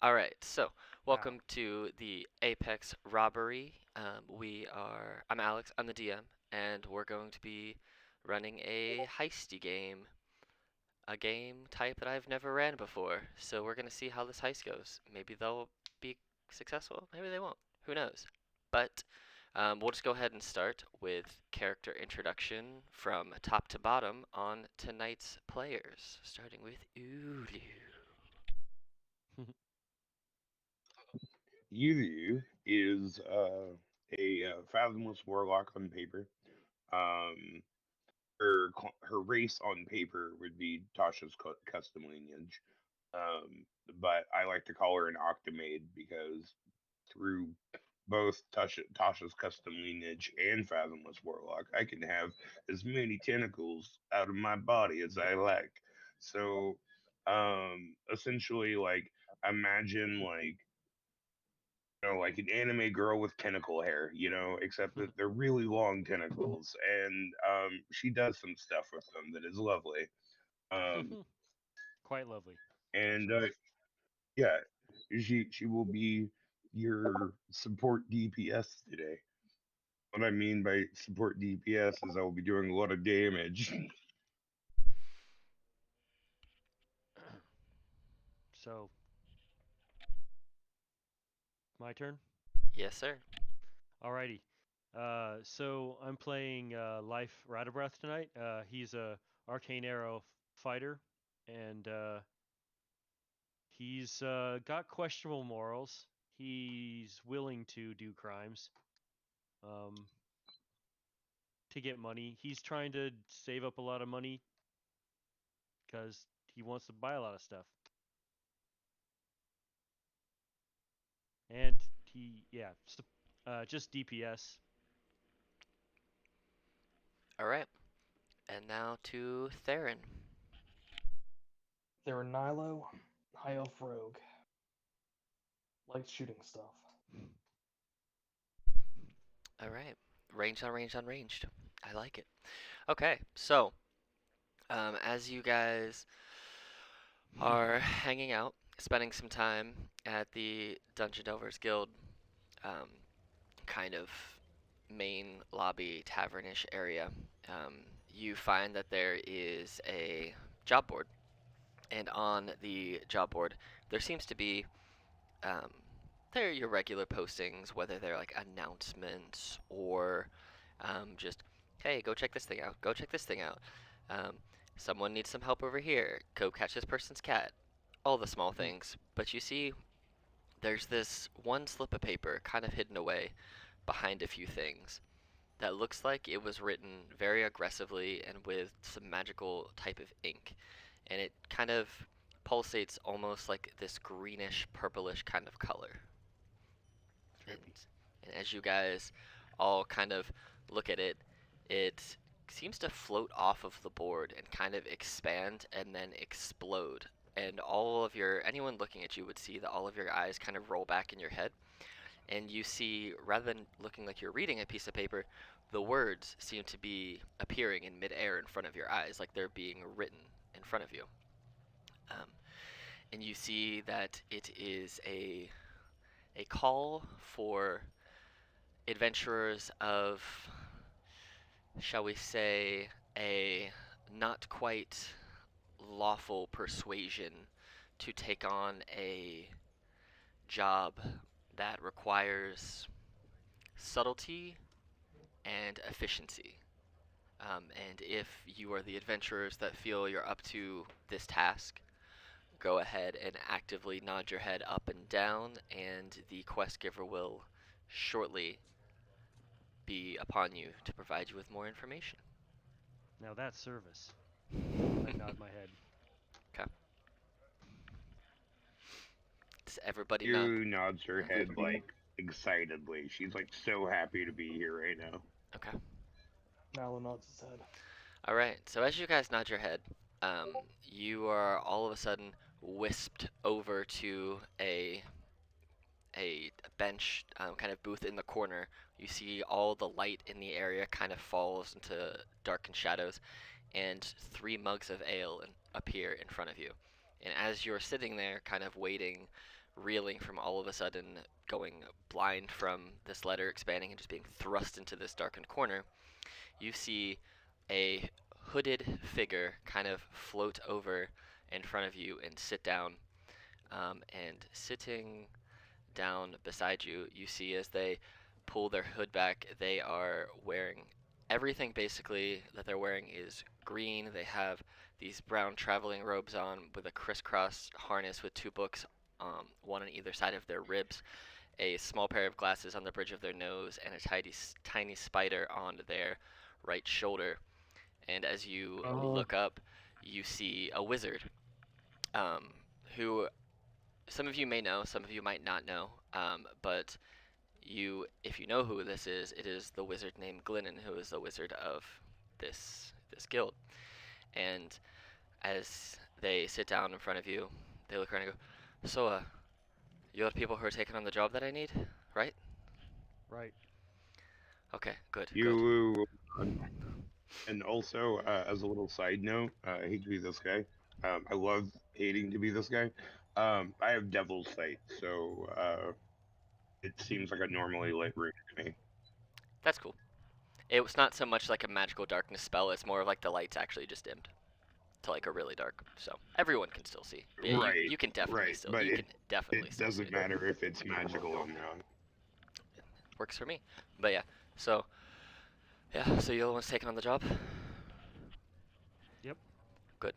All right, so Wow. welcome to the Apex Robbery. I'm Alex, I'm the DM, and we're going to be running a heisty game, a game type that I've never ran before. So we're going to see how this heist goes. Maybe they'll be successful, maybe they won't. Who knows? But we'll just go ahead and start with character introduction from top to bottom on tonight's players, starting with Ulu. Yu is a fathomless warlock on paper. Um, her race on paper would be Tasha's custom lineage, but I like to call her an Octomaid because through both Tasha's custom lineage and fathomless warlock, I can have as many tentacles out of my body as I like. So, essentially, like imagine like an anime girl with tentacle hair, except that they're really long tentacles, and she does some stuff with them that is lovely. Um, Quite lovely. and yeah, she will be your support DPS today. What I mean by support DPS is I will be doing a lot of damage. So, my turn. Yes, sir. Alrighty. So I'm playing Life Radabreath tonight. He's a arcane arrow fighter, and he's got questionable morals. He's willing to do crimes um, to get money. He's trying to save up a lot of money because he wants to buy a lot of stuff. And just DPS. All right. And now to Theron. They're a Nilo, High Elf Rogue. Likes shooting stuff. All right. Ranged on ranged on ranged. I like it. Okay, so as you guys are hanging out, spending some time at the Dungeon Delvers Guild um, kind of main lobby tavernish area, um, you find that there is a job board. And on the job board, there seems to be um, they're your regular postings, whether they're like announcements or just, hey, go check this thing out, go check this thing out. Um, Someone needs some help over here, go catch this person's cat. All the small things. But you see, there's this one slip of paper kind of hidden away behind a few things that looks like it was written very aggressively and with some magical type of ink. And it kind of pulsates almost like this greenish, purplish kind of color. and, Trippy. and as you guys all kind of look at it, it seems to float off of the board and kind of expand and then explode. And all of your anyone looking at you would see that all of your eyes kind of roll back in your head, and you see rather than looking like you're reading a piece of paper, the words seem to be appearing in midair in front of your eyes, like they're being written in front of you. Um, and you see that it is a call for adventurers of, shall we say, a not quite lawful persuasion to take on a job that requires subtlety and efficiency. And if you are the adventurers that feel you're up to this task, go ahead and actively nod your head up and down, and the quest giver will shortly be upon you to provide you with more information. Now that's service. I nod my head. Okay. Does everybody nod? You nods her head like excitedly. She's like so happy to be here right now. Okay. Nilo nods his head. All right. So as you guys nod your head, you are all of a sudden wisped over to a bench, kind of booth in the corner. You see all the light in the area kind of falls into darkened shadows, and three mugs of ale appear in front of you. And as you're sitting there, kind of waiting, reeling from all of a sudden going blind from this letter expanding and just being thrust into this darkened corner, you see a hooded figure kind of float over in front of you and sit down. And sitting down beside you, you see as they pull their hood back, they are wearing everything basically that they're wearing is green. They have these brown traveling robes on with a crisscross harness with two books, one on either side of their ribs, a small pair of glasses on the bridge of their nose, and a tiny spider on their right shoulder. And as you look up, you see a wizard, who some of you may know, some of you might not know, but if you know who this is, it is the wizard named Glennon, who is the wizard of this guild. And as they sit down in front of you, they look around and go, "So, you're the people who are taking on the job that I need, right?" Right. Okay, good, good. You and also as a little side note, I hate to be this guy. I love hating to be this guy. I have devil's sight, so it seems like a normally lit room to me. That's cool. It was not so much like a magical darkness spell, it's more of like the lights actually just dimmed to like a really dark, so everyone can still see. But yeah, you can definitely right, still, but you can definitely it still see doesn't it. matter if it's magical or not. Works for me. But yeah, so you're the ones taking on the job? Yep. Good.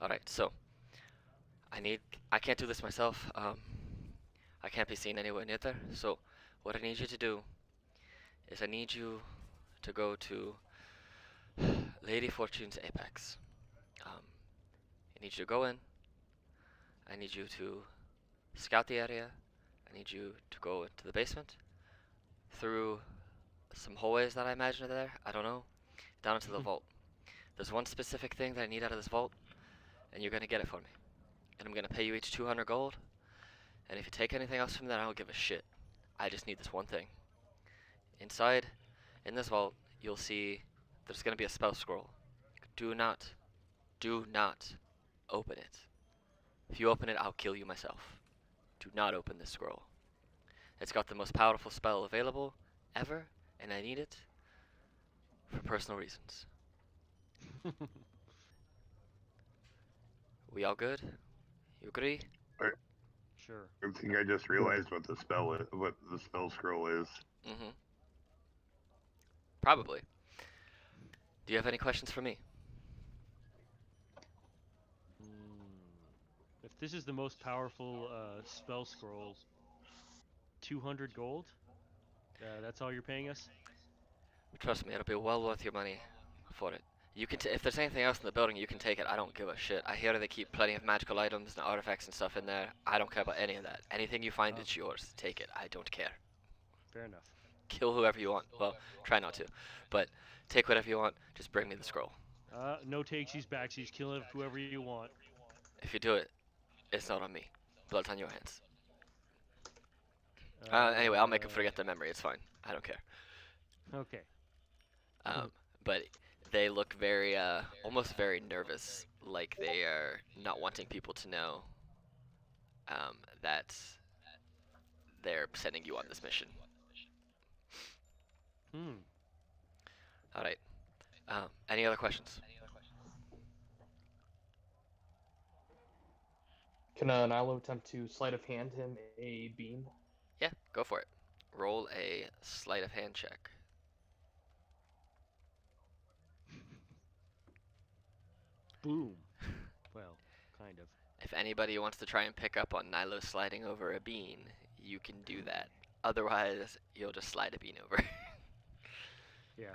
Alright, so I can't do this myself. I can't be seen anywhere near there, so what I need you to do is I need you to go to Lady Fortune's Apex. I need you to go in. I need you to scout the area. I need you to go into the basement, through some hallways that I imagine are there. I don't know. Down into the vault. There's one specific thing that I need out of this vault, and you're gonna get it for me. And I'm gonna pay you each 200 gold. And if you take anything else from that, I don't give a shit. I just need this one thing. Inside, in this vault, you'll see there's gonna be a spell scroll. Do not open it. If you open it, I'll kill you myself. Do not open this scroll. It's got the most powerful spell available ever, and I need it for personal reasons. We all good? You agree? Sure. I think I just realized what the spell scroll is. Mm-hmm. Probably. Do you have any questions for me? If this is the most powerful spell scroll, 200 gold? That's all you're paying us? Trust me, it'll be well worth your money for it. You can if there's anything else in the building, you can take it. I don't give a shit. I hear they keep plenty of magical items and artifacts and stuff in there. I don't care about any of that. Anything you find, it's yours. Take it. I don't care. Fair enough. Kill whoever you want. Well, try not to. But take whatever you want. Just bring me the scroll. No takesies, backsies, kill whoever you want. If you do it, it's not on me. Blood's on your hands. Anyway, I'll make them forget the memory. It's fine. I don't care. Okay. But they look very, almost very nervous, like they are not wanting people to know that they're sending you on this mission. All right. Any other questions? Can Nilo attempt to sleight of hand him a bean? Yeah, go for it. Roll a sleight of hand check. Boom. Well, kind of. If anybody wants to try and pick up on Nilo sliding over a bean, you can do that. Otherwise, you'll just slide a bean over. Yeah.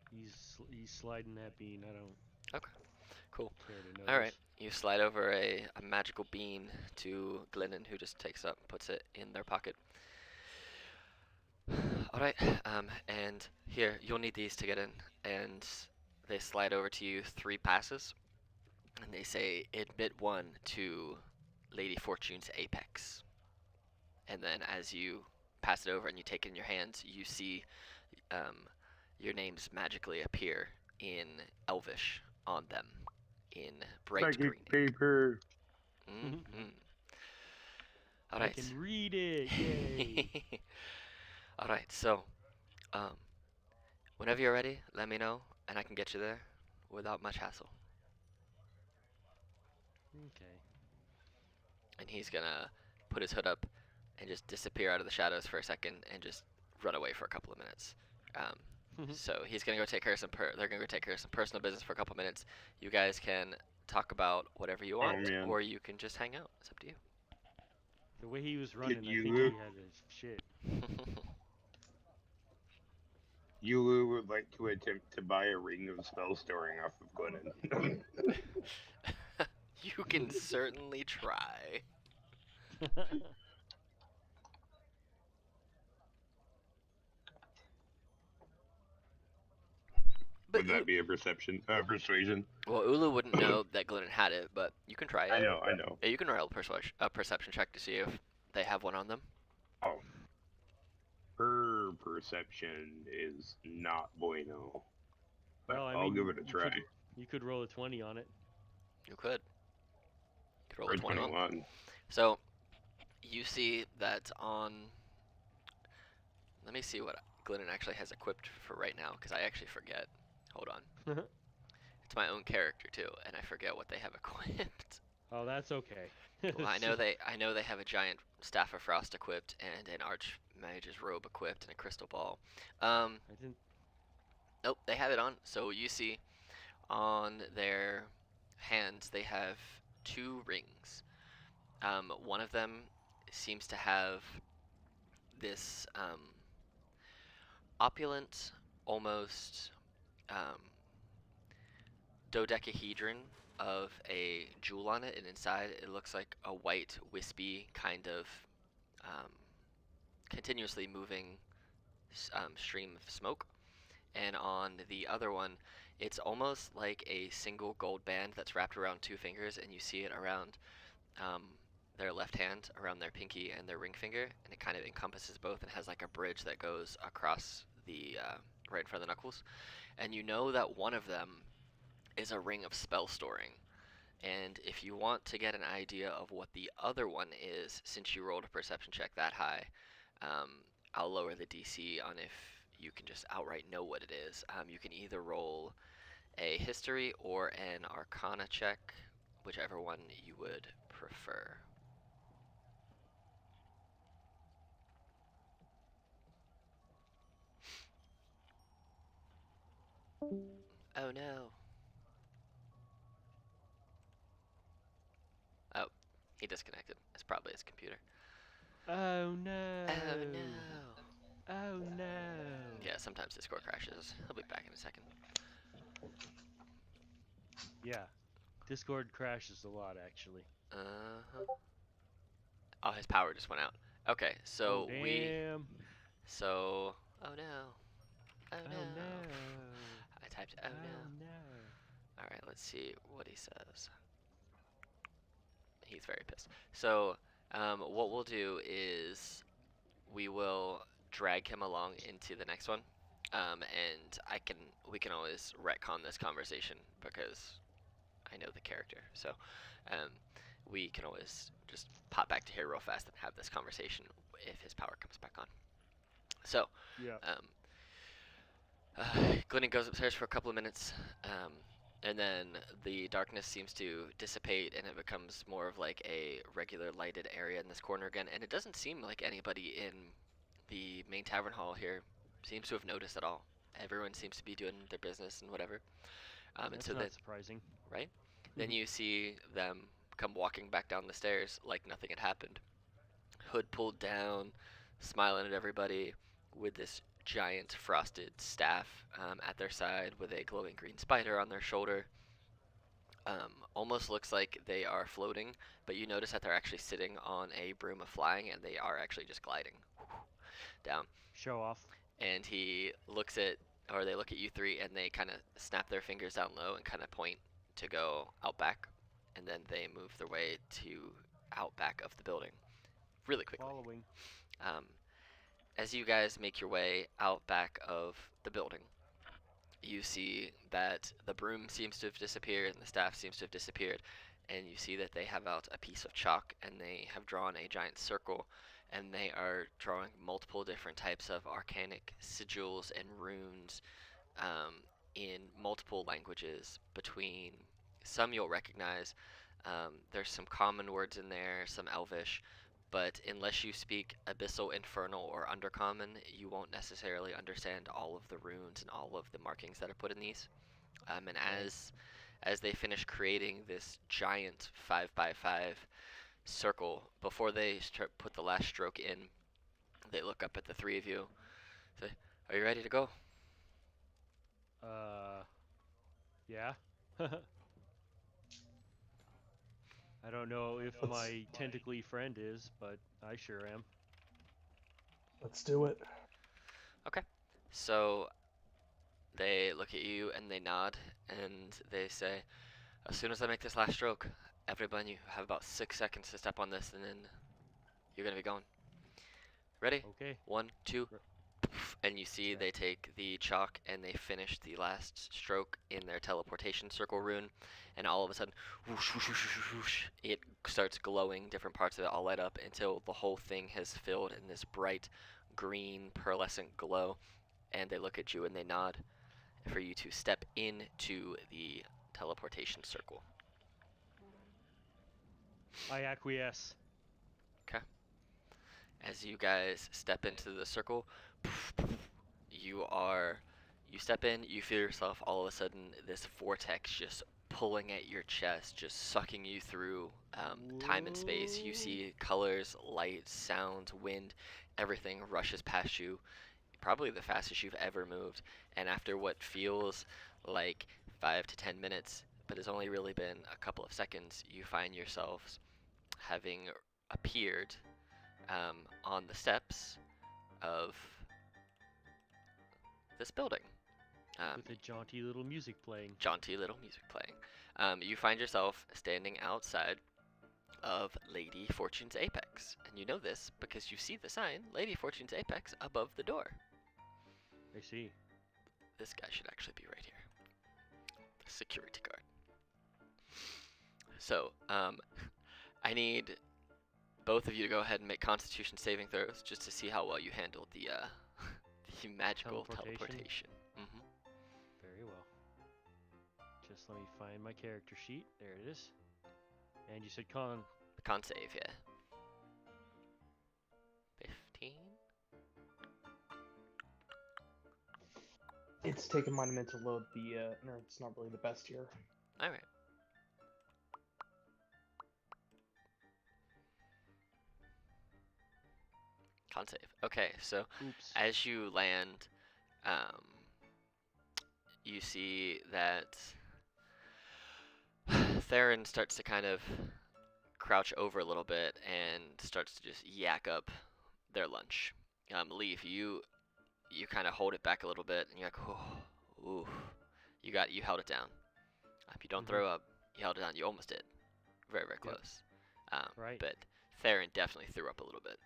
He's sliding that bean. I don't Okay, cool. care to notice. All right, you slide over a magical bean to Glennon, who just takes up, puts it in their pocket. All right, and here, you'll need these to get in. And they slide over to you 3 passes, and they say, admit 1 to Lady Fortune's Apex. And then as you pass it over and you take it in your hands, you see your names magically appear in Elvish on them, in bright green ink. Paper. Mm-hmm. All I right. can read it. Yay. All right. So, um, whenever you're ready, let me know, and I can get you there without much hassle. Okay. And he's gonna put his hood up and just disappear out of the shadows for a second and just run away for a couple of minutes. So he's gonna go take care of they're gonna go take care of some personal business for a couple minutes. You guys can talk about whatever you Oh want, man, or you can just hang out. It's up to you. The way he was running, I think you, he had his shit. Yulu would like to attempt to buy a ring of spell storing off of Glennon. You can certainly try. But Would that be a persuasion? well, Ulu wouldn't know that Glennon had it, but you can try it. I know. Yeah, you can roll a perception check to see if they have one on them. Oh. Her perception is not bueno. But Well, I I'll mean, give it a try. You could roll a 20 on it. You could. You could roll Or a 21. 21. So you see that on. Let me see what Glennon actually has equipped for right now, because I actually forget. Hold on. It's my own character too, and I forget what they have equipped. Oh, that's okay. Well, I know they have a giant staff of frost equipped, and an archmage's robe equipped, and a crystal ball. I didn't. Nope, they have it on. So you see on their hands they have 2 rings. One of them seems to have this opulent, almost um, dodecahedron of a jewel on it, and inside it looks like a white, wispy kind of um, continuously moving stream of smoke. And on the other one, it's almost like a single gold band that's wrapped around 2 fingers, and you see it around um, their left hand, around their pinky and their ring finger, and it kind of encompasses both and has like a bridge that goes across the right in front of the knuckles. And you know that one of them is a ring of spell storing. And if you want to get an idea of what the other one is, since you rolled a perception check that high, um, I'll lower the DC on if you can just outright know what it is. You can either roll a history or an arcana check, whichever one you would prefer. Oh no. Oh, he disconnected. It's probably his computer. Oh no. Oh no. Oh no. Yeah, sometimes Discord crashes. He'll be back in a second. Yeah. Discord crashes a lot, actually. Uh-huh. Oh, his power just went out. Okay, so oh, damn. oh no. Oh Oh no. no. I typed oh no. Alright, let's see what he says. He's very pissed. So, what we'll do is we will drag him along into the next one. And we can always retcon this conversation because I know the character. So, um, we can always just pop back to here real fast and have this conversation if his power comes back on. So, Yeah. Glennon goes upstairs for a couple of minutes, and then the darkness seems to dissipate, and it becomes more of like a regular lighted area in this corner again. And it doesn't seem like anybody in the main tavern hall here seems to have noticed at all. Everyone seems to be doing their business and whatever. And That's so not then, surprising. right? Then you see them come walking back down the stairs like nothing had happened. Hood pulled down, smiling at everybody with this giant frosted staff at their side with a glowing green spider on their shoulder. Almost looks like they are floating, but you notice that they're actually sitting on a broom of flying, and they are actually just gliding down. Show off. And they look at you 3, and they kind of snap their fingers down low and kind of point to go out back, and then they move their way to out back of the building really quickly. Following. As you guys make your way out back of the building, you see that the broom seems to have disappeared and the staff seems to have disappeared, and you see that they have out a piece of chalk, and they have drawn a giant circle, and they are drawing multiple different types of arcanic sigils and runes in multiple languages. Between some you'll recognize, there's some common words in there, some Elvish, but unless you speak Abyssal, Infernal, or Undercommon, you won't necessarily understand all of the runes and all of the markings that are put in these. And Right. as they finish creating this giant 5x5 circle, before they put the last stroke in, they look up at the three of you, say, "Are you ready to go?" Yeah. I don't know if Let's- my tentacly friend is, but I sure am. Let's do it. Okay. So they look at you and they nod and they say, "As soon as I make this last stroke, everyone, you have about 6 seconds to step on this, and then you're gonna be going. Ready? Okay. 1, 2, R- and you see Yeah. they take the chalk and they finish the last stroke in their teleportation circle rune, and all of a sudden, whoosh, whoosh, whoosh, whoosh, whoosh, it starts glowing. Different parts of it all light up until the whole thing has filled in this bright green pearlescent glow. And they look at you and they nod for you to step into the teleportation circle. I acquiesce. Okay. As you guys step into the circle, you are you step in, you feel yourself all of a sudden this vortex just pulling at your chest, just sucking you through time and space. You see colors, light, sound, wind, everything rushes past you, probably the fastest you've ever moved. And after what feels like 5 to 10 minutes, but has only really been a couple of seconds, you find yourselves having appeared on the steps of this building. With a jaunty little music playing. Jaunty little music playing. You find yourself standing outside of Lady Fortune's Apex. And you know this because you see the sign, Lady Fortune's Apex, above the door. I see. This guy should actually be right here. The security guard. So, I need both of you to go ahead and make Constitution saving throws just to see how well you handled the the magical teleportation. Mm-hmm. Very well. Just let me find my character sheet. There it is. And you said con. Con save, yeah. 15. It's taken mine a minute to load the. No, it's not really the best here. All right. Con save. Okay, so Oops. as you land, you see that Theron starts to kind of crouch over a little bit and starts to just yak up their lunch. Leaf, you kind of hold it back a little bit, and you're like, oh, ooh, you held it down. If you don't throw up, you held it down. You almost did, very very close. Right. But Theron definitely threw up a little bit.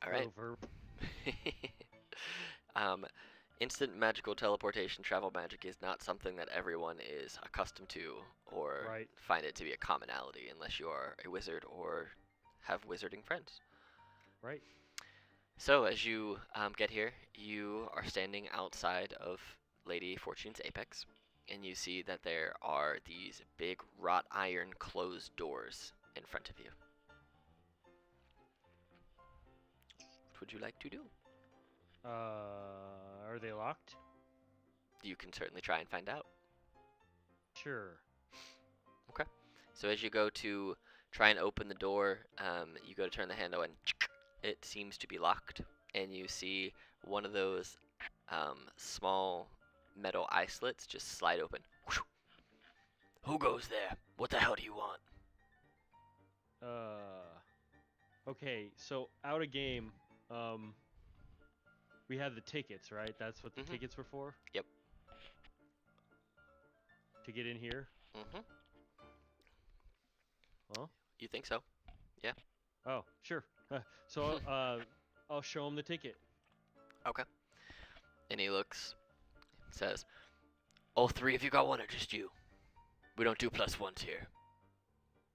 All right. Over. Instant magical teleportation travel magic is not something that everyone is accustomed to or Right. find it to be a commonality unless you are a wizard or have wizarding friends. Right. So as you get here, you are standing outside of Lady Fortune's Apex, and you see that there are these big wrought iron closed doors in front of you. What would you like to do? Are they locked? You can certainly try and find out. Sure. So as you go to try and open the door, you go to turn the handle and it seems to be locked, and you see one of those small metal eye slits just slide open. Who goes there? What the hell do you want? Okay, so out of game, we had the tickets, right? That's what the Mhm. tickets were for? Yep. To get in here? Mm-hmm. Huh? You think so? Oh, sure. So, I'll show him the ticket. Okay. And he looks, says, "All three of you got one or just you? We don't do +1s here.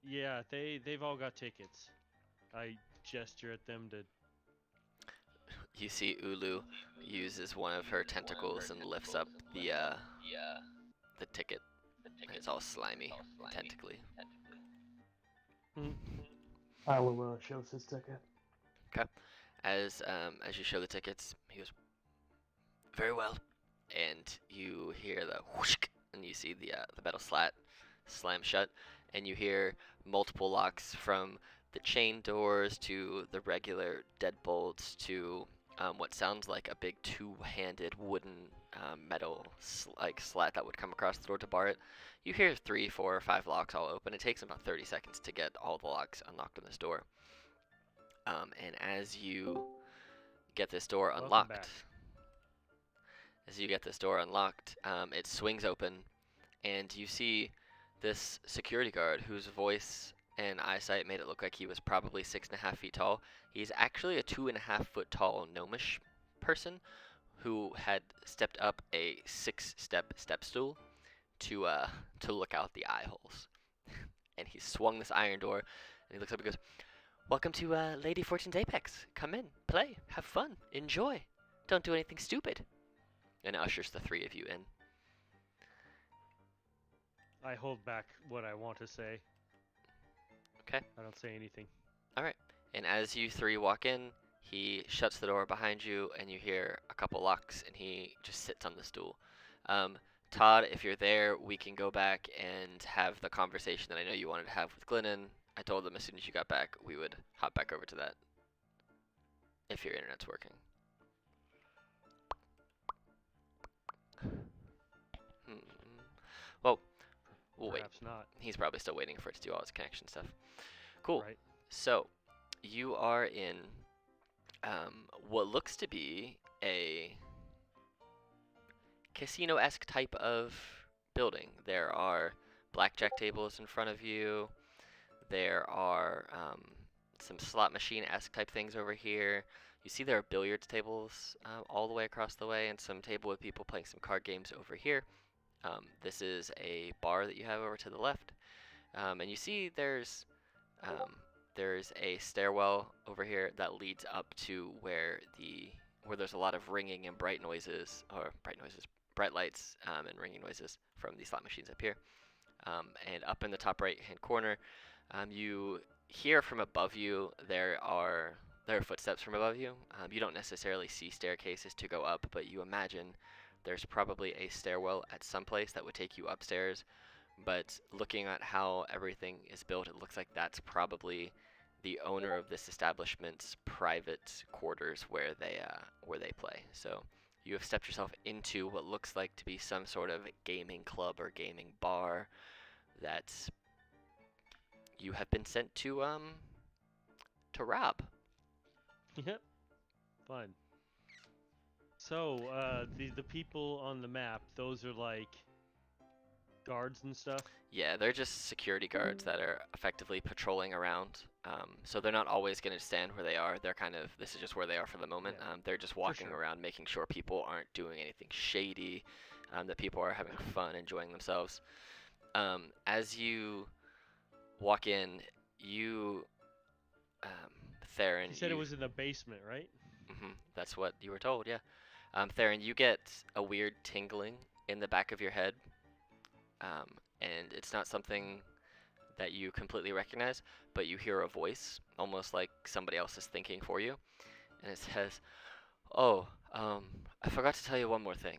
Yeah, they've all got tickets. I gesture at them to. You see Ulu uses one of her tentacles and lifts up the ticket. And it's all slimy and tentacly. Iowa shows his ticket. As you show the tickets, he goes, "Very well," and you hear the whoosh, and you see the metal slat slam shut, and you hear multiple locks from the chain doors to the regular deadbolts to what sounds like a big two-handed wooden metal slat that would come across the door to bar it. You hear 3, 4, or 5 locks all open. It takes about 30 seconds to get all the locks unlocked on this door. And as you get this door Welcome unlocked, back. it swings open, and you see this security guard whose voice and eyesight made it look like he was probably 6.5 feet tall. He's actually a 2.5 foot tall gnomish person who had stepped up a 6-step stool to look out the eye holes. And he swung this iron door, and he looks up and goes, "Welcome to Lady Fortune's Apex. Come in, play, have fun, enjoy. Don't do anything stupid." And ushers the 3 of you in. I hold back what I want to say. Okay. I don't say anything. Alright. And as you 3 walk in, he shuts the door behind you, and you hear a couple locks, and he just sits on the stool. Todd, if you're there, we can go back and have the conversation that I know you wanted to have with Glennon. I told them as soon as you got back, we would hop back over to that. If your internet's working. Well, we'll wait. Perhaps not. He's probably still waiting for it to do all his connection stuff. Cool. Right. So, you are in what looks to be a casino-esque type of building. There are blackjack tables in front of you. There are some slot machine-esque type things over here. You see there are billiards tables all the way across the way, and some table with people playing some card games over here. This is a bar that you have over to the left. And you see there's a stairwell over here that leads up to where there's a lot of ringing and bright lights and ringing noises from the slot machines up here. And up in the top right hand corner, you hear from above you there are footsteps from above you. You don't necessarily see staircases to go up, but you imagine there's probably a stairwell at some place that would take you upstairs. But looking at how everything is built, it looks like that's probably the owner of this establishment's private quarters where they play. So you have stepped yourself into what looks like to be some sort of gaming club or gaming bar that you have been sent to rob. Yep. Fun. So, the people on the map, those are like guards and stuff? Yeah, they're just security guards that are effectively patrolling around. So they're not always going to stand where they are. This is just where they are for the moment. Yeah, They're just walking sure. around, making sure people aren't doing anything shady, that people are having fun, enjoying themselves. As you walk in, Theron. You said it was in the basement, right? That's what you were told, yeah. Theron, you get a weird tingling in the back of your head. And it's not something that you completely recognize, but you hear a voice, almost like somebody else is thinking for you. And it says, "Oh, I forgot to tell you one more thing.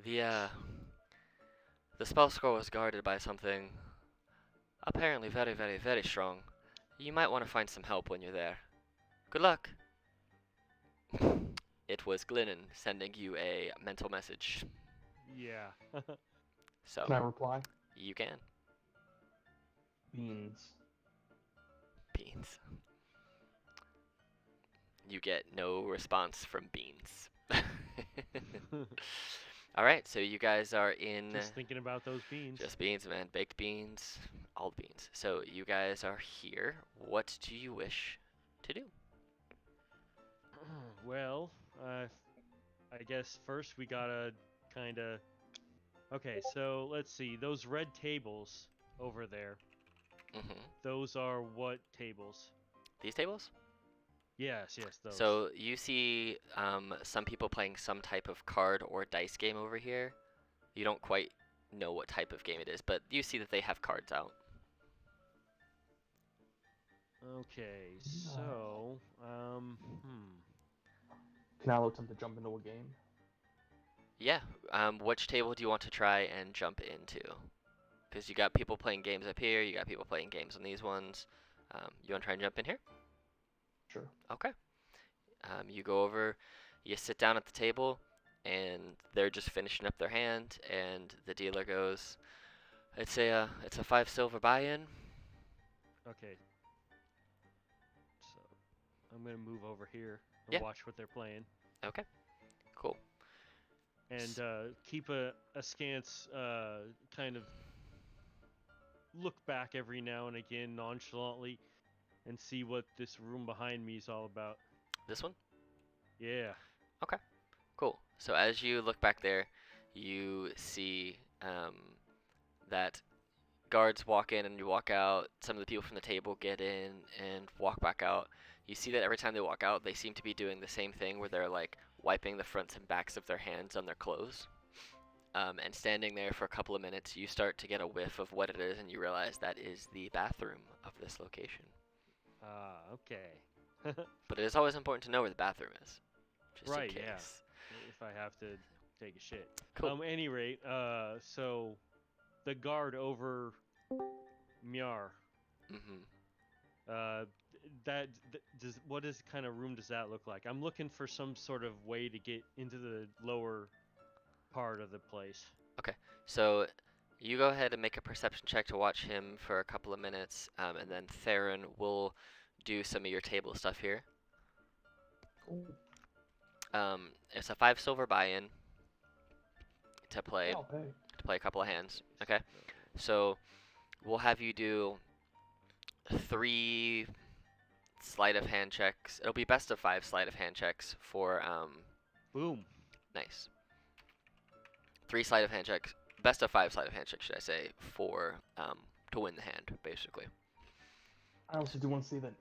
The spell scroll was guarded by something apparently very, very, very strong. You might want to find some help when you're there. Good luck." It was Glennon sending you a mental message. Yeah. So Can I reply? you can. Beans. Beans. You get no response from Beans. Alright, so you guys are in... Just thinking about those beans. Just beans, man. Baked beans. All the beans. So you guys are here. What do you wish to do? Well, I guess first we gotta kind of Okay, so let's see. Those red tables over there. Hmm. Those are what tables? These tables? Yes, those. So you see some people playing some type of card or dice game over here. You don't quite know what type of game it is, but you see that they have cards out. Okay, so Can I attempt to jump into a game? Yeah. Which table do you want to try and jump into? Because you got people playing games up here, you got people playing games on these ones. You want to try and jump in here? Sure. Okay. You go over, you sit down at the table, and they're just finishing up their hand, and the dealer goes, it's a 5 silver buy-in. okay. So I'm gonna move over here and Yeah. watch what they're playing, Okay. Cool. and keep a askance kind of look back every now and again nonchalantly, and see what this room behind me is all about. This one? Yeah. Cool. So as you look back there, you see that guards walk in and you walk out. Some of the people from the table get in and walk back out. You see that every time they walk out, they seem to be doing the same thing where they're like wiping the fronts and backs of their hands on their clothes. And standing there for a couple of minutes, you start to get a whiff of what it is, and you realize that is the bathroom of this location. Okay. But it is always important to know where the bathroom is, just Right, in yeah. case. If I have to take a shit. Cool. Any rate, so the guard over Myar, Mhm. does what is kind of room does that look like? I'm looking for some sort of way to get into the lower part of the place. So you go ahead and make a perception check to watch him for a couple of minutes, and then Theron will do some of your table stuff here. Cool. It's a 5 silver buy-in to play Yeah, I'll pay. a couple of hands. Okay. So we'll have you do 3 sleight of hand checks. It'll be best of 5 sleight of hand checks for Boom. nice. 3 sleight of hand checks, best of 5 sleight of hand checks, should I say, for to win the hand, basically. I also do want to say that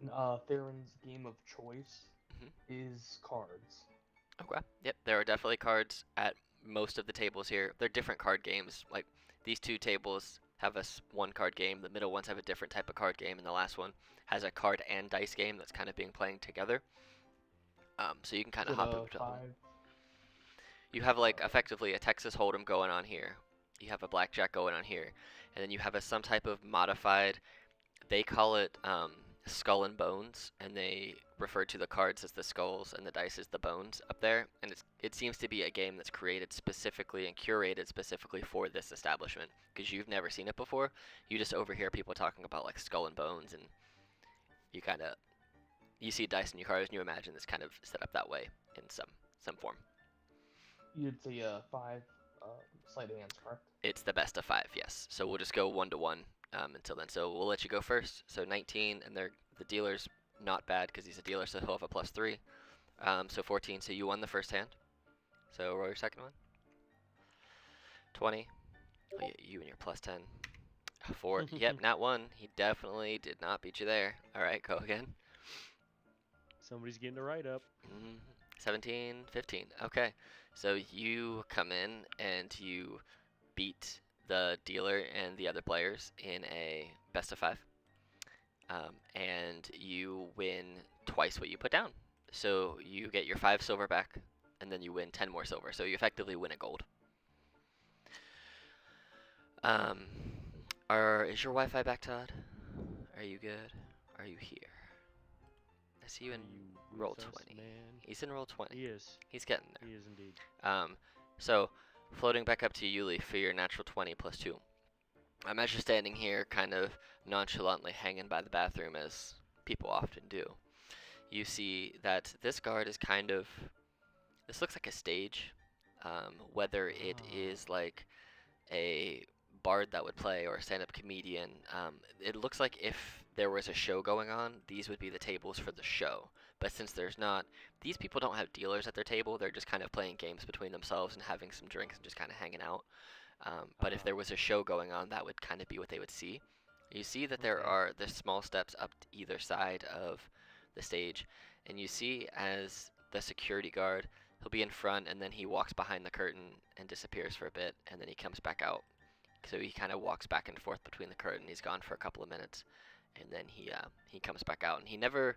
Theron's game of choice Mhm. is cards. Okay. Yep, there are definitely cards at most of the tables here. They're different card games. Like these 2 tables have a 1 card game. The middle ones have a different type of card game, and the last one has a card and dice game that's kind of being playing together. So you can kind of Is it hop a over to them. 5? You have like effectively a Texas Hold'em going on here. You have a blackjack going on here, and then you have some type of modified. They call it skull and bones, and they refer to the cards as the skulls and the dice as the bones up there. And it seems to be a game that's created specifically and curated specifically for this establishment because you've never seen it before. You just overhear people talking about like skull and bones, and you see dice in your cards, and you imagine this kind of set up that way in some form. You'd say 5 sleight of hands, correct? It's the best of 5, yes. So we'll just go 1 to 1 until then. So we'll let you go first. So 19, and the dealer's not bad because he's a dealer, so he'll have a +3. So 14. So you won the first hand. So roll your second one. 20. Oh, yeah, you and your +10. 4. Yep, not 1. He definitely did not beat you there. All right, go again. Somebody's getting a write up. 17, 15. Okay. So you come in and you beat the dealer and the other players in a best of 5. And you win twice what you put down. So you get your 5 silver back, and then you win 10 more silver. So you effectively win a gold. Is your Wi-Fi back, Todd? Are you good? Are you here? I see you in You roll with us, 20. man. He's in roll 20. He is. He's getting there. He is indeed. So floating back up to Yuli for your natural 20 +2. As you're standing here, kind of nonchalantly hanging by the bathroom, as people often do, you see that this guard is kind of. This looks like a stage. Whether it is like a bard that would play or a stand-up comedian, it looks like if there was a show going on, these would be the tables for the show. But since there's not, these people don't have dealers at their table. They're just kind of playing games between themselves and having some drinks and just kind of hanging out. But if there was a show going on, that would kind of be what they would see. You see that there Okay. are the small steps up to either side of the stage, and you see as the security guard, he'll be in front, and then he walks behind the curtain and disappears for a bit, and then he comes back out. So he kind of walks back and forth between the curtain. He's gone for a couple of minutes, and then he comes back out, and he never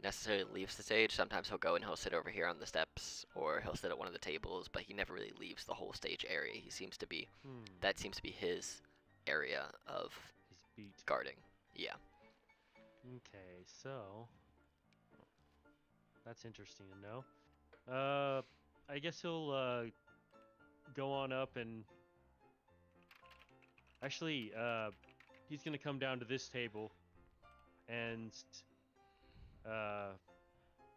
necessarily leaves the stage. Sometimes he'll go and he'll sit over here on the steps, or he'll sit at one of the tables, but he never really leaves the whole stage area. He seems to be that seems to be his area of His beat. guarding. Yeah. Okay, so that's interesting to know. I guess he'll go on up and actually he's gonna come down to this table and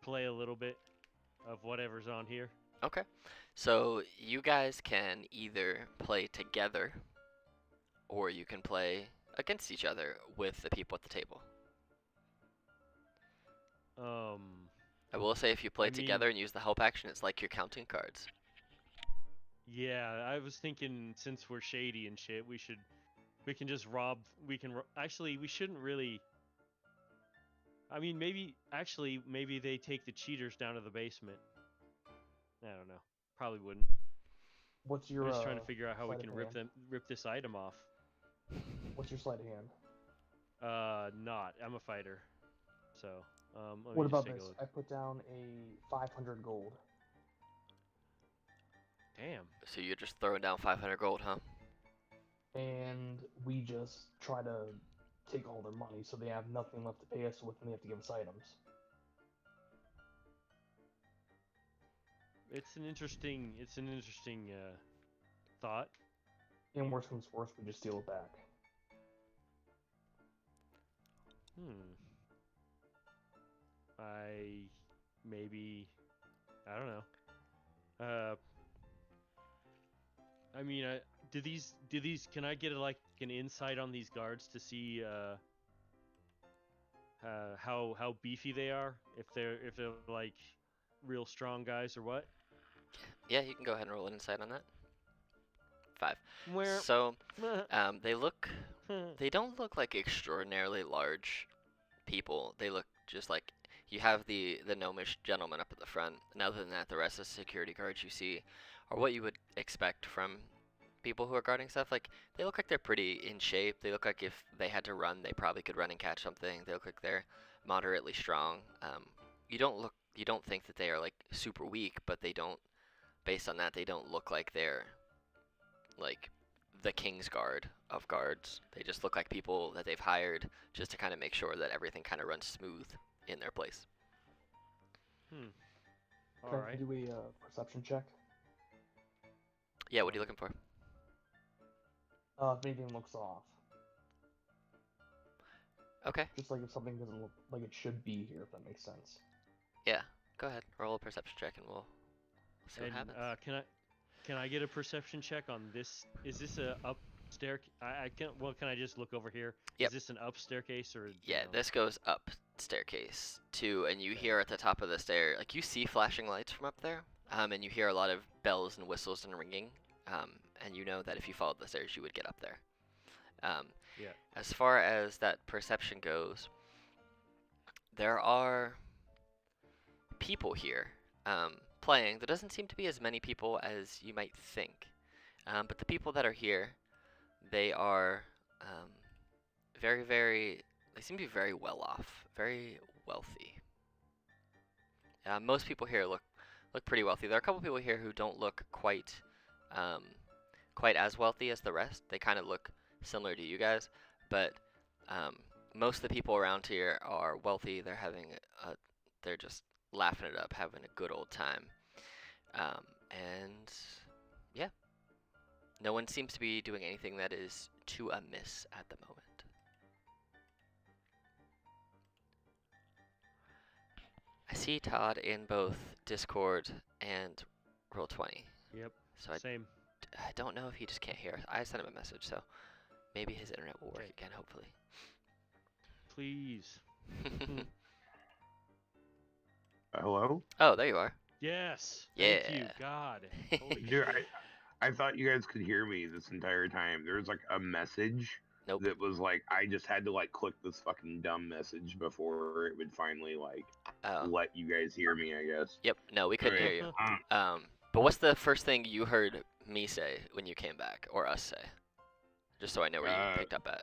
play a little bit of whatever's on here. Okay. So you guys can either play together, or you can play against each other with the people at the table. I will say if you play I mean- together and use the help action, it's like you're counting cards. Yeah, I was thinking since we're shady and shit, we can just rob. Actually, we shouldn't really. I mean, maybe they take the cheaters down to the basement. I don't know. Probably wouldn't. What's I'm your? just trying to figure out how we sleight of can hand? rip this item off. What's your sleight of hand? Not. I'm a fighter. So, let What me just about take this? a look. I put down a 500 gold. Damn. So you're just throwing down 500 gold, huh? And we just try to take all their money, so they have nothing left to pay us with, and they have to give us items. It's an interesting thought. And worst comes to worst, we just steal it back. I don't know. I mean, do these can I get like an insight on these guards to see how beefy they are, if they're like real strong guys or what? Yeah, you can go ahead and roll an insight on that. 5. Where So they don't look like extraordinarily large people. They look just like you have the gnomish gentleman up at the front, and other than that, the rest of the security guards you see are what you would expect from people who are guarding stuff. Like, they look like they're pretty in shape. They look like if they had to run, they probably could run and catch something. They look like they're moderately strong. You don't think that they are like super weak, but they don't. Based on that, they don't look like they're like the King's Guard of guards. They just look like people that they've hired just to kind of make sure that everything kind of runs smooth in their place. All Can I right. do a perception check? Yeah, what are you looking for? If anything looks off. Okay, Just like if something doesn't look like it should be here, if that makes sense. yeah, go ahead. Roll a perception check and we'll see what And happens. can I get a perception check on this? Is this a up stair? Can I just look over here? Yep. Is this an up staircase or? Yeah, no? this goes up staircase too, and you hear at the top of the stair, like you see flashing lights from up there, and you hear a lot of bells and whistles and ringing, and you know that if you followed the stairs, you would get up there. Yeah. As far as that perception goes, there are people here playing. There doesn't seem to be as many people as you might think, but the people that are here, they are very, very. They seem to be very well off, very wealthy. Most people here look pretty wealthy. There are a couple people here who don't look quite as wealthy as the rest. They kind of look similar to you guys, but most of the people around here are wealthy. They're just laughing it up, having a good old time, and yeah, no one seems to be doing anything that is too amiss at the moment. I see Todd in both Discord and Roll20. Yep. So Same. I don't know if he just can't hear us. I sent him a message, so maybe his internet will work Okay. again, hopefully. Please. Hello? Oh, there you are. Yes. Thank you, Yeah. God. Holy Dude, shit. I thought you guys could hear me this entire time. There was like a message Nope. that was like I just had to like click this fucking dumb message before it would finally like Oh. let you guys hear me, I guess. Yep. No, we couldn't hear Alright. you. But what's the first thing you heard me say when you came back, or us say? Just so I know where you picked up at.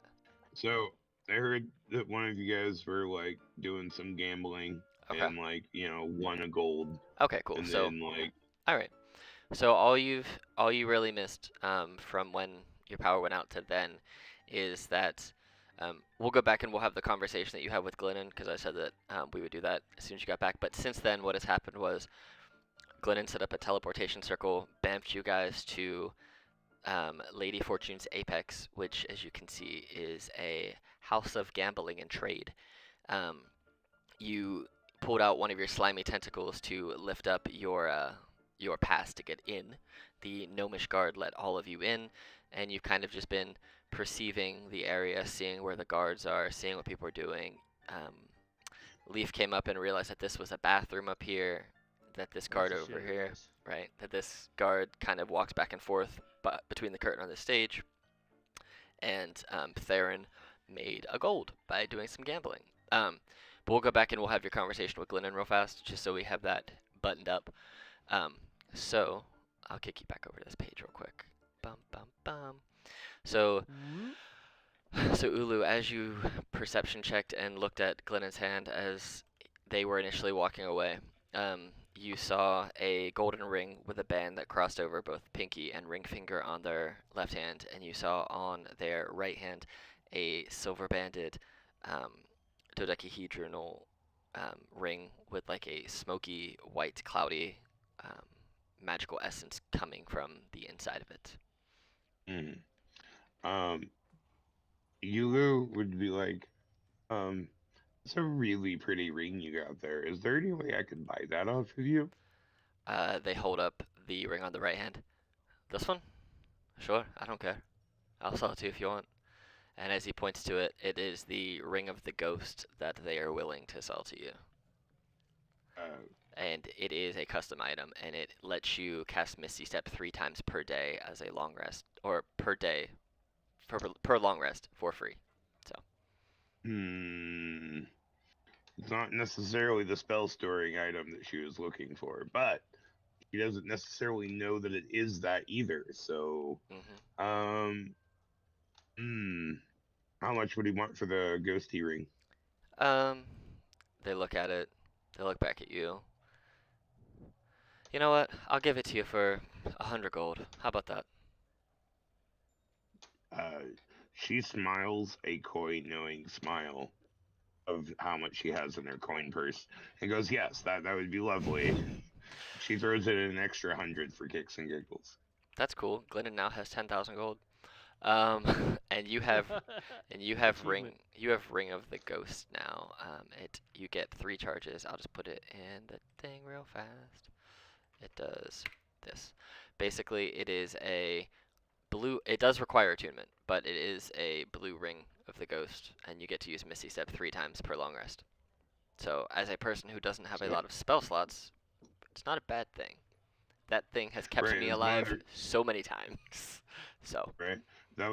So I heard that one of you guys were like doing some gambling Okay. and like, won a gold. Okay, cool. And So, then like all right. So all you really missed from when your power went out to then is that we'll go back and we'll have the conversation that you had with Glennon, because I said that we would do that as soon as you got back. But since then, what has happened was Glennon set up a teleportation circle, bamfed you guys to Lady Fortune's Apex, which, as you can see, is a house of gambling and trade. You pulled out one of your slimy tentacles to lift up your pass to get in. The gnomish guard let all of you in, and you've kind of just been perceiving the area, seeing where the guards are, seeing what people are doing. Leaf came up and realized that this was a bathroom up here, that this guard Piece of over shit, it here, was. right, that this guard kind of walks back and forth between the curtain on the stage, and Theron made a gold by doing some gambling. But we'll go back and we'll have your conversation with Glennon real fast, just so we have that buttoned up. So I'll kick you back over to this page real quick. Bum bum bum. So Ulu, as you perception checked and looked at Glennon's hand as they were initially walking away, you saw a golden ring with a band that crossed over both pinky and ring finger on their left hand, and you saw on their right hand a silver banded dodecahedronal ring with like a smoky, white, cloudy magical essence coming from the inside of it. Yulu would be like, it's a really pretty ring you got there. Is there any way I could buy that off of you? They hold up the ring on the right hand. This one? Sure, I don't care. I'll sell it to you if you want. And as he points to it, it is the ring of the ghost that they are willing to sell to you. And it is a custom item, and it lets you cast Misty Step 3 times per day as a long rest, or per day, per long rest for free. So. It's not necessarily the spell storing item that she was looking for, but he doesn't necessarily know that it is that either. So, how much would he want for the ghosty ring? They look at it. They look back at you. You know what? I'll give it to you for 100 gold. How about that? She smiles a coin-knowing smile of how much she has in her coin purse and goes, "Yes, that would be lovely." She throws in an extra 100 for kicks and giggles. That's cool. Glennon now has 10,000 gold. And you have ring of the ghost now. You get 3 charges. I'll just put it in the thing real fast. It does this. Basically, it is a blue. It does require attunement, but it is a blue ring of the ghost, and you get to use Misty Step 3 times per long rest. So, as a person who doesn't have a lot of spell slots, it's not a bad thing. That thing has kept me alive so many times. So. Right. That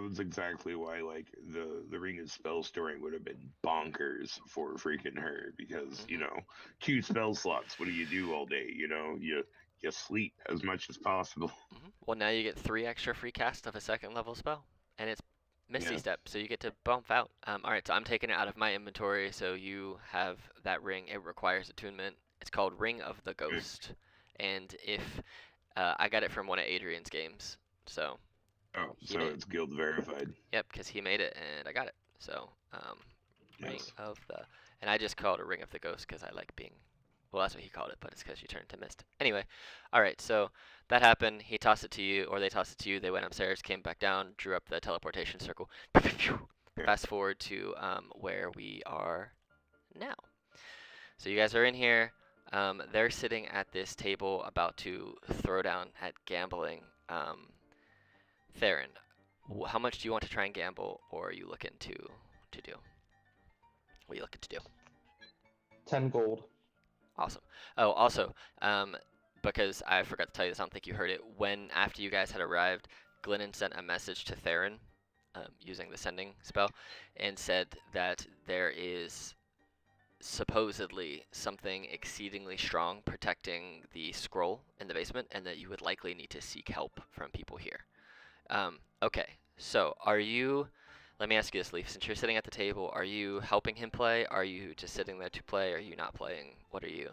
was exactly why like the ring of spell storing would have been bonkers for freaking her because 2 spell slots. What do you do all day? You sleep as much as possible. Well, now you get 3 extra free casts of a 2nd level spell, and it's Misty Step, so you get to bump out. All right, so I'm taking it out of my inventory, so you have that ring. It requires attunement. It's called Ring of the Ghost, and if I got it from one of Adrian's games, so. Oh, so it's guild verified. Yep, because he made it and I got it. So, Ring of the, and I just called it a Ring of the Ghost because I like being, well, that's what he called it, but it's because you turned to mist. Anyway, all right, so that happened. He tossed it to you, or they tossed it to you. They went upstairs, came back down, drew up the teleportation circle. Fast forward to where we are now. So you guys are in here. They're sitting at this table about to throw down at gambling. Theron, how much do you want to try and gamble, or are you looking to do? What are you looking to do? 10 gold. Awesome. Oh, also, because I forgot to tell you this, I don't think you heard it. When after you guys had arrived, Glennon sent a message to Theron, using the sending spell, and said that there is supposedly something exceedingly strong protecting the scroll in the basement, and that you would likely need to seek help from people here. Okay, so are you? Let me ask you this, Leaf. Since you're sitting at the table, are you helping him play? Are you just sitting there to play? Are you not playing? What are you?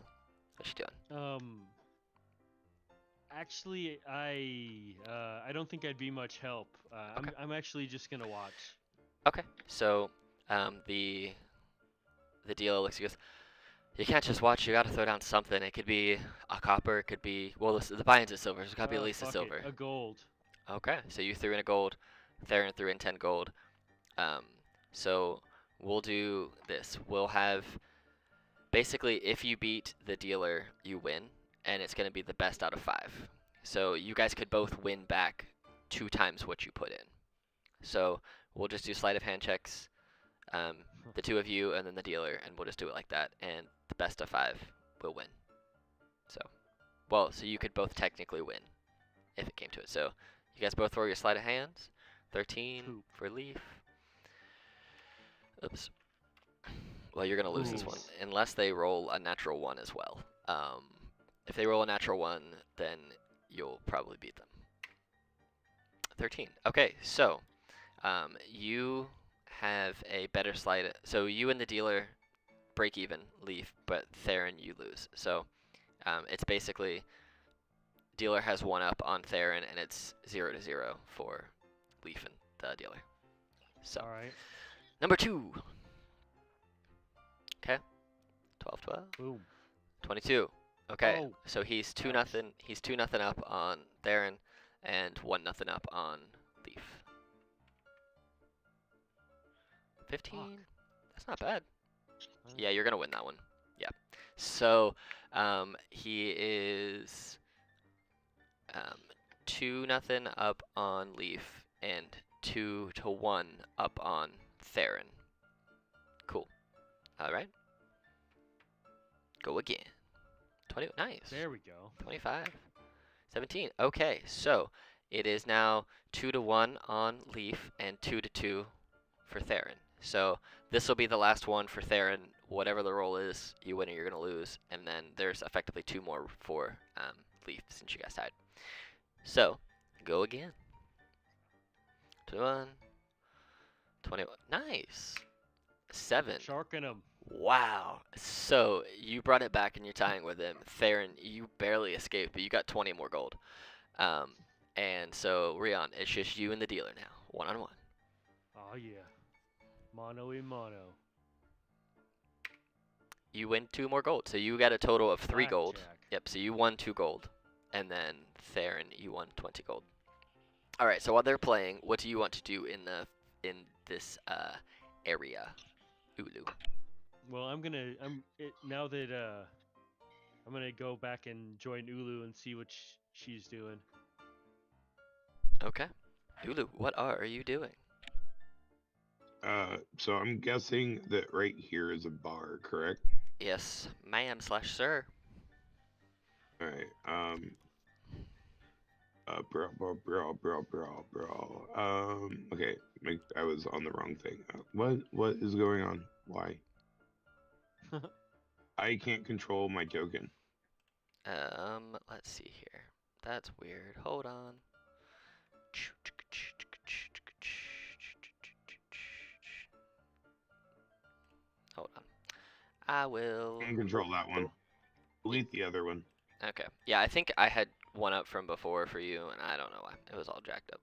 What you doing? Actually, I don't think I'd be much help. Okay. I'm actually just gonna watch. Okay. So, the dealer looks. He goes, "You can't just watch. You got to throw down something. It could be a copper. It could be the buy-in's a silver. So it got to be at least a Fuck silver." it, a gold. Okay. So you threw in a gold. Theron threw in 10 gold. So we'll do this. We'll have basically, if you beat the dealer, you win, and it's going to be the best out of 5. So you guys could both win back 2 times what you put in. So we'll just do sleight of hand checks, the 2 of you and then the dealer, and we'll just do it like that, and the best of 5 will win. So you could both technically win if it came to it. So you guys both roll your sleight of hands. 13 Two. for Leaf. Oops. Well, you're going to lose this one, Oof. unless they roll a natural 1 as well. If they roll a natural 1, then you'll probably beat them. 13. Okay, so you have a better slide. So you and the dealer break even, Leaf, but Theron, you lose. So it's basically dealer has 1 up on Theron, and it's 0-0 for Leaf and the dealer. So All right. number 2. Okay. 12-12. Boom. 22. Okay. Oh. So he's 2-0. Nice. He's 2-0 up on Theron, and 1-0 up on Leaf. 15. Fuck. That's not bad. Yeah, you're gonna win that one. Yeah. So he is 2-0 up on Leaf and 2-1 up on Theron. Cool. All right. Go again. 20. Nice. There we go. 25. 17. Okay, so it is now 2-1 on Leaf and 2-2 for Theron. So this will be the last one for Theron. Whatever the roll is, you win or you're going to lose. And then there's effectively 2 more for Leaf since you guys tied. So, go again. 21. 21. Nice. 7. Sharking him. Wow. So you brought it back and you're tying with him. Theron, you barely escaped, but you got 20 more gold. And so, Rion, it's just you and the dealer now, 1-on-1. Oh yeah. Mono y mono. You win 2 more gold, so you got a total of 3 gold. Blackjack. Yep, so you won 2 gold. And then Theron, you won 20 gold. All right, so while they're playing, what do you want to do in this area, Ulu? Well, now that I'm gonna go back and join Ulu and see what she's doing. Okay. Ulu, what are you doing? So I'm guessing that right here is a bar, correct? Yes, ma'am / sir. All right. Bro. Okay. I was on the wrong thing. What is going on? Why? I can't control my token. Let's see here. That's weird. Hold on. Hold on. I will. I can control that one. Delete the other one. Okay. Yeah, I think I had one up from before for you, and I don't know why. It was all jacked up.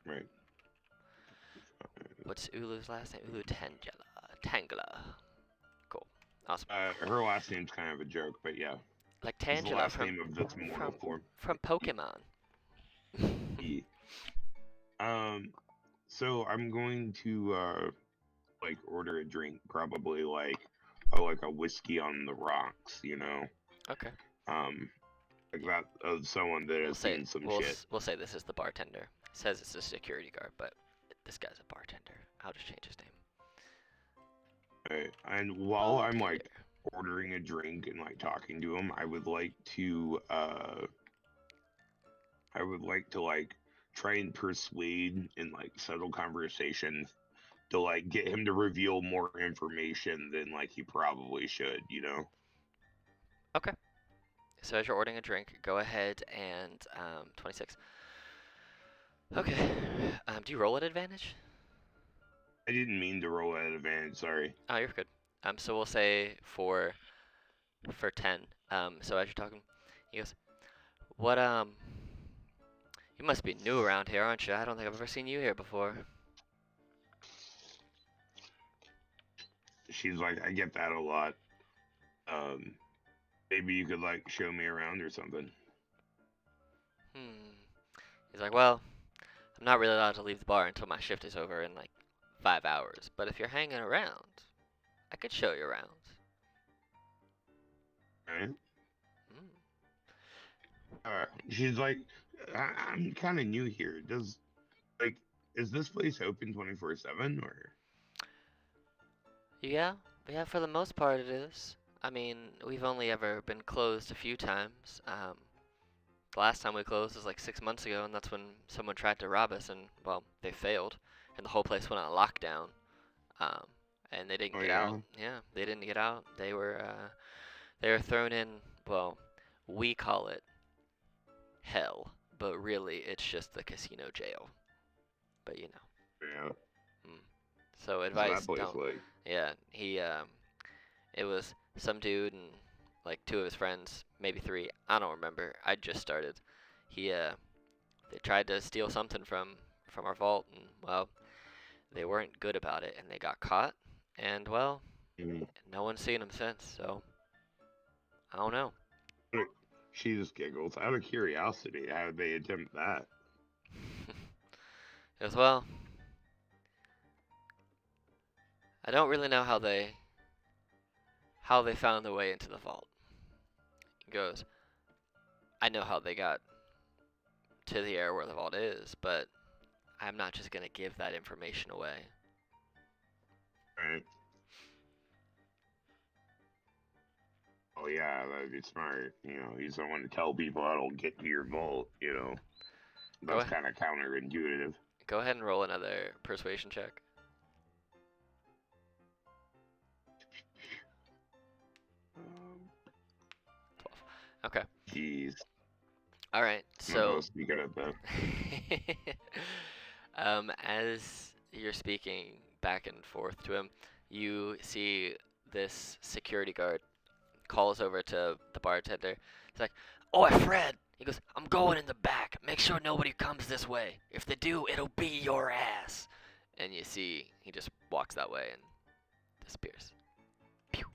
Right. What's Ulu's last name? Ulu Tangela. Cool. Awesome. Her last name's kind of a joke, but yeah. Like It's the Tangela last from name of its mortal form. Pokemon. Yeah. So I'm going to like order a drink, probably like a whiskey on the rocks, you know. Okay. Like that of someone that has seen some shit. We'll say this is the bartender. It says it's a security guard, but this guy's a bartender. I'll just change his name. Alright, and while I'm like ordering a drink and like talking to him, I would like to like try and persuade and like settle conversation to like get him to reveal more information than like he probably should, you know? Okay. So as you're ordering a drink, go ahead and 26. Okay. Do you roll at advantage? I didn't mean to roll at advantage, sorry. Oh, you're good. So we'll say for 10. So as you're talking, he goes, "What you must be new around here, aren't you? I don't think I've ever seen you here before." She's like, I get that a lot. Maybe you could like show me around or something. He's like, "Well, I'm not really allowed to leave the bar until my shift is over in like 5 hours. But if you're hanging around, I could show you around." Right? Hmm. She's like, I'm kind of new here. Like, is this place open 24/7 or? Yeah, for the most part it is. I mean, we've only ever been closed a few times. The last time we closed was like 6 months ago, and that's when someone tried to rob us, and well, they failed, and the whole place went on lockdown. Um, and they didn't Oh get out. yeah. Yeah, they didn't get out. They were thrown in. Well, we call it hell, but really it's just the casino jail. But you know. Yeah. So What's that advice, place don't. like? Yeah, it was some dude and like two of his friends, maybe three. I don't remember. I just started. They tried to steal something from our vault, and well, they weren't good about it, and they got caught. And well, Mm. no one's seen them since. So I don't know. She just giggles. Out of curiosity, how did they attempt that? As well, I don't really know how they found their way into the vault. He goes, I know how they got to the area where the vault is, but I'm not just gonna give that information away. Right. Oh yeah, that'd be smart. You know, you don't want to tell people how to get to your vault. You know, Go that's ahead. kind of counterintuitive. Go ahead and roll another persuasion check. 12. Okay. Jeez, All right. I'm So, supposed to be good at that. as you're speaking back and forth to him, you see this security guard calls over to the bartender. He's like, "Oi, Fred!" He goes, "I'm going in the back. Make sure nobody comes this way. If they do, it'll be your ass." And you see he just walks that way and disappears. Pew.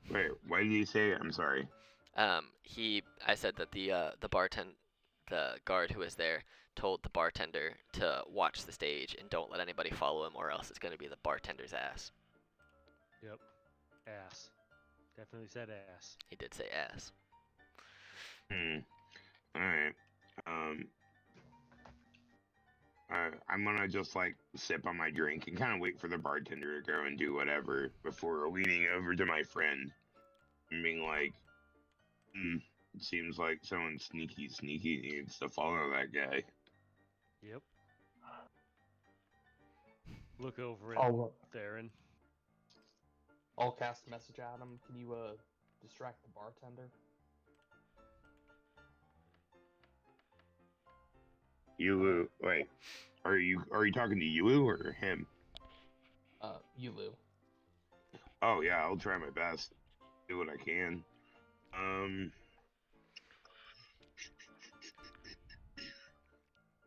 Wait, why did you say it? I'm sorry. I said that the guard who was there told the bartender to watch the stage and don't let anybody follow him, or else it's going to be the bartender's ass. Yep. Ass. Definitely said ass. He did say ass. All right. I'm gonna just like sip on my drink and kind of wait for the bartender to go and do whatever before leaning over to my friend and being like, it seems like someone sneaky needs to follow that guy. Yep. Look over at Theron. I'll cast a message at him. Can you distract the bartender? Yulu, wait, are you talking to Yulu or him? Yulu. Oh yeah, I'll try my best. Do what I can.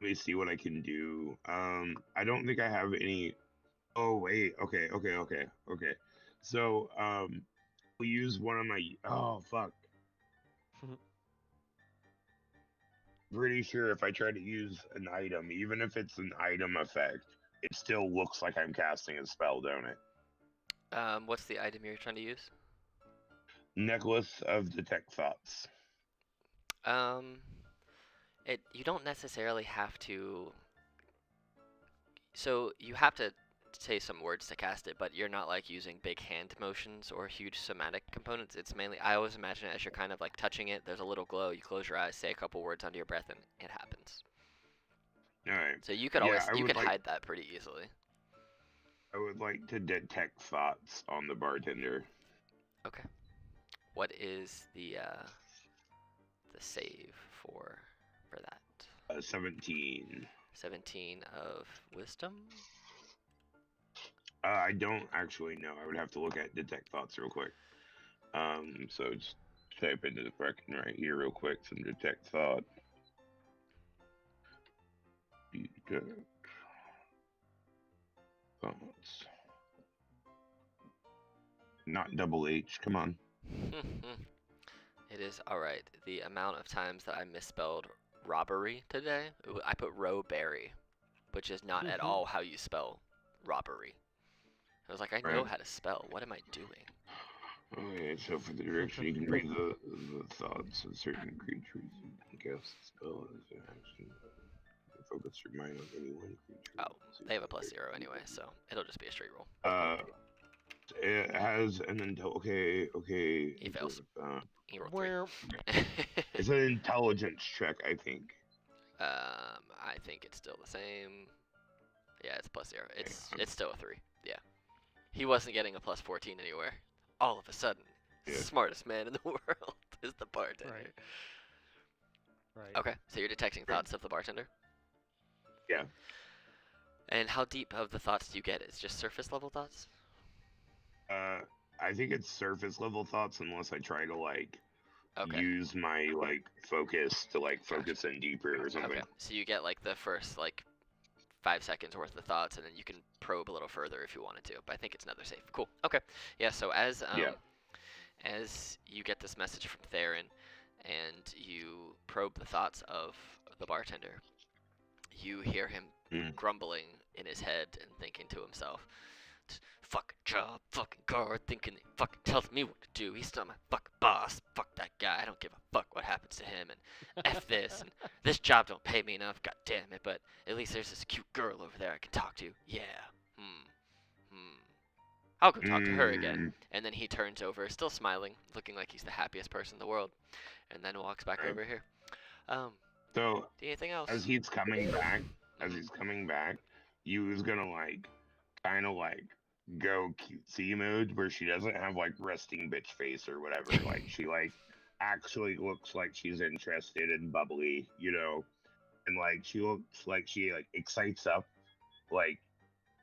Let me see what I can do. I don't think I have any. Oh wait, okay. So, we use one of my. Oh fuck. Pretty sure if I try to use an item, even if it's an item effect, it still looks like I'm casting a spell, don't it? What's the item you're trying to use? Necklace of Detect Thoughts. You don't necessarily have to. So you have to say some words to cast it, but you're not like using big hand motions or huge somatic components. It's mainly, I always imagine it as you're kind of like touching it. There's a little glow. You close your eyes, say a couple words under your breath, and it happens. All right. So you could Yeah, always I you would could like- hide that pretty easily. I would like to detect thoughts on the bartender. Okay. What is the save for that? 17. 17 of wisdom. I don't actually know. I would have to look at detect thoughts real quick. So just type into the bracket right here real quick some detect thought. Detect thoughts. Not double H. Come on. It is alright. The amount of times that I misspelled robbery today, I put rowberry, which is not at all how you spell robbery. I was like, I know Right. how to spell. What am I doing? Okay, so for the direction, you can read the thoughts of certain creatures. You can cast the spell as an action. Focus your mind on any one creature. Oh, they have a +0 anyway, so it'll just be a straight roll. It has an okay. He fails. He rolled 3. Where? It's an intelligence check, I think. I think it's still the same. Yeah, it's +0. It's still a 3. Yeah. He wasn't getting a +14 anywhere. All of a sudden, Yeah. smartest man in the world is the bartender. Right. Okay, so you're detecting thoughts of the bartender? Yeah. And how deep of the thoughts do you get? It's just surface level thoughts? I think it's surface level thoughts unless I try to Okay. use my focus to focus in deeper or something. Okay, so you get like the first 5 seconds worth of thoughts, and then you can probe a little further if you wanted to. But I think it's another safe. Cool. Okay. Yeah. So as you get this message from Theron, and you probe the thoughts of the bartender, you hear him grumbling in his head and thinking to himself, "Fucking job, fucking guard, thinking he fucking tells me what to do. He's still my fucking boss. Fuck that guy. I don't give a fuck what happens to him. And F this. And this job don't pay me enough. God damn it. But at least there's this cute girl over there I can talk to. Yeah. I'll go talk to her again." And then he turns over, still smiling, looking like he's the happiest person in the world, and then walks back over here. So Anything else? as he's coming back, you was gonna kind of go cutesy mode where she doesn't have resting bitch face or whatever. She actually looks like she's interested and bubbly, and she looks like she excites up,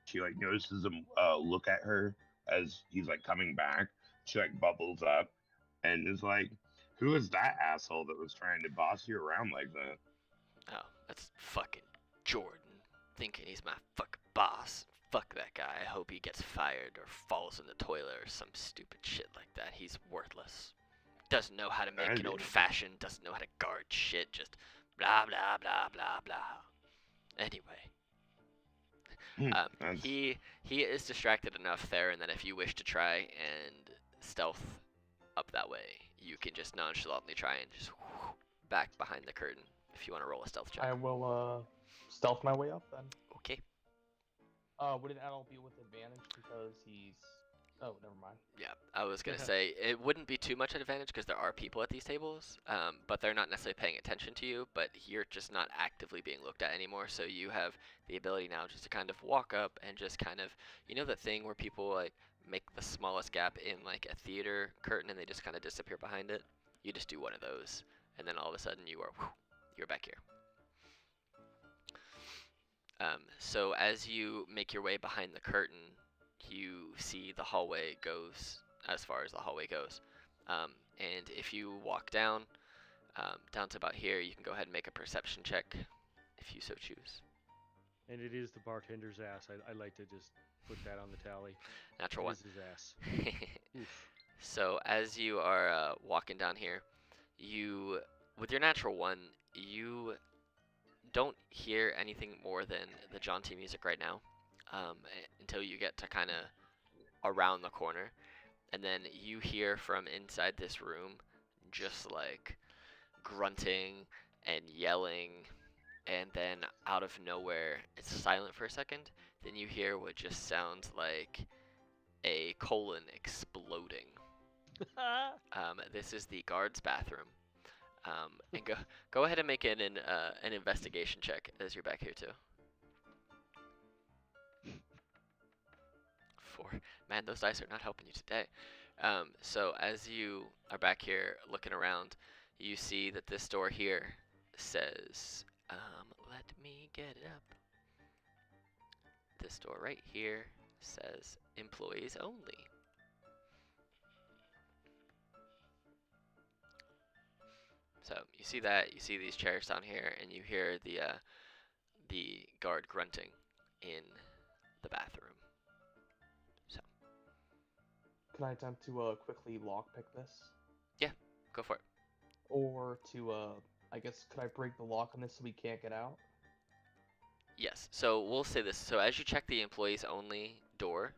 she notices him look at her as he's coming back. She bubbles up and is like, "Who is that asshole that was trying to boss you around like that?" Oh, that's fucking Jordan, thinking he's my fucking boss. Fuck that guy. I hope he gets fired or falls in the toilet or some stupid shit like that. He's worthless. Doesn't know how to make an old fashioned, doesn't know how to guard shit, just blah blah blah blah blah. Anyway. He is distracted enough, Theron, that if you wish to try and stealth up that way, you can just nonchalantly try and just back behind the curtain if you want to roll a stealth check. I will stealth my way up then. Okay. Would it all be with advantage because he's... Oh, never mind. Yeah, I was going to say, it wouldn't be too much advantage because there are people at these tables, but they're not necessarily paying attention to you, but you're just not actively being looked at anymore, so you have the ability now just to kind of walk up and just kind of, that thing where people make the smallest gap in a theater curtain and they just kind of disappear behind it? You just do one of those, and then all of a sudden you're back here. So as you make your way behind the curtain, you see the hallway goes as far as the hallway goes. And if you walk down to about here, you can go ahead and make a perception check if you so choose. And it is the bartender's ass. I like to just put that on the tally. Natural 1. It is his ass. Oof. So as you are walking down here, with your natural 1, you don't hear anything more than the jaunty music right now, until you get to kind of around the corner, and then you hear from inside this room just grunting and yelling, and then out of nowhere it's silent for a second, then you hear what just sounds like a colon exploding. This is the guard's bathroom. And go ahead and make an investigation check as you're back here too. 4. Man, those dice are not helping you today. So as you are back here looking around, you see that this door here says, let me get it up. This door right here says employees only. So you see that, you see these chairs down here, and you hear the guard grunting in the bathroom. So Can I attempt to quickly lockpick this? go for it. Or to, I guess, could I break the lock on this so we can't get out? Yes. So we'll say this. So as you check the employees only door,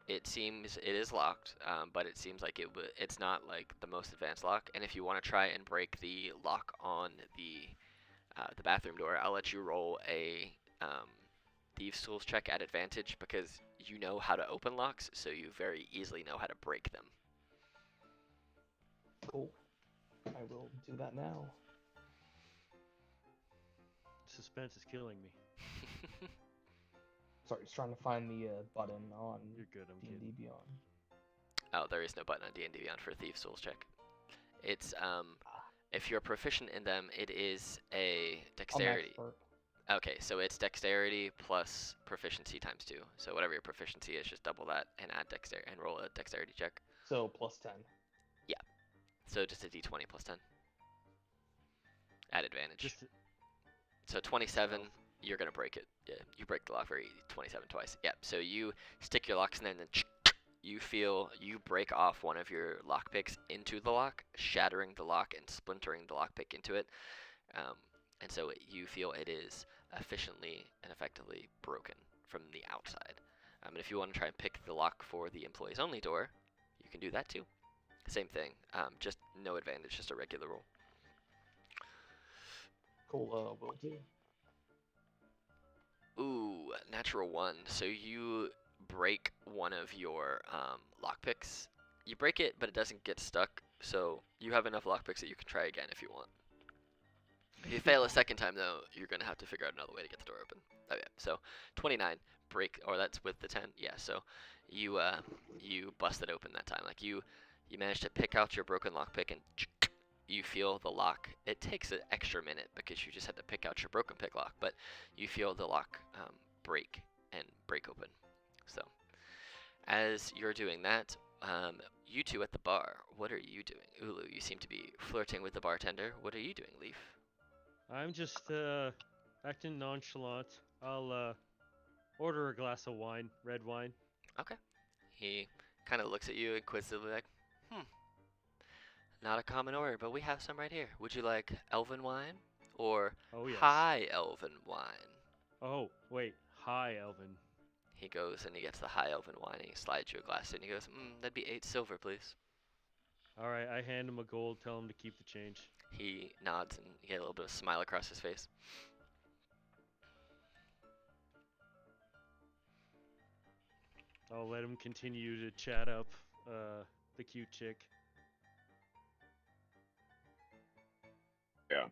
it seems it is locked, but it seems like it's not like the most advanced lock. And if you want to try and break the lock on the bathroom door, I'll let you roll a thieves' tools check at advantage because you know how to open locks, so you very easily know how to break them. Cool. I will do that now. Suspense is killing me. Sorry, just trying to find the button on You're good. I'm D&D kidding. Beyond. Oh, there is no button on D&D Beyond for a thieves' tools check. It's if you're proficient in them, it is a I'm dexterity. expert. Okay, so it's dexterity plus proficiency times 2. So whatever your proficiency is, just double that and add dexterity and roll a dexterity check. So plus 10. So just a d20 plus 10 at advantage. Just So 27, 12. you're gonna break it. Yeah, you break the lock very easy. 27 twice. Yeah. So you stick your locks in there, and then you feel you break off one of your lock picks into the lock, shattering the lock and splintering the lock pick into it. And so you feel it is efficiently and effectively broken from the outside. And if you want to try and pick the lock for the employees only door, you can do that too. Same thing, just no advantage, just a regular roll. Cool, will do. Ooh, natural 1. So you break one of your lockpicks. You break it, but it doesn't get stuck. So you have enough lockpicks that you can try again if you want. If you fail a second time, though, you're going to have to figure out another way to get the door open. Oh, yeah. So 29, break, or that's with the 10. Yeah, so you bust it open that time. Like you managed to pick out your broken lockpick and you feel the lock. It takes an extra minute because you just had to pick out your broken pick lock, but you feel the lock break open. So as you're doing that, you two at the bar, what are you doing? Ulu, you seem to be flirting with the bartender. What are you doing, Leaf? I'm just acting nonchalant. I'll order a glass of wine, red wine. Okay. He kind of looks at you inquisitively like, not a common order, but we have some right here. Would you like elven wine or Oh yes. high elven wine? Oh wait, hi Elvin. He goes and he gets the high elven wine and he slides you a glass and he goes, that'd be 8 silver, please. All right, I hand him a gold. Tell him to keep the change. He nods and you get a little bit of a smile across his face. I'll let him continue to chat up the cute chick. Yeah.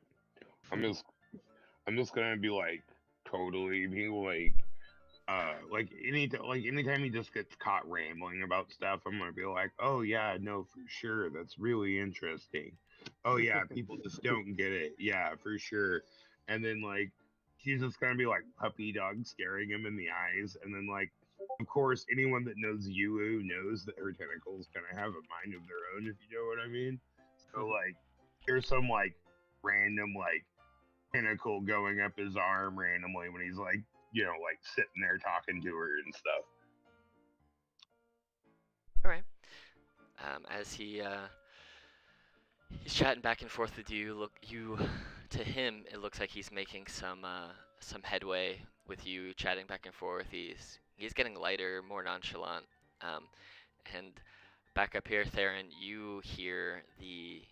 I'm just gonna be like totally being like anytime he just gets caught rambling about stuff, I'm gonna be like, oh yeah, no, for sure, that's really interesting. Oh yeah, people just don't get it. Yeah, for sure. And then like she's just gonna be like puppy dog staring him in the eyes, and then like of course anyone that knows Yulu knows that her tentacles kind of have a mind of their own, if you know what I mean. So like there's some like random like tentacle going up his arm randomly when he's like, like sitting there talking to her and stuff. All right. As he's chatting back and forth with you, to him it looks like he's making some headway with you, chatting back and forth. He's getting lighter, more nonchalant. And back up here, Theron, you hear the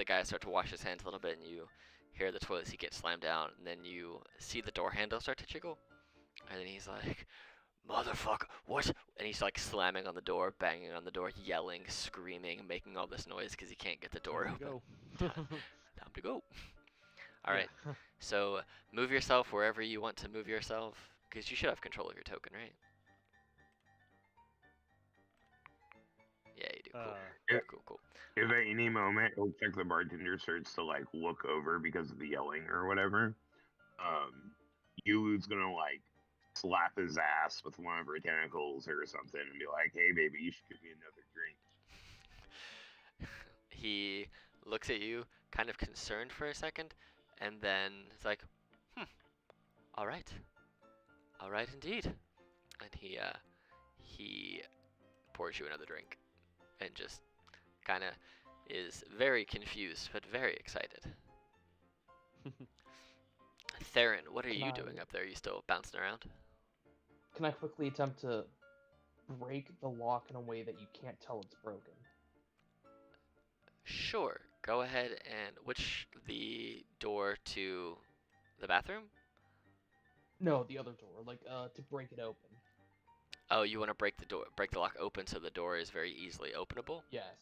guy start to wash his hands a little bit, and you hear the toilet seat get slammed down, and then you see the door handle start to jiggle, and then he's like, "Motherfucker, what?" And he's like slamming on the door, banging on the door, yelling, screaming, making all this noise because he can't get the door Time open. to go. Time to go. All right. Yeah. So move yourself wherever you want to move yourself, because you should have control of your token, right? Yeah, you do. Cool. Yeah. Cool. If at any moment he'll check the bartender starts to like look over because of the yelling or whatever, Yu's gonna like slap his ass with one of her tentacles or something and be like, "Hey, baby, you should give me another drink." He looks at you, kind of concerned for a second, and then it's like, all right indeed. And he pours you another drink, and just kind of is very confused but very excited. Theron, what are Can you I- doing up there? Are you still bouncing around? Can I quickly attempt to break the lock in a way that you can't tell it's broken? Sure. Go ahead and the door to the bathroom? No, the other door, like to break it open. Oh, you want to break the lock open so the door is very easily openable? Yes.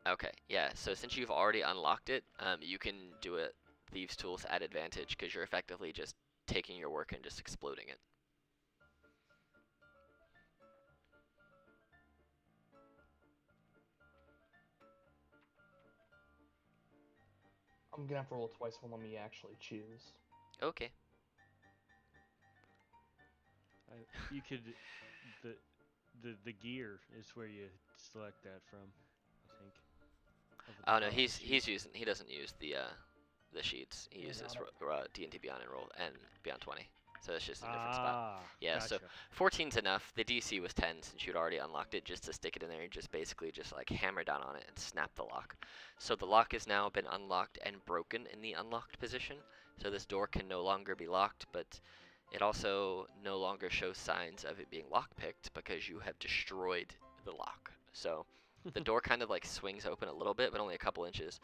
Okay, yeah. So since you've already unlocked it, you can do it thieves' tools at advantage because you're effectively just taking your work and just exploding it. I'm gonna have to roll twice and let me actually choose. Okay. You could the gear is where you select that from, I think. Oh no, he doesn't use the sheets. He Yeah, uses got D&D Beyond and Beyond 20. So it's just a different spot. Yeah, Gotcha. so 14's enough. The DC was 10 since you'd already unlocked it, just to stick it in there and just basically just like hammer down on it and snap the lock. So the lock has now been unlocked and broken in the unlocked position. So this door can no longer be locked, but it also no longer shows signs of it being lockpicked because you have destroyed the lock. So the door kind of like swings open a little bit, but only a couple inches,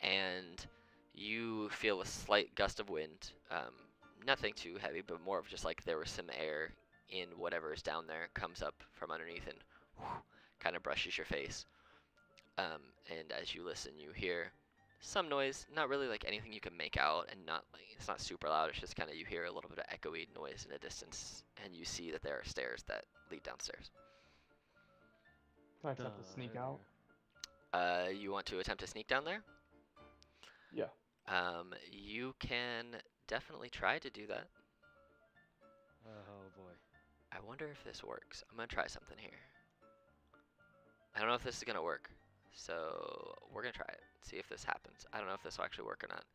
and you feel a slight gust of wind. Nothing too heavy, but more of just like there was some air in whatever is down there, comes up from underneath and kind of brushes your face. And as you listen, you hear some noise, not really like anything you can make out, and not like it's not super loud. It's just kind of you hear a little bit of echoey noise in the distance, and you see that there are stairs that lead downstairs. Can I attempt to sneak out? You want to attempt to sneak down there? Yeah. You can definitely try to do that. Oh boy. I wonder if this works. I'm gonna try something here. I don't know if this is gonna work, so we're gonna try it. See if this happens. I don't know if this will actually work or not.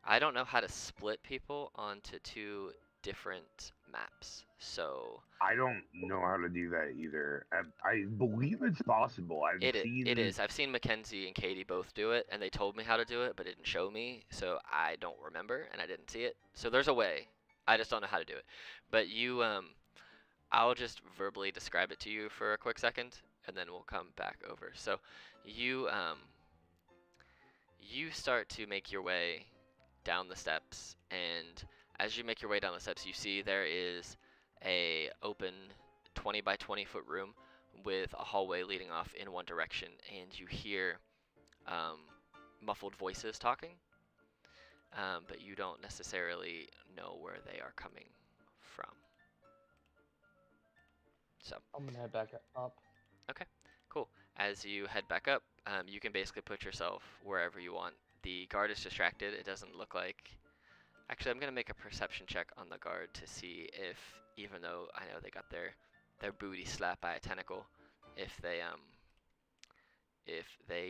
I don't know how to split people onto two different maps. So I don't know how to do that either. I believe it's possible. it is. I've seen Mackenzie and Katie both do it, and they told me how to do it, but didn't show me, so I don't remember and I didn't see it. So there's a way. I just don't know how to do it. But I'll just verbally describe it to you for a quick second, and then we'll come back over. So you start to make your way down the steps, and as you make your way down the steps, you see there is a open 20 by 20 foot room with a hallway leading off in one direction, and you hear muffled voices talking, but you don't necessarily know where they are coming from. So I'm gonna head back up. cool. As you head back up, you can basically put yourself wherever you want. The guard is distracted. It doesn't look like... Actually, I'm going to make a perception check on the guard to see if, even though I know they got their booty slapped by a tentacle, if they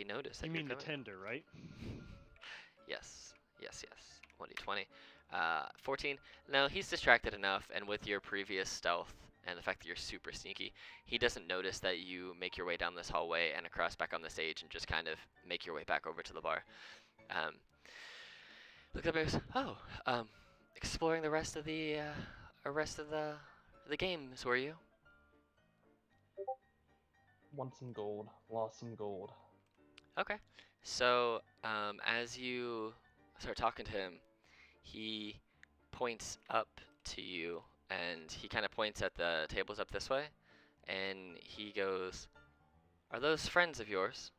notice that You you're mean the coming. tender, right? Yes. 1d20. 14. No, he's distracted enough, and with your previous stealth and the fact that you're super sneaky, he doesn't notice that you make your way down this hallway and across back on the stage and just kind of make your way back over to the bar. Look up and goes, exploring the rest of the games, were you? Won some gold, lost some gold. Okay. So, as you start talking to him, he points up to you, and he kind of points at the tables up this way, and he goes, "Are those friends of yours?"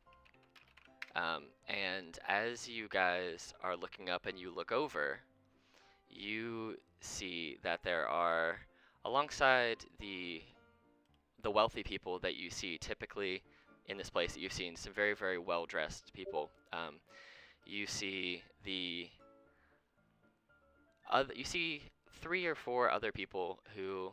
And as you guys are looking up and you look over, you see that there are, alongside the wealthy people that you see typically in this place that you've seen, some very, very well-dressed people. You see you see 3 or 4 other people who,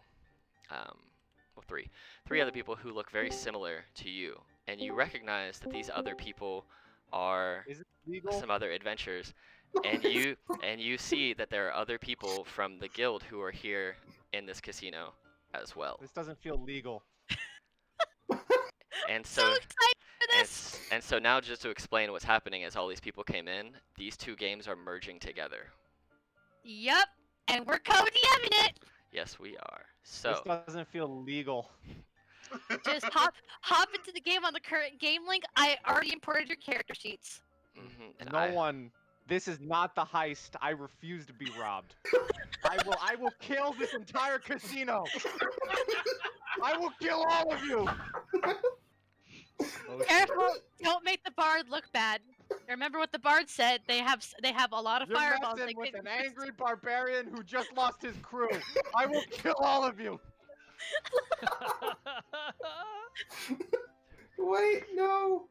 well, three other people who look very similar to you, and you recognize that these other people are Is it legal? some other adventurers, and you see that there are other people from the guild who are here in this casino as well. This doesn't feel legal. And So so excited for this! and so now, just to explain what's happening as all these people came in, these 2 games are merging together. Yep, and we're co-DMing it. Yes, we are. This So doesn't feel legal. Just hop into the game on the current game link. I already imported your character sheets. and No one. This is not the heist. I refuse to be robbed. I will kill this entire casino. I will kill all of you. Oh, shit. Careful! Don't make the bard look bad. Remember what the bard said. They have a lot of You're fireballs. messing They with can- an angry barbarian who just lost his crew. I will kill all of you. Wait, no.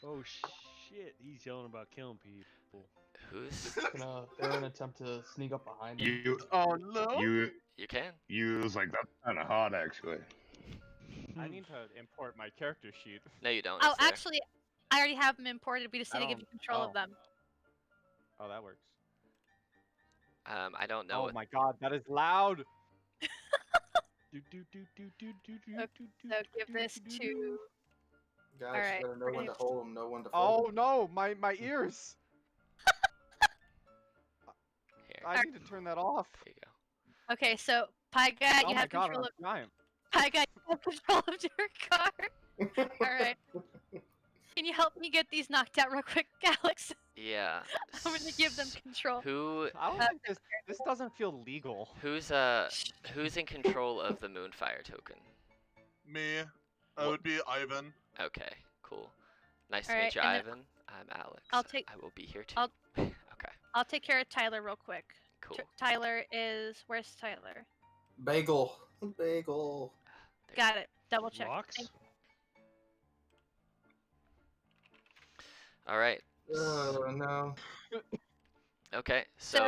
Oh shit! He's yelling about killing people. who's They're gonna attempt to sneak up behind him. You Oh no. you you can. you was like that's kind of hot actually. I need to import my character sheet. No, you don't. Oh, it's there. actually, I already have them imported. We just need to give you control of oh. them. Oh, that works. I don't know. Oh my god, that is loud. So give this to. Guys, Alright, you gotta know we're when to gonna- hold them, know when to Oh fold 'em. no, my ears. Here, I need to turn that off. here you go. Okay, so Pie Guy, Oh you my have god, control I'm of. giant. Pie Guy, you have control of your car. All right. Can you help me get these knocked out real quick, Alex? Yeah. I'm gonna give them control. Who I don't think this doesn't feel legal. who's in control of the Moonfire token? Me. I What- would be Ivan. Okay, cool. Nice to Alright, meet you, and then Ivan. I'm Alex. I'll take- I will be here too. I'll- Okay, I'll take care of Tyler real quick. cool. Tyler is where's Tyler? Bagel. Bagel. There. Got it. Double check. Rocks? Thank- All right. Oh, no. Okay, So, so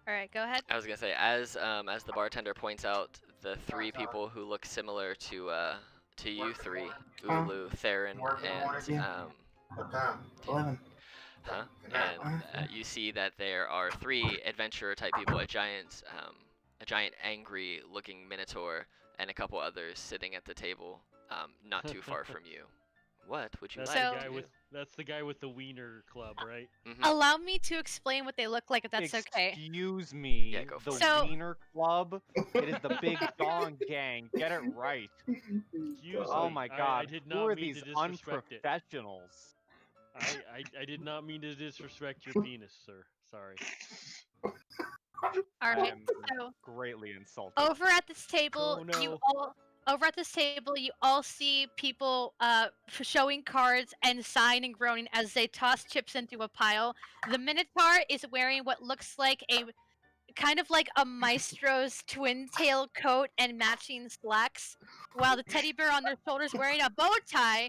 all right, go ahead. I was gonna say, as the bartender points out, the 3 people who look similar to you 3, Ulu, Theron, and What time? 11. huh? And you see that there are 3 adventurer type people, a giant angry-looking minotaur, and a couple others sitting at the table, not too far from you. What would you That's like So- the to guy do? with that's the guy with the wiener club, right? Mhm. Allow me to explain what they look like, if that's okay. Excuse me. Yeah, go for the it. So- Wiener Club. It is the Big Dong Gang. Get it right. Excuse Oh me, my I god. did Who not are mean these to disrespect it. unprofessionals? I did not mean to disrespect your penis, sir. Sorry. All I right. am So greatly insulted. over at this table, Oh, you no. all you all see people showing cards and sighing and groaning as they toss chips into a pile. The Minotaur is wearing what looks like a kind of like a maestro's twin tail coat and matching slacks, while the teddy bear on their shoulders wearing a bow tie.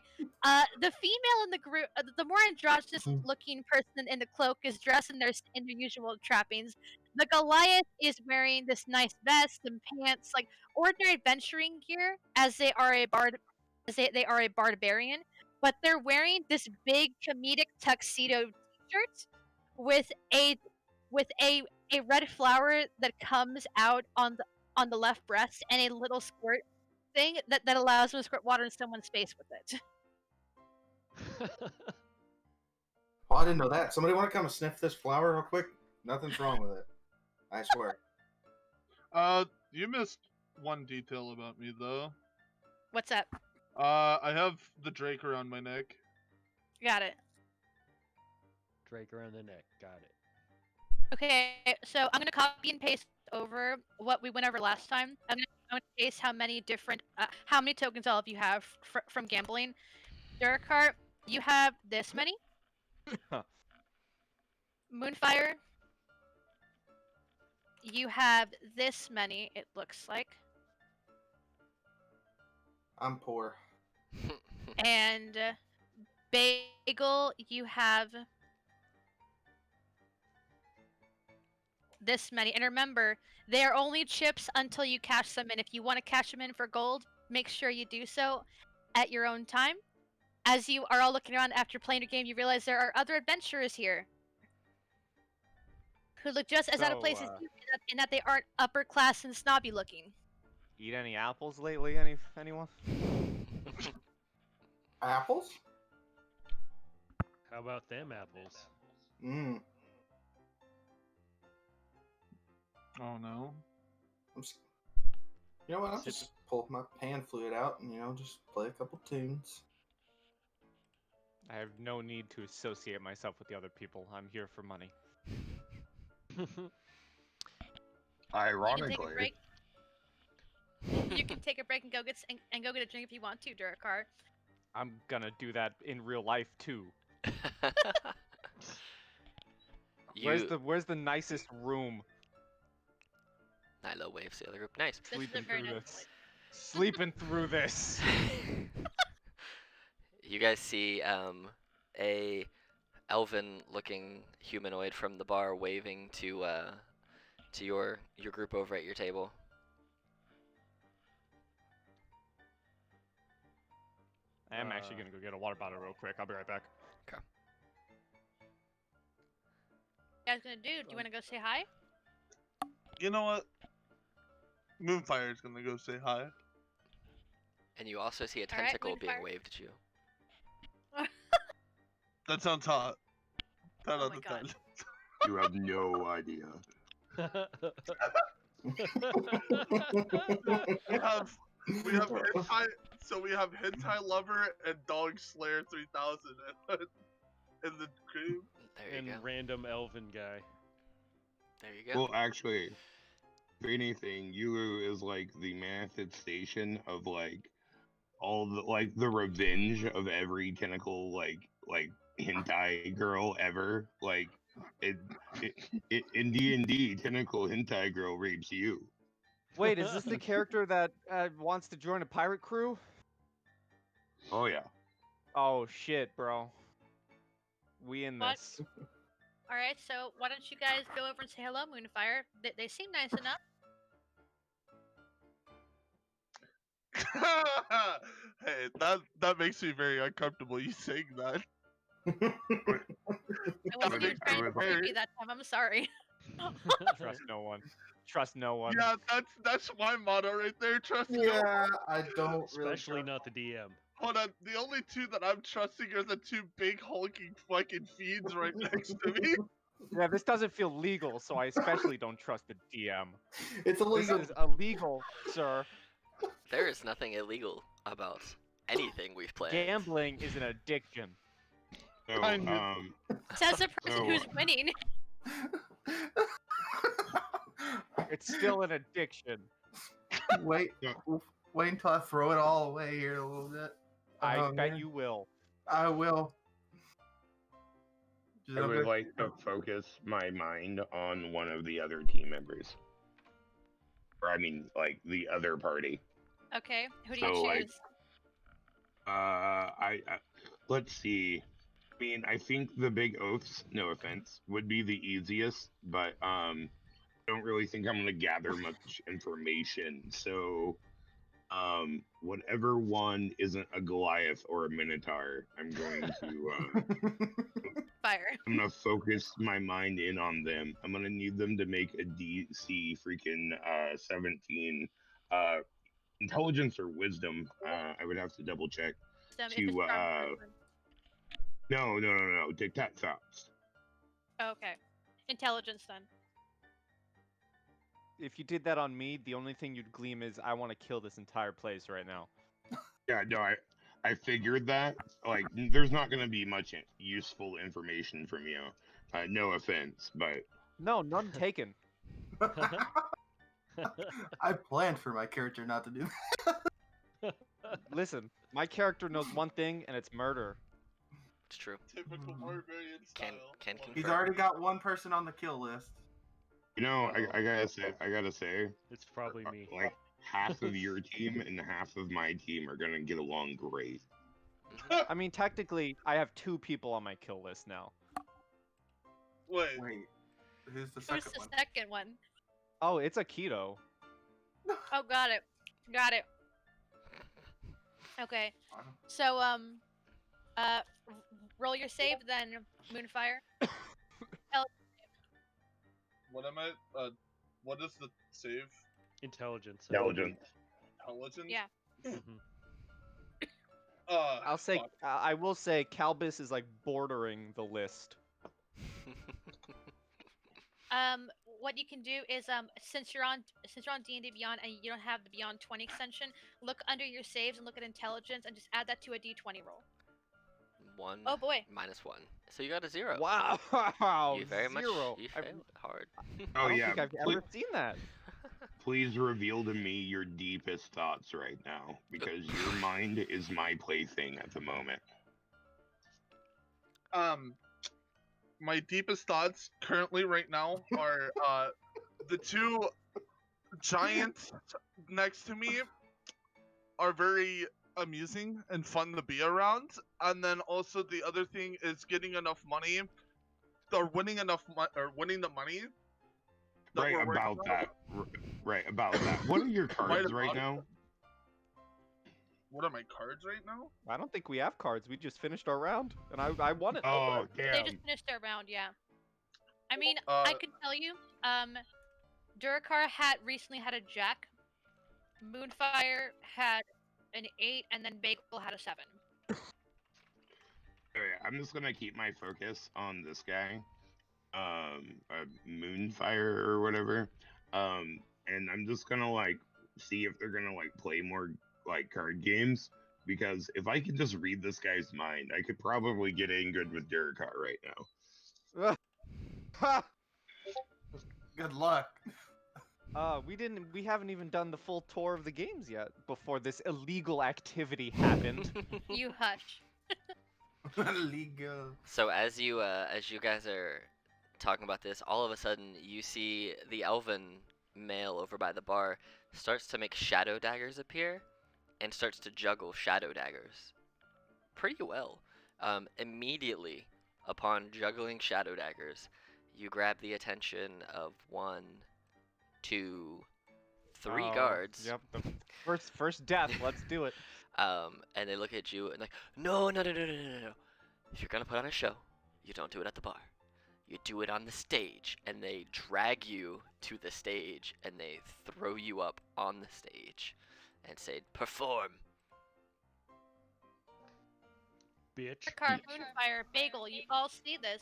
The female in the group, the more androgynous looking person in the cloak, is dressed in their usual trappings. The Goliath is wearing this nice vest and pants, like ordinary adventuring gear, as they are a barbarian, but they're wearing this big comedic tuxedo t-shirt with a red flower that comes out on the left breast and a little squirt thing that allows them to squirt water in someone's face with it. Oh, I didn't know that. Somebody want to come and sniff this flower real quick? Nothing's wrong with it. I swear. You missed one detail about me though. What's up? I have the Drake around my neck. Got it. Drake around the neck. Got it. Okay, so I'm gonna copy and paste over what we went over last time. I'm gonna paste how many tokens all of you have from gambling. Durkart, you have this many. Moonfire, you have this many. It looks like, I'm poor. and Bagel, you have this many. And remember, they are only chips until you cash them in. If you want to cash them in for gold, make sure you do so at your own time. As you are all looking around after playing a game, you realize there are other adventurers here who look just as out of place as you, in that they aren't upper class and snobby looking. Eat any apples lately? Anyone? Apples? How about them apples? Mmm. Oh no. You know what? I'll Sip- just pull my pan flute out and just play a couple tunes. I have no need to associate myself with the other people. I'm here for money. You can take a Ironically, break. You can take a break and go get and go get a drink if you want to, Durakar. I'm gonna do that in real life too. Where's the nicest room? Nilo waves the other group. Nice. This is a Sleeping very through nice this. place. Sleeping through this. You guys see a elven-looking humanoid from the bar waving to your group over at your table. I am actually gonna go get a water bottle real quick. I'll be right back. You guys gonna do? Do you want to go say hi? You know what? Moonfire's gonna go say hi. And you also see a All right, tentacle being Moonfire. waved at you. That sounds hot. 10 Oh out my of God. 10. you have no idea. We have hentai, so we have hentai lover and dog slayer 3000 in the game. There you And go. random elven guy. There you go. Well, actually, if anything, Yulu is like the manifestation of like all the revenge of every tentacle like hentai girl ever. Like it in D&D, tentacle hentai girl rapes you. Wait, is this the character that wants to join a pirate crew? Oh yeah. Oh shit, bro. We in What? this. All right, so why don't you guys go over and say hello, Moonfire? They seem nice enough. Hey, that makes me very uncomfortable. You saying that? I wasn't even trying to be very- creepy that time. I'm sorry. Trust no one. Trust no one. Yeah, that's my motto right there. Trust no. Yeah, I don't really. Especially not the DM. Hold on, the only two that I'm trusting are the two big hulking fucking fiends right next to me. Yeah, this doesn't feel legal, so I especially don't trust the DM. It's This illegal. is illegal, sir. There is nothing illegal about anything we've planned. Gambling is an addiction. So I knew- Says the person Oh. who's winning. It's still an addiction. wait, Yeah. wait until I throw it all away here a little bit. I Oh, bet man. you will. I will. Just I a would bit- like to focus my mind on one of the other team members. Or I mean, like the other party. Okay, who do you So, choose? like, I let's see. I mean, I think the big oaths, no offense, would be the easiest, but I don't really think I'm gonna gather much information. So, whatever one isn't a Goliath or a Minotaur, I'm going to Fire. I'm gonna focus my mind in on them. I'm gonna need them to make a DC freaking 17 intelligence or wisdom. I would have to double check. If it's charm person. No. Dictate thoughts. Okay. Intelligence then. If you did that on me, the only thing you'd gleam is I want to kill this entire place right now. Yeah, no, I figured that. Like, there's not gonna be much useful information from you. No offense, but No, none taken. I planned for my character not to do that. Listen, my character knows one thing, and it's murder. It's true. Typical barbarian Can style. can Love it. He's confirm. already got one person on the kill list. you know, Uh-oh. I gotta say, It's probably me. like half of your team and half of my team are gonna get along great. I mean, technically, I have 2 people on my kill list now. Wait, Wait, who's the Who's second the one? second one? Oh, it's a keto. Oh, got it. Got it. Okay. So, roll your save, then Moonfire. what am I? What is the save? Intelligence. Intelligent. Intelligence. Yeah. Mhm. I'll say, fuck. I will say, Calbus is like bordering the list. What you can do is since you're on D&D Beyond and you don't have the Beyond 20 extension, look under your saves and look at intelligence and just add that to a D20 roll. 1 Oh boy. minus 1. So you got a 0. Wow, You very much 0. you I failed hard. Oh don't yeah, think I've ever seen that. please reveal to me your deepest thoughts right now, because your mind is my plaything at the moment. My deepest thoughts currently right now are the 2 giants next to me are very amusing and fun to be around, and then also the other thing is getting enough money or winning enough or winning the money that Right we're working about on. that. Right about that. What are your cards right about it. now? What are my cards right now? I don't think we have cards. We just finished our round, and I won it. Oh They damn! just finished their round, yeah. I mean, Uh, I could tell you, Durakar recently had a jack, Moonfire had an 8, and then Bagel had a 7. Okay, I'm just gonna keep my focus on this guy, Moonfire or whatever, and I'm just gonna like see if they're gonna like play more like card games, because if I can just read this guy's mind, I could probably get in good with Durakar right now. Ha! Good luck. We haven't even done the full tour of the games yet before this illegal activity happened. You hush. Legal. So as you guys are talking about this, all of a sudden you see the elven male over by the bar starts to make shadow daggers appear and starts to juggle shadow daggers pretty well. Immediately upon juggling shadow daggers, you grab the attention of 1, 2, 3 Oh, guards. Yep. The first death. Let's do it. And they look at you and like, no. If you're gonna put on a show, you don't do it at the bar. You do it on the stage. And they drag you to the stage and they throw you up on the stage and say, perform. Bitch. Durakar, Moonfire, Bagel, you all see this.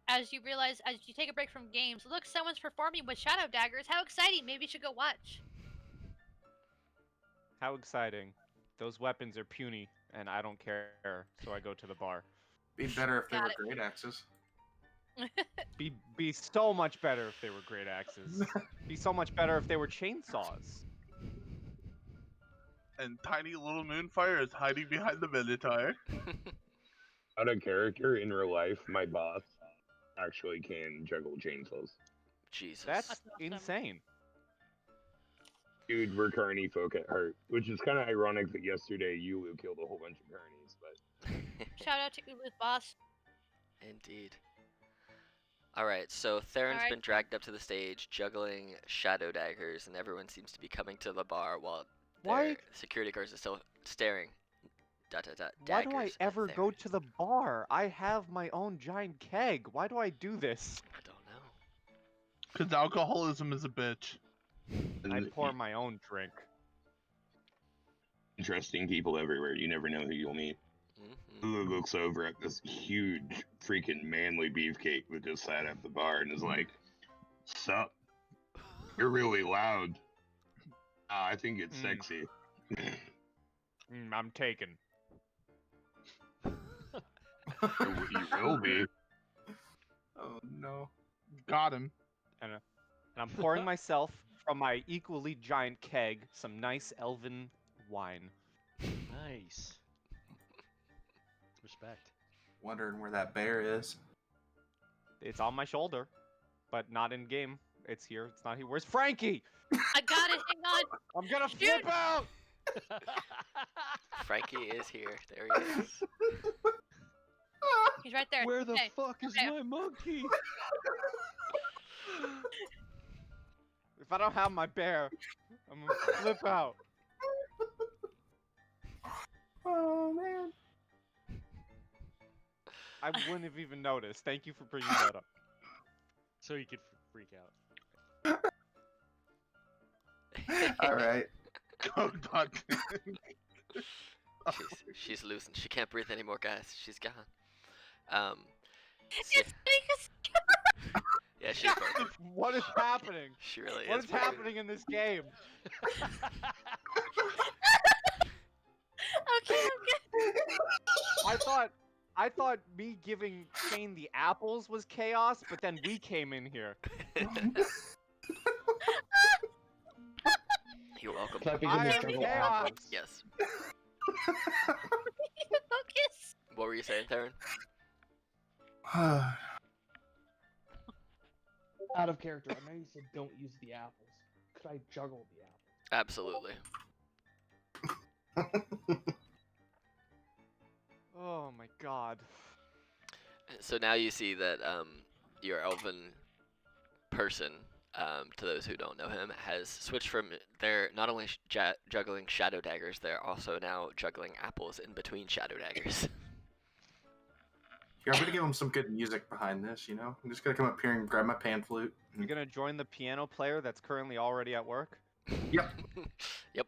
As you realize, as you take a break from games, look, someone's performing with shadow daggers. How exciting! Maybe you should go watch. How exciting. Those weapons are puny, and I don't care, so I go to the bar. Be better if they Got were it. great axes. Be so much better if they were great axes. Be so much better if they were chainsaws. And tiny little Moonfire is hiding behind the Minotaur. Out of character in real life, my boss actually can juggle chainsaws. Jesus. That's That's awesome. insane. Dude, we're carny folk at heart, which is kind of ironic that yesterday Yulu killed a whole bunch of carnies, but Shout out to Ulu's boss. Indeed. Alright, so Theron's Alright. been dragged up to the stage, juggling shadow daggers, and everyone seems to be coming to the bar while Why- their security guards are still staring. Why do I Daggers at ever go Theron. to the bar? I have my own giant keg. Why do I do this? I don't know. Because alcoholism is a bitch. I and pour my own drink. interesting people everywhere. You never know who you'll meet. Mhm. Yulu looks over at this huge, freaking manly beefcake that just sat at the bar and is like, "Sup? You're really loud. I think it's Mm. sexy." I'm taken. He will be. Oh no. Got him. And I'm pouring myself from my equally giant keg some nice elven wine. Nice. Respect. Wondering where that bear is. It's on my shoulder, but not in game. It's here. It's not here. Where's Frankie? I got it. Hang on. I'm gonna Shoot! flip out. Frankie is here. There he is. He's right there. Where the Okay. fuck is okay. my monkey? If I don't have my bear, I'm gonna flip out. Oh man. I wouldn't have even noticed. Thank you for bringing that up. So you could freak out. All right. Oh, God. She's losing. She can't breathe anymore, guys. She's gone. It's because Yeah, she's broken. What is happening? She really What is. is broken. happening in this game? okay, okay. I thought me giving Shane the apples was chaos, but then we came in here. You're welcome. Can I begin I this am jungle chaos. apples? Yes. Focus. What were you saying, Theron? Out of character, I know you said don't use the apples. Could I juggle the apples? Absolutely. Oh my god. So now you see that your elven person, to those who don't know him, has switched from they're not only juggling shadow daggers, they're also now juggling apples in between shadow daggers. Here, I'm gonna give him some good music behind this, you know? I'm just gonna come up here and grab my pan flute. You're gonna join the piano player that's currently already at work? Yep. Yep.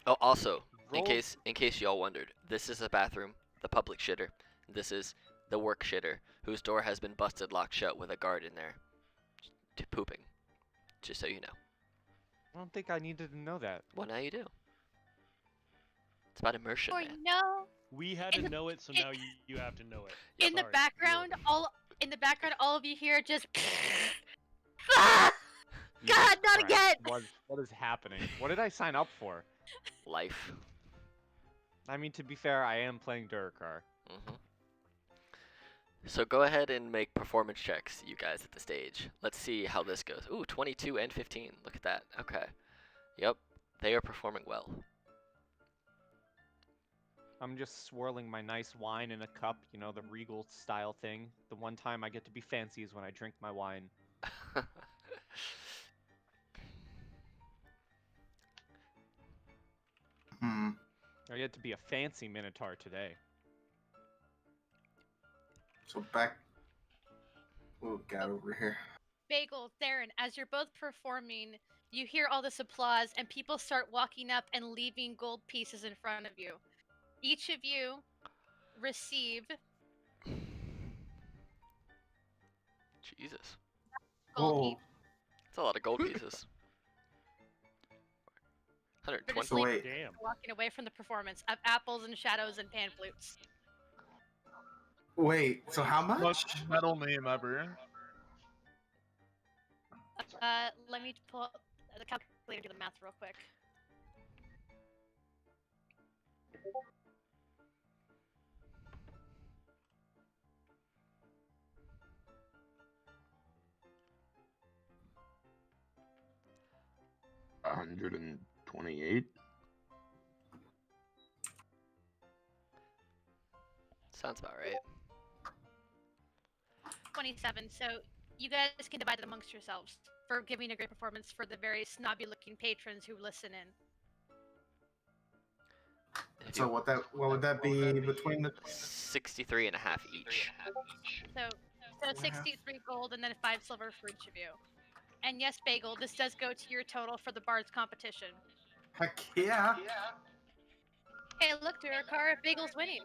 Oh, also, Roll- in case y'all wondered, this is a bathroom, the public shitter. This is the work shitter, whose door has been busted locked shut with a guard in there, pooping. Just so you know. I don't think I needed to know that. Well, now you do. It's about immersion, Or man. you know, We had In to the- know it, so in- now you have to know it. in the Sorry, background, you're- all of you hear just. Ah! Jesus God, not Christ, again! What is happening? What did I sign up for? Life. I mean, to be fair, I am playing Durkar. hmm So go ahead and make performance checks, you guys at the stage. Let's see how this goes. Ooh, 22 and 15. Look at that. Okay. Yep, they are performing well. I'm just swirling my nice wine in a cup, you know, the regal style thing. The one time I get to be fancy is when I drink my wine. Hmm. I get to be a fancy Minotaur today. So back. Oh, God, over here. Bagel, Theron, as you're both performing, you hear all this applause, and people start walking up and leaving gold pieces in front of you. Each of you receive Jesus. gold Oh. each. That's a lot of gold pieces. 120. So wait. Damn. Walking away from the performance of apples and shadows and pan flutes. Wait, so how much? Most metal name ever. Let me pull up the calculator, do the math real quick. $128. Sounds about right. 27. So you guys can divide it amongst yourselves for giving a great performance for the very snobby-looking patrons who listen in. If So you- what would that be between the 63 and a half each. So 63 gold and then 5 silver for each of you. And yes, Bagel, this does go to your total for the Bards competition. Heck yeah. Hey, look, Durakar, Bagel's winning.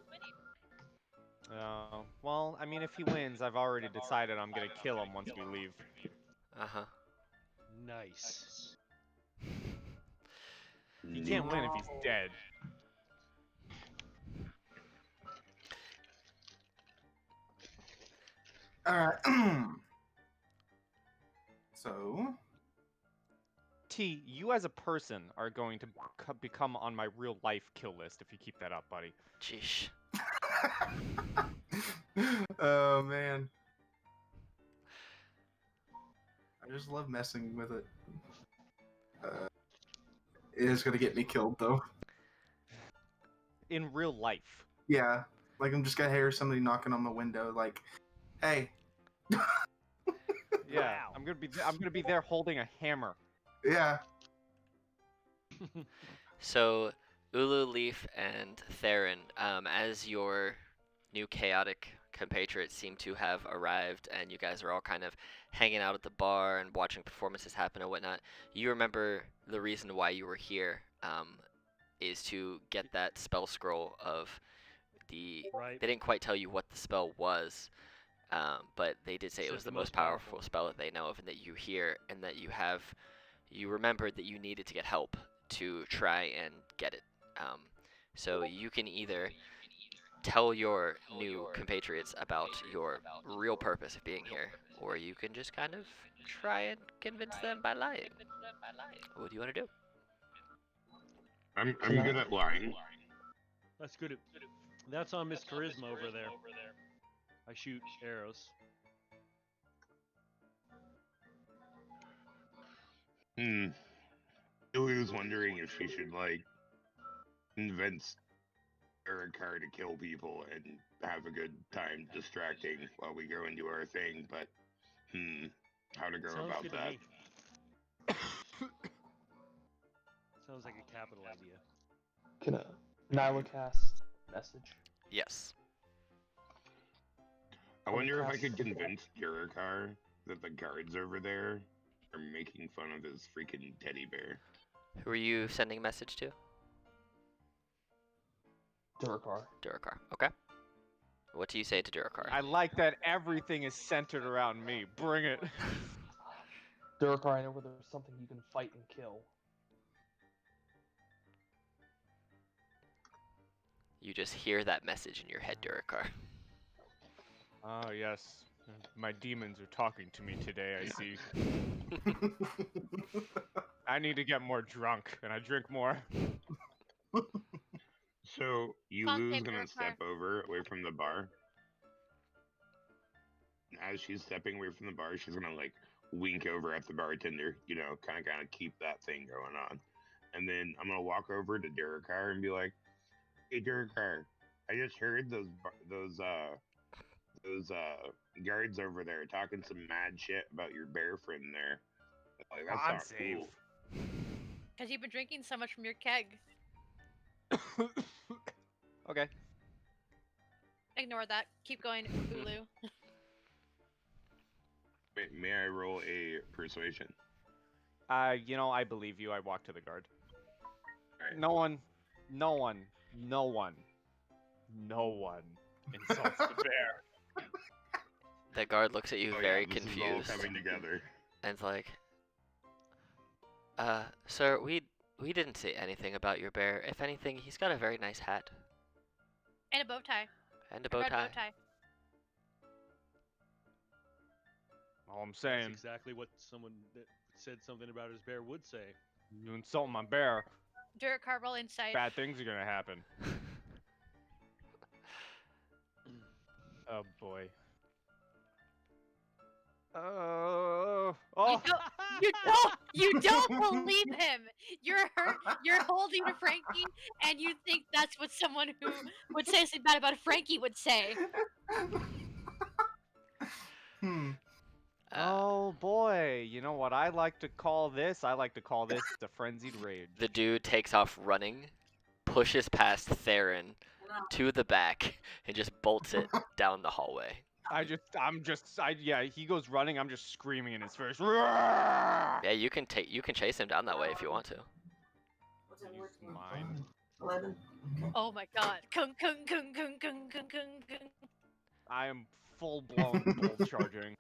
Well, I mean, if he wins, I've already decided I'm gonna kill him once we leave. Uh-huh. Nice. He can't win if he's dead. Alright. So, T, you as a person are going to become on my real life kill list if you keep that up, buddy. Jeesh. oh man, I just love messing with it. It is gonna get me killed though. In real life. Yeah, like I'm just gonna hear somebody knocking on the window, like, "Hey." Yeah, Wow. I'm gonna be there holding a hammer. Yeah. So, Ulu, Leaf, and Theron, as your new chaotic compatriots seem to have arrived, and you guys are all kind of hanging out at the bar and watching performances happen and whatnot, you remember the reason why you were here is to get that spell scroll of the. Right. They didn't quite tell you what the spell was, but they did say it Said was the most powerful spell that they know of, and that you hear, and that you remembered that you needed to get help to try and get it. So you can either tell your new compatriots about your real purpose of being here, or you can just kind of try and convince them by lying. What do you want to do? I'm Can I- good at lying. That's good. That's on Miss Charisma over there. I shoot arrows. Julie was wondering if she should like convince Ericar to kill people and have a good time distracting while we go into our thing, but how to go Sounds about good to that? me. Sounds like a capital idea. Can Nyla cast message? Yes. I wonder if I cast- could convince Jurikar that the guards over there are making fun of his freaking teddy bear. Who are you sending a message to? Durakar. Durakar. Okay. What do you say to Durakar? I like that everything is centered around me. Bring it. Durakar, I know where there's something you can fight and kill. You just hear that message in your head, Durakar. Oh yes, my demons are talking to me today. I see. I need to get more drunk, and I drink more. So Concave Yulu's gonna Durakar. step over away from the bar. And as she's stepping away from the bar, she's gonna like wink over at the bartender, you know, kind of keep that thing going on. And then I'm gonna walk over to Durakar and be like, "Hey Durakar, I just heard those guards over there talking some mad shit about your bear friend there. Like that's On not save. cool." Because you've been drinking so much from your keg. Okay. Ignore that. Keep going, Ulu. May I roll a persuasion? You know, I believe you. I walk to the guard. Alright. No one insults the bear. The guard looks at you Oh, very yeah, this confused, is all coming together. and it's like, sir, we didn't say anything about your bear. If anything, he's got a very nice hat And a bow tie. and a A bow red tie. bow tie. All I'm That's saying, exactly what someone that said something about his bear would say. you insult my bear, Durakar, roll insight. bad things are gonna happen. Oh boy. Oh. You don't believe him. You're holding to Frankie, and you think that's what someone who would say something bad about Frankie would say. Oh boy, you know what I like to call this? I like to call this the frenzied rage. The dude takes off running, pushes past Theron to the back, and just bolts it down the hallway. Yeah, he goes running, I'm just screaming in his face. Yeah, you can chase him down that way if you want to. He's mine. 11. Oh my god. Kung kung kung kung kung kung kung kung. I am full blown bull charging.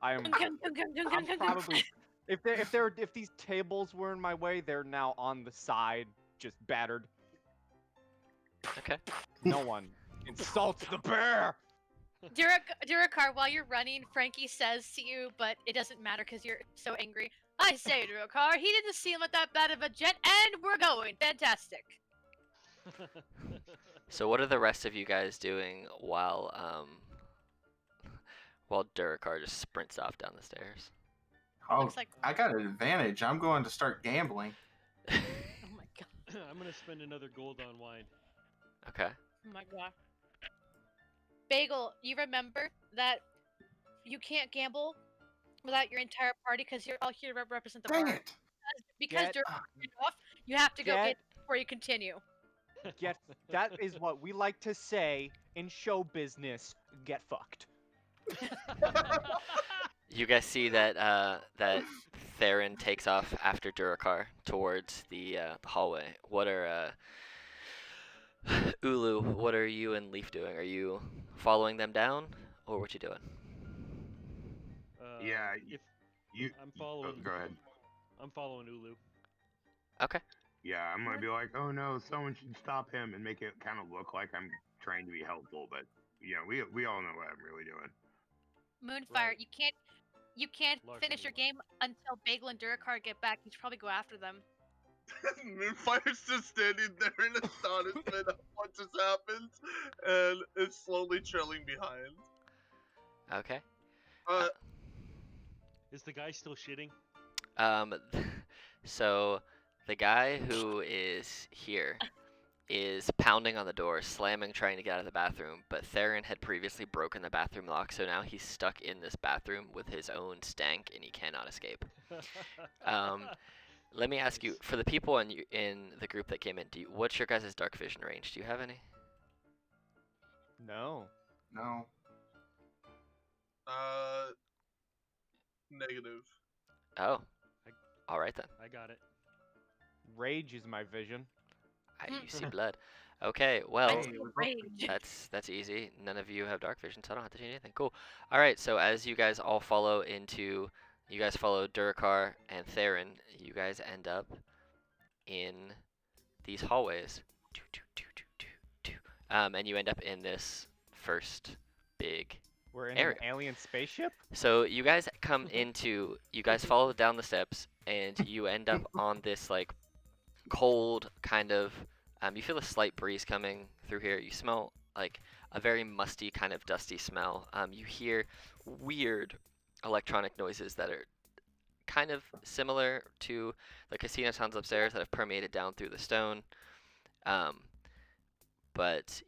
I am. Kung kung kung kung kung I'm kung kung. probably. If these tables were in my way, they're now on the side, just battered. Okay. No one insults the bear. Durakar, while you're running, Frankie says to you, but it doesn't matter because you're so angry. I say, Durakar, he didn't seem like that bad of a gent, and we're going. Fantastic. So what are the rest of you guys doing while Durakar just sprints off down the stairs? Oh, Looks like. I got an advantage. I'm going to start gambling. Oh my god. I'm gonna spend another gold on wine. Okay. Oh my god. Bagel, you remember that you can't gamble without your entire party because you're all here to represent the Dang bar. it! Because Get- Durakar off, you have to go Get- get before you continue. Get that is what we like to say in show business. Get fucked. You guys see that that Theron takes off after Durakar towards the hallway. What are Ulu? What are you and Leaf doing? Are you following them down, or what you doing? Yeah, If You. I'm following. Go ahead. I'm following Ulu. Okay. Yeah, I'm gonna be like, oh no, someone should stop him and make it kind of look like I'm trying to be helpful, but we all know what I'm really doing. Moonfire, Right. you can't Larceny finish your one. game until Bagel and Durakar get back. You should probably go after them. Moonfire's just standing there in astonishment of what just happened, and is slowly trailing behind. Okay. Is the guy still shitting? Um, so the guy who is here is pounding on the door, slamming, trying to get out of the bathroom. But Theron had previously broken the bathroom lock, so now he's stuck in this bathroom with his own stank, and he cannot escape. Let me ask you, Nice. for the people in the group that came in, what's your guys' dark vision range? Do you have any? No. No. Negative. Oh, all right then. I got it. Rage is my vision. You see blood. Okay, well. I Hey, see we're both- rage. That's easy. None of you have dark vision, so I don't have to change anything. Cool. All right. So as you guys all follow Durakar and Theron. You guys end up in these hallways. And you end up in this first big. We're in Area. an alien spaceship. So you guys you guys follow down the steps, and you end up on this like cold kind of. You feel a slight breeze coming through here. You smell like a very musty kind of dusty smell. You hear weird electronic noises that are kind of similar to the casino sounds upstairs that have permeated down through the stone. But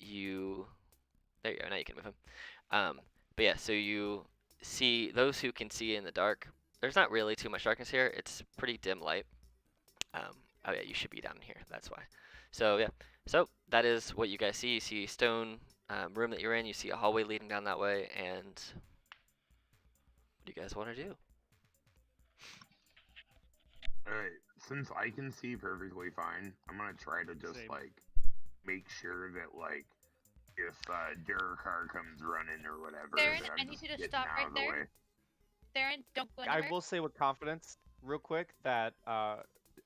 there you go. Now you can move him. But yeah, so you see those who can see in the dark. There's not really too much darkness here. It's pretty dim light. Oh yeah, you should be down here. That's why. So yeah, so that is what you guys see. You see stone room that you're in. You see a hallway leading down that way. And what do you guys want to do? Alright, since I can see perfectly fine, I'm gonna try to just Same. like make sure that like if Durakar comes running or whatever, Theron, that I I'm need just you to getting stop out right of the there. way. Theron, don't go I anywhere. will say with confidence, real quick, that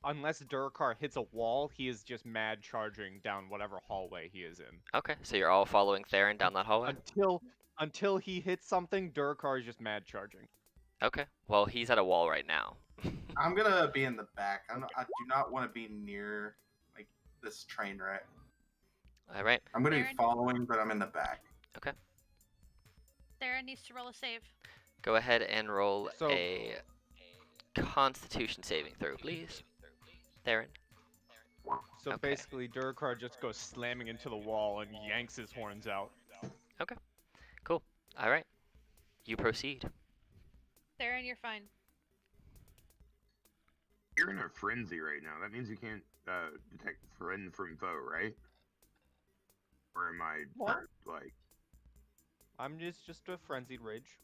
unless Durakar hits a wall, he is just mad charging down whatever hallway he is in. Okay, so you're all following Theron down that hallway? Until he hits something, Durakar is just mad charging. Okay, well, he's at a wall right now. I'm gonna be in the back. I do not want to be near like this train wreck. All right, I'm gonna be Aaron? following, but I'm in the back. Theron needs to roll a save. go ahead and roll So- a Constitution saving throw, please. Theron. So Okay. basically, Durakar just goes slamming into the wall and yanks his horns out. All right, you proceed. Theron, you're fine. You're in a frenzy right now. That means you can't detect friend from foe, right? Or am I What? like? I'm just a frenzied rage.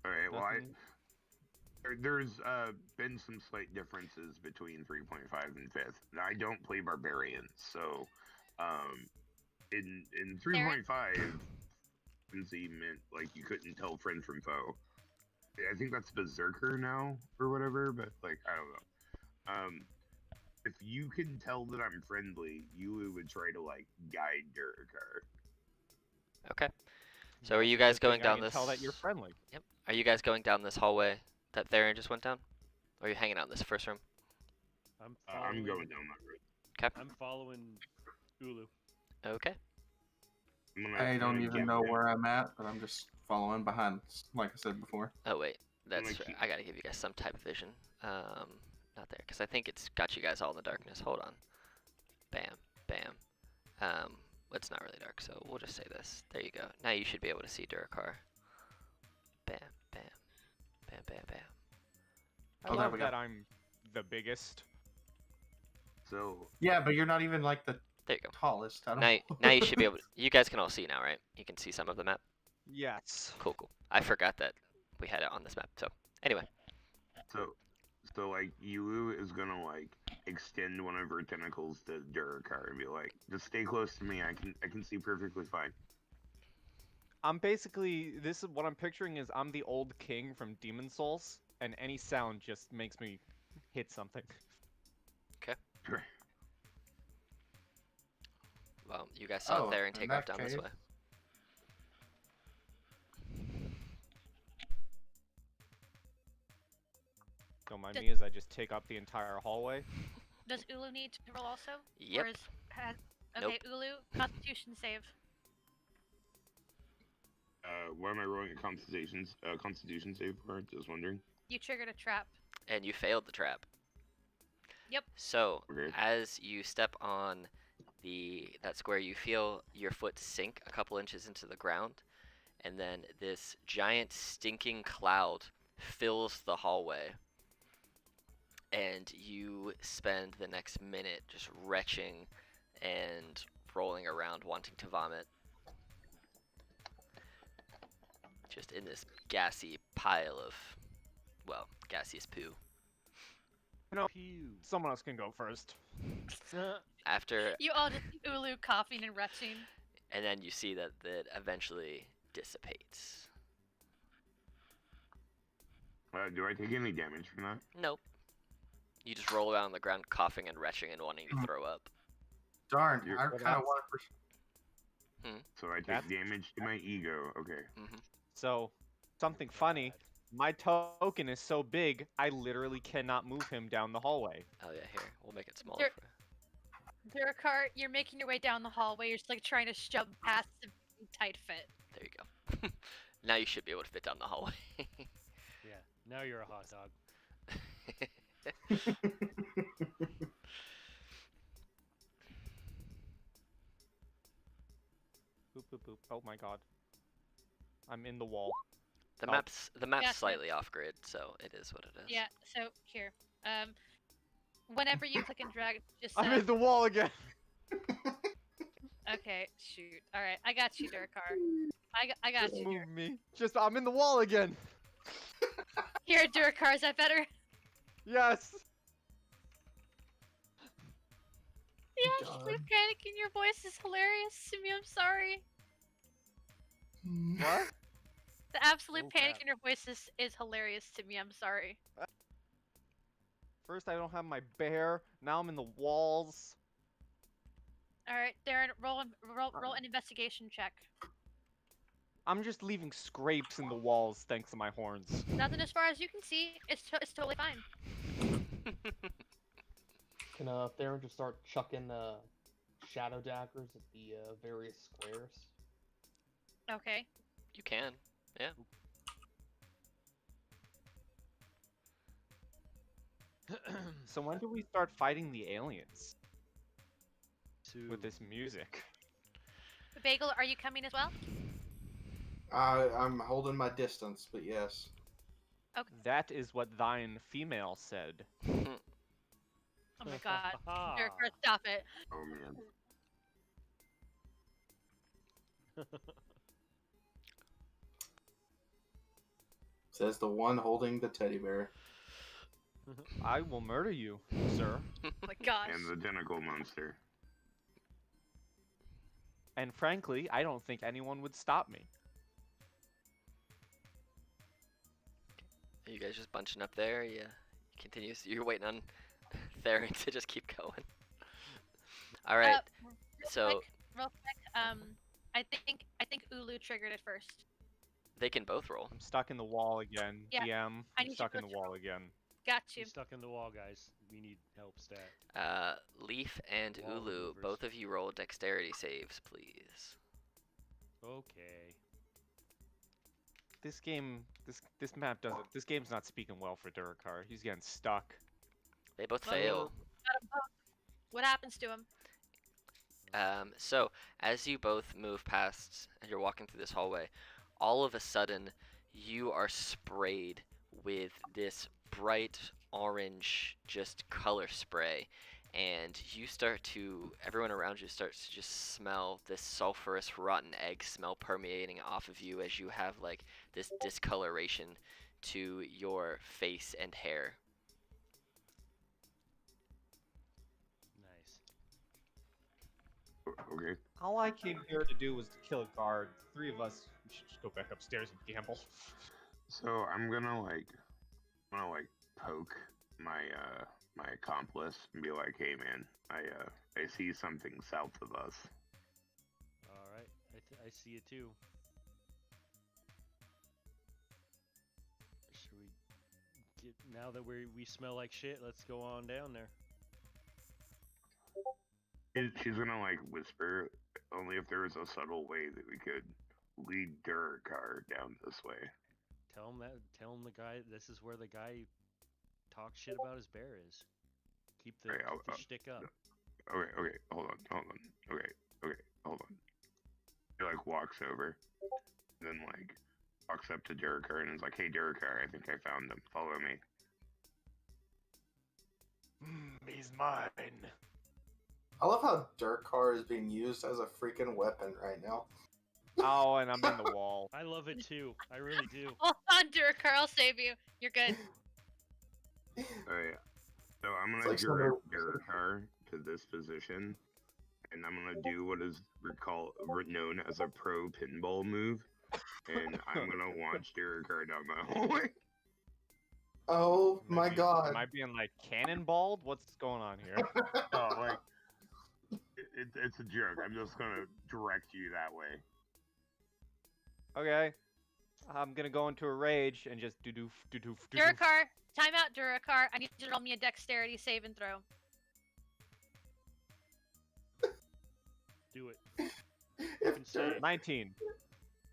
Alright, well, Nothing- there's been some slight differences between 3.5 and 5th. Now, I don't play barbarians, so in 3.5, frenzy meant like you couldn't tell friend from foe. I think that's berserker now or whatever, but like I don't know. If you can tell that I'm friendly, you would try to like guide Durakar. Okay. So are Most you guys good thing going I down can this? Tell that you're friendly. Yep. Are you guys going down this hallway that Theron just went down? Or are you hanging out in this first room? I'm I'm following. going down that road. Okay. I'm following Ulu. Okay. I I'm don't gonna even get know him. where I'm at, but I'm just following behind, like I said before. Oh wait, that's like I gotta give you guys some type of vision. Not there, because I think it's got you guys all in the darkness. Hold on. Bam, bam. It's not really dark, so we'll just say this. There you go. Now you should be able to see Durakar. Bam, bam, bam, bam, bam. I Oh, there love we go. that I'm the biggest. So Yeah, but you're not even like the There you go. tallest. I don't Now, know. now you should be able to, you guys can all see now, right? You can see some of the map. Yes. Cool, cool. I forgot that we had it on this map. So, anyway. so like Yulu is gonna like extend one of her tentacles to Durakar and be like, just stay close to me. I can see perfectly fine. I'm basically this is what I'm picturing is I'm the old king from Demon Souls, and any sound just makes me hit something. Sure. Well, you guys saw Oh, there and in take off that down this case- way. Don't mind Did- me as I just take up the entire hallway. Does Ulu need to roll also? Yep. Or is, Nope. okay, Ulu, Constitution save. What am I rolling a constitution save for? Just wondering. You triggered a trap. And you failed the trap. Yep. So, Okay. as you step on that square, you feel your foot sink a couple inches into the ground, and then this giant stinking cloud fills the hallway. And you spend the next minute just retching and rolling around wanting to vomit. Just in this gassy pile of, well, gaseous poo. Pew. Someone else can go first. After, You all just see Ulu coughing and retching. and then you see that it eventually dissipates. Do I take any damage from that? Nope. You just roll around on the ground coughing and retching and wanting to throw up. Darn, You're- I Well, kind of that's- want So I take That's- damage to my ego. Okay. So, something funny. My token is so big, I literally cannot move him down the hallway. Oh yeah, here, we'll make it smaller There- for you. Durakar, you're making your way down the hallway. You're just like trying to shove past the tight fit. There you go. Now you should be able to fit down the hallway. Yeah. Now you're a hot dog. to. Boop boop boop. Oh my god. I'm in the wall. The Oh. map's Yeah, slightly off grid, so it is what it is. Yeah, so here. Whenever you click and drag, just I'm in the wall again. okay, shoot. Alright, I got you, Durakar. I got Just you. move me. Just I'm in the wall again. Here, Durakar, is that better? Yes. The God. absolute panic in your voice is hilarious to me. I'm sorry. What? The absolute Oh, panic crap. in your voice is hilarious to me. I'm sorry. First I don't have my bear. Now I'm in the walls. All right, Darren, roll an investigation check. I'm just leaving scrapes in the walls thanks to my horns. Nothing as far as you can see. It's totally fine. Can Theron just start chucking shadow daggers at the various squares? Okay. You can. Yeah. So when do we start fighting the aliens with Two. this music? Bagel, are you coming as well? I'm holding my distance, but yes. That is what thine female said. Oh my god. Durakar, stop it. Oh man. Says the one holding the teddy bear. I will murder you, sir. Oh my gosh. And the tentacle monster. And frankly, I don't think anyone would stop me. Are you guys just bunching up there? Yeah. Continues. You're waiting on Theron to just keep going. All right. Real so quick, I think Ulu triggered it first. They can both roll. I'm stuck in the wall again. Yeah, DM, I I'm need you stuck in both the to wall roll. again. Got you. He's stuck in the wall, guys. We need help stat. Leaf and Wall Ulu, removers. both of you roll dexterity saves, please. Okay. This game, this map doesn't. This game's not speaking well for Durakar. He's getting stuck. They both Well, fail. Got 'em both. What happens to him? So as you both move past and you're walking through this hallway, all of a sudden you are sprayed with this bright orange just color spray, and everyone around you starts to just smell this sulfurous rotten egg smell permeating off of you as you have like this discoloration to your face and hair. Nice. Okay. All I came here to do was to kill a guard. The three of us, we should just go back upstairs and gamble. So I'm gonna poke my accomplice and be like, "Hey man, I see something south of us." All right. I see it too. Should we get now that we smell like shit? Let's go on down there. She's gonna like whisper, only if there was a subtle way that we could lead Durakar down this way. Tell him the guy. This is where the guy talks shit about his bear is. Keep the, Alright, keep the shtick up. Okay, hold on. Okay, hold on. He like walks over, then like walks up to Durakar and is like, "Hey Durakar, I think I found him. Follow me." He's mine. I love how Durkar is being used as a freaking weapon right now. Oh, and I'm in the wall. I love it too. I really do. Hold on, Durakar, I'll save you. You're good. Alright, so I'm It's gonna like direct someone- Durakar to this position, and I'm gonna do what is known as a pro pinball move, and I'm gonna launch Durakar down the hallway. Oh my god. Am I being like cannonballed? What's going on here? Oh, like it's a joke. I'm just gonna direct you that way. Okay. I'm gonna go into a rage and just do. Durakar, time out, Durakar. I need you to roll me a dexterity save and throw. Do it. If can say it. 19.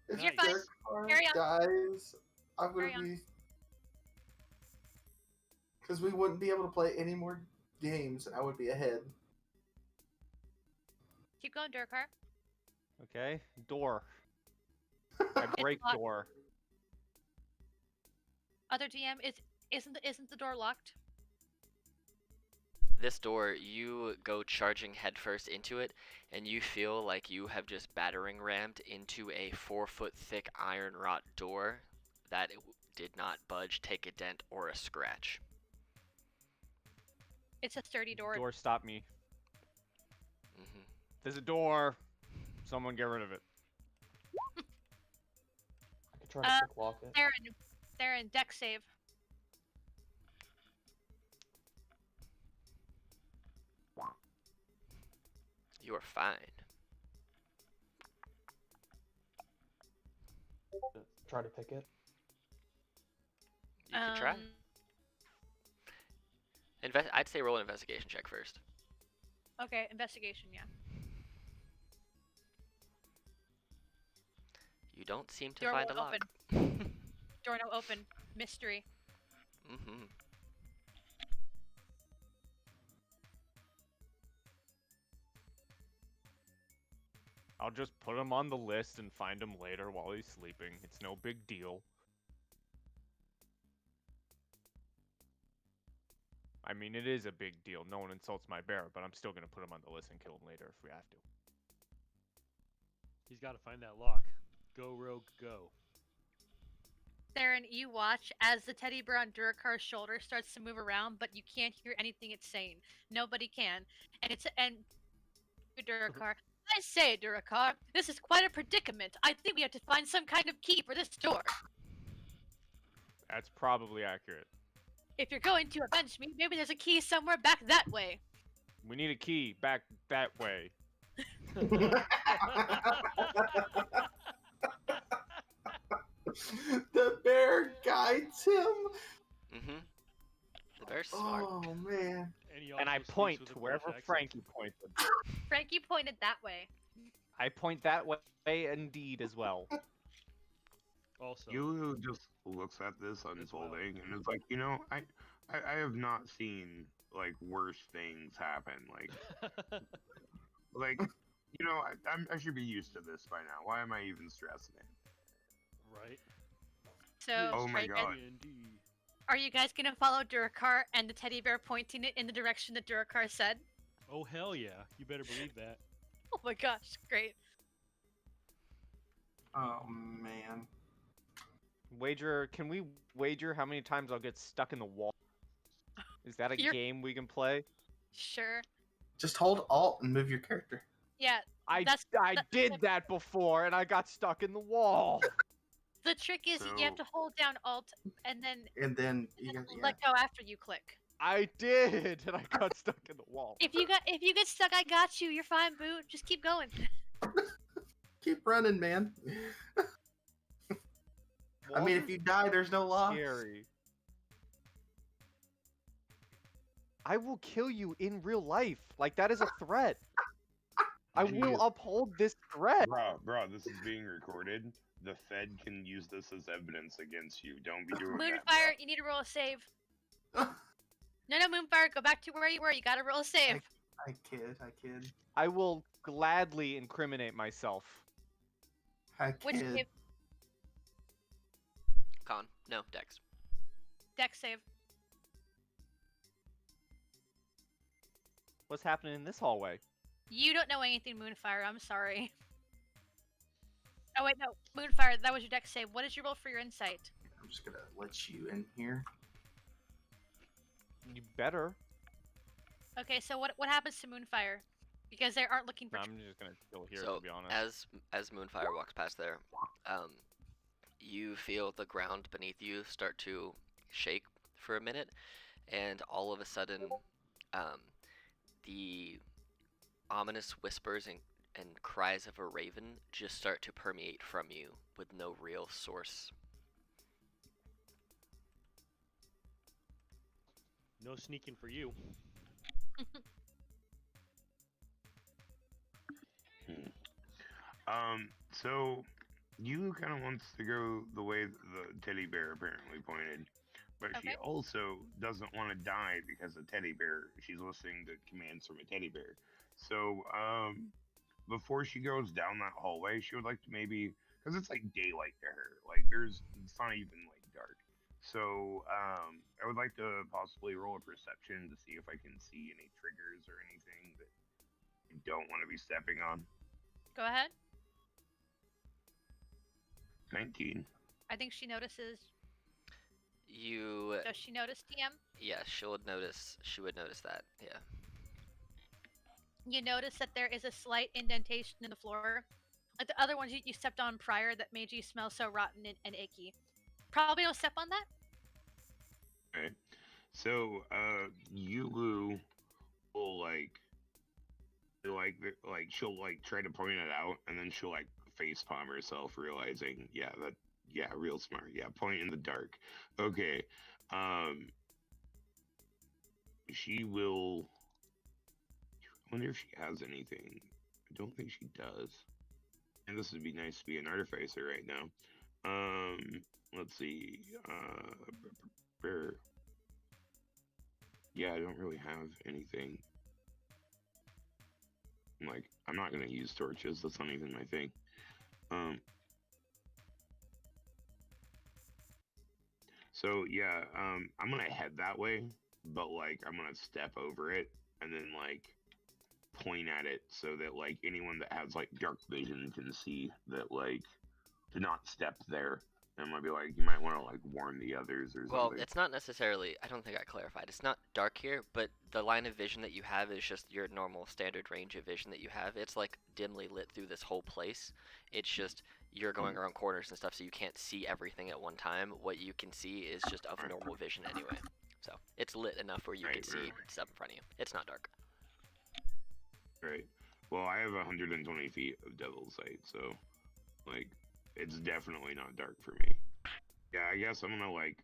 You're Nice. fine. Durkar Carry on. dies, I'm Carry gonna on. be... Because we wouldn't be able to play any more games, and I would be ahead. Keep going, Durakar. Okay. Door. I break locked. door. Other DM, isn't the door locked? This door, you go charging headfirst into it, and you feel like you have just battering rammed into a 4-foot thick iron wrought door that did not budge, take a dent, or a scratch. It's a sturdy door. Door, stop me. Hmm. There's a door. Someone get rid of it. I could try to quick lock it. Theron, deck save. You are fine. Try to pick it. You can try. I'd say roll an investigation check first. Okay, investigation, yeah. You don't seem to Door find a won't lock. open. Door no open. Mystery. Hmm. I'll just put him on the list and find him later while he's sleeping. It's no big deal. I mean, it is a big deal. No one insults my bear, but I'm still gonna put him on the list and kill him later if we have to. He's got to find that lock. Go, Rogue, go. Theron, you watch as the teddy bear on Durakar's shoulder starts to move around, but you can't hear anything it's saying. Nobody can. And Durakar, I say, Durakar, this is quite a predicament. I think we have to find some kind of key for this door. That's probably accurate. If you're going to avenge me, maybe there's a key somewhere back that way. We need a key back that way. The bear guides him. Mm-hmm. The bear's smart. Oh man. And I also speaks point with a to British wherever accent. Frankie pointed. Frankie pointed that way. I point that way indeed as well. Also, Yulu just looks at this unfolding and is like, I have not seen like worse things happen. Like, I should be used to this by now. Why am I even stressing it? right? So, Oh my are you guys- God. D&D. are you guys gonna follow Durakar and the teddy bear pointing it in the direction that Durakar said? Oh hell yeah! You better believe that. Oh my gosh, great. Oh man. Can we wager how many times I'll get stuck in the wall? Is that a You're- game we can play? Sure. Just hold Alt and move your character. Yeah, I that- did that before and I got stuck in the wall. the trick is you have So- to hold down Alt and then And then you got, yeah. let go after you click. I did, and I got stuck in the wall. If you get stuck, I got you. You're fine, Boo. Just keep going. Keep running, man. I mean, if you die, there's no loss. Scary. I will kill you in real life. Like that is a threat. I will Jeez. uphold this threat. Bro, this is being recorded. The Fed can use this as evidence against you. Don't be doing that. Moonfire, you need to roll a save. No, Moonfire, go back to where you were. You gotta roll a save. I kid. I will gladly incriminate myself. I Which kid. save? Con. No, Dex. Dex save. What's happening in this hallway? You don't know anything, Moonfire. I'm sorry. Oh wait, no, Moonfire. That was your Dex save. What did you roll for your insight? I'm just gonna let you in here. You better. Okay, so what happens to Moonfire? Because they aren't looking for. No, I'm just gonna chill here So to be honest. as Moonfire walks past there, you feel the ground beneath you start to shake for a minute, and all of a sudden, the ominous whispers and cries of a raven just start to permeate from you with no real source. No sneaking for you. So you kind of wants to go the way the teddy bear apparently pointed, but she Okay. also doesn't want to die because a teddy bear. She's listening to commands from a teddy bear. So before she goes down that hallway, she would like to maybe, because it's like daylight to her, like it's not even like dark. So I would like to possibly roll a perception to see if I can see any triggers or anything that I don't want to be stepping on. Go ahead. 19. I think she notices. You, Does she notice, DM? yeah, she would notice that, yeah. You notice that there is a slight indentation in the floor, like the other ones you stepped on prior that made you smell so rotten and icky. Probably don't step on that. Okay. So Yulu will she'll like try to point it out, and then she'll like face palm herself, realizing, real smart. Yeah, point in the dark. Okay. She will. I wonder if she has anything. I don't think she does. And this would be nice to be an artificer right now. Let's see. Yeah, I don't really have anything. I'm not gonna use torches. That's not even my thing. So yeah, I'm gonna head that way, but I'm gonna step over it and then point at it so that anyone that has dark vision can see that to not step there. And might be you might want to warn the others or Well, something. it's not necessarily, I don't think I clarified. It's not dark here, but the line of vision that you have is just your normal standard range of vision that you have. It's dimly lit through this whole place. It's just you're going around corners and stuff, so you can't see everything at one time. What you can see is just of normal vision anyway. So it's lit enough where you can see stuff in front of you. It's not dark. Right. Well, I have 120 feet of Devil's Sight, so like it's definitely not dark for me. Yeah, I guess I'm gonna like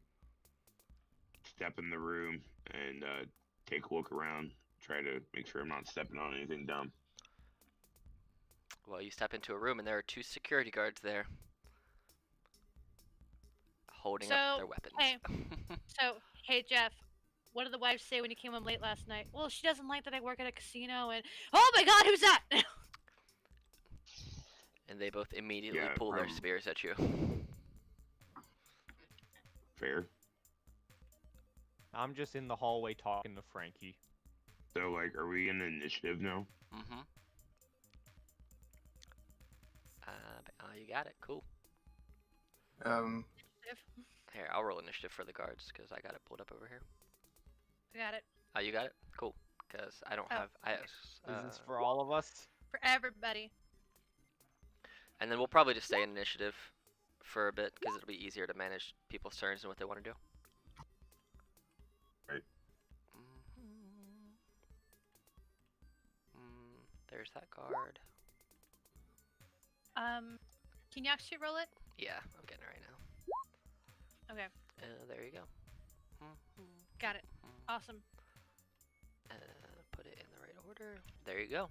step in the room and take a look around, try to make sure I'm not stepping on anything dumb. Well, you step into a room and there are 2 security guards there, holding up So, their weapons. hey Jeff, what did the wife say when you came home late last night? Well, she doesn't like that I work at a casino, and oh my God, who's that? And they both immediately Yeah, pull their spears at you. Fair. I'm just in the hallway talking to Frankie. So like, are we in initiative now? Mm-hmm. You got it. Cool. Here, I'll roll initiative for the guards because I got it pulled up over here. I got it. Oh, you got it? Cool. Because I don't have. Is this for all of us? For everybody. And then we'll probably just stay in initiative for a bit because it'll be easier to manage people's turns and what they want to do. Right. There's that guard. Can you actually roll it? Yeah, I'm getting it right now. Okay, There you go. got it. Awesome. Put it in the right order. There you go.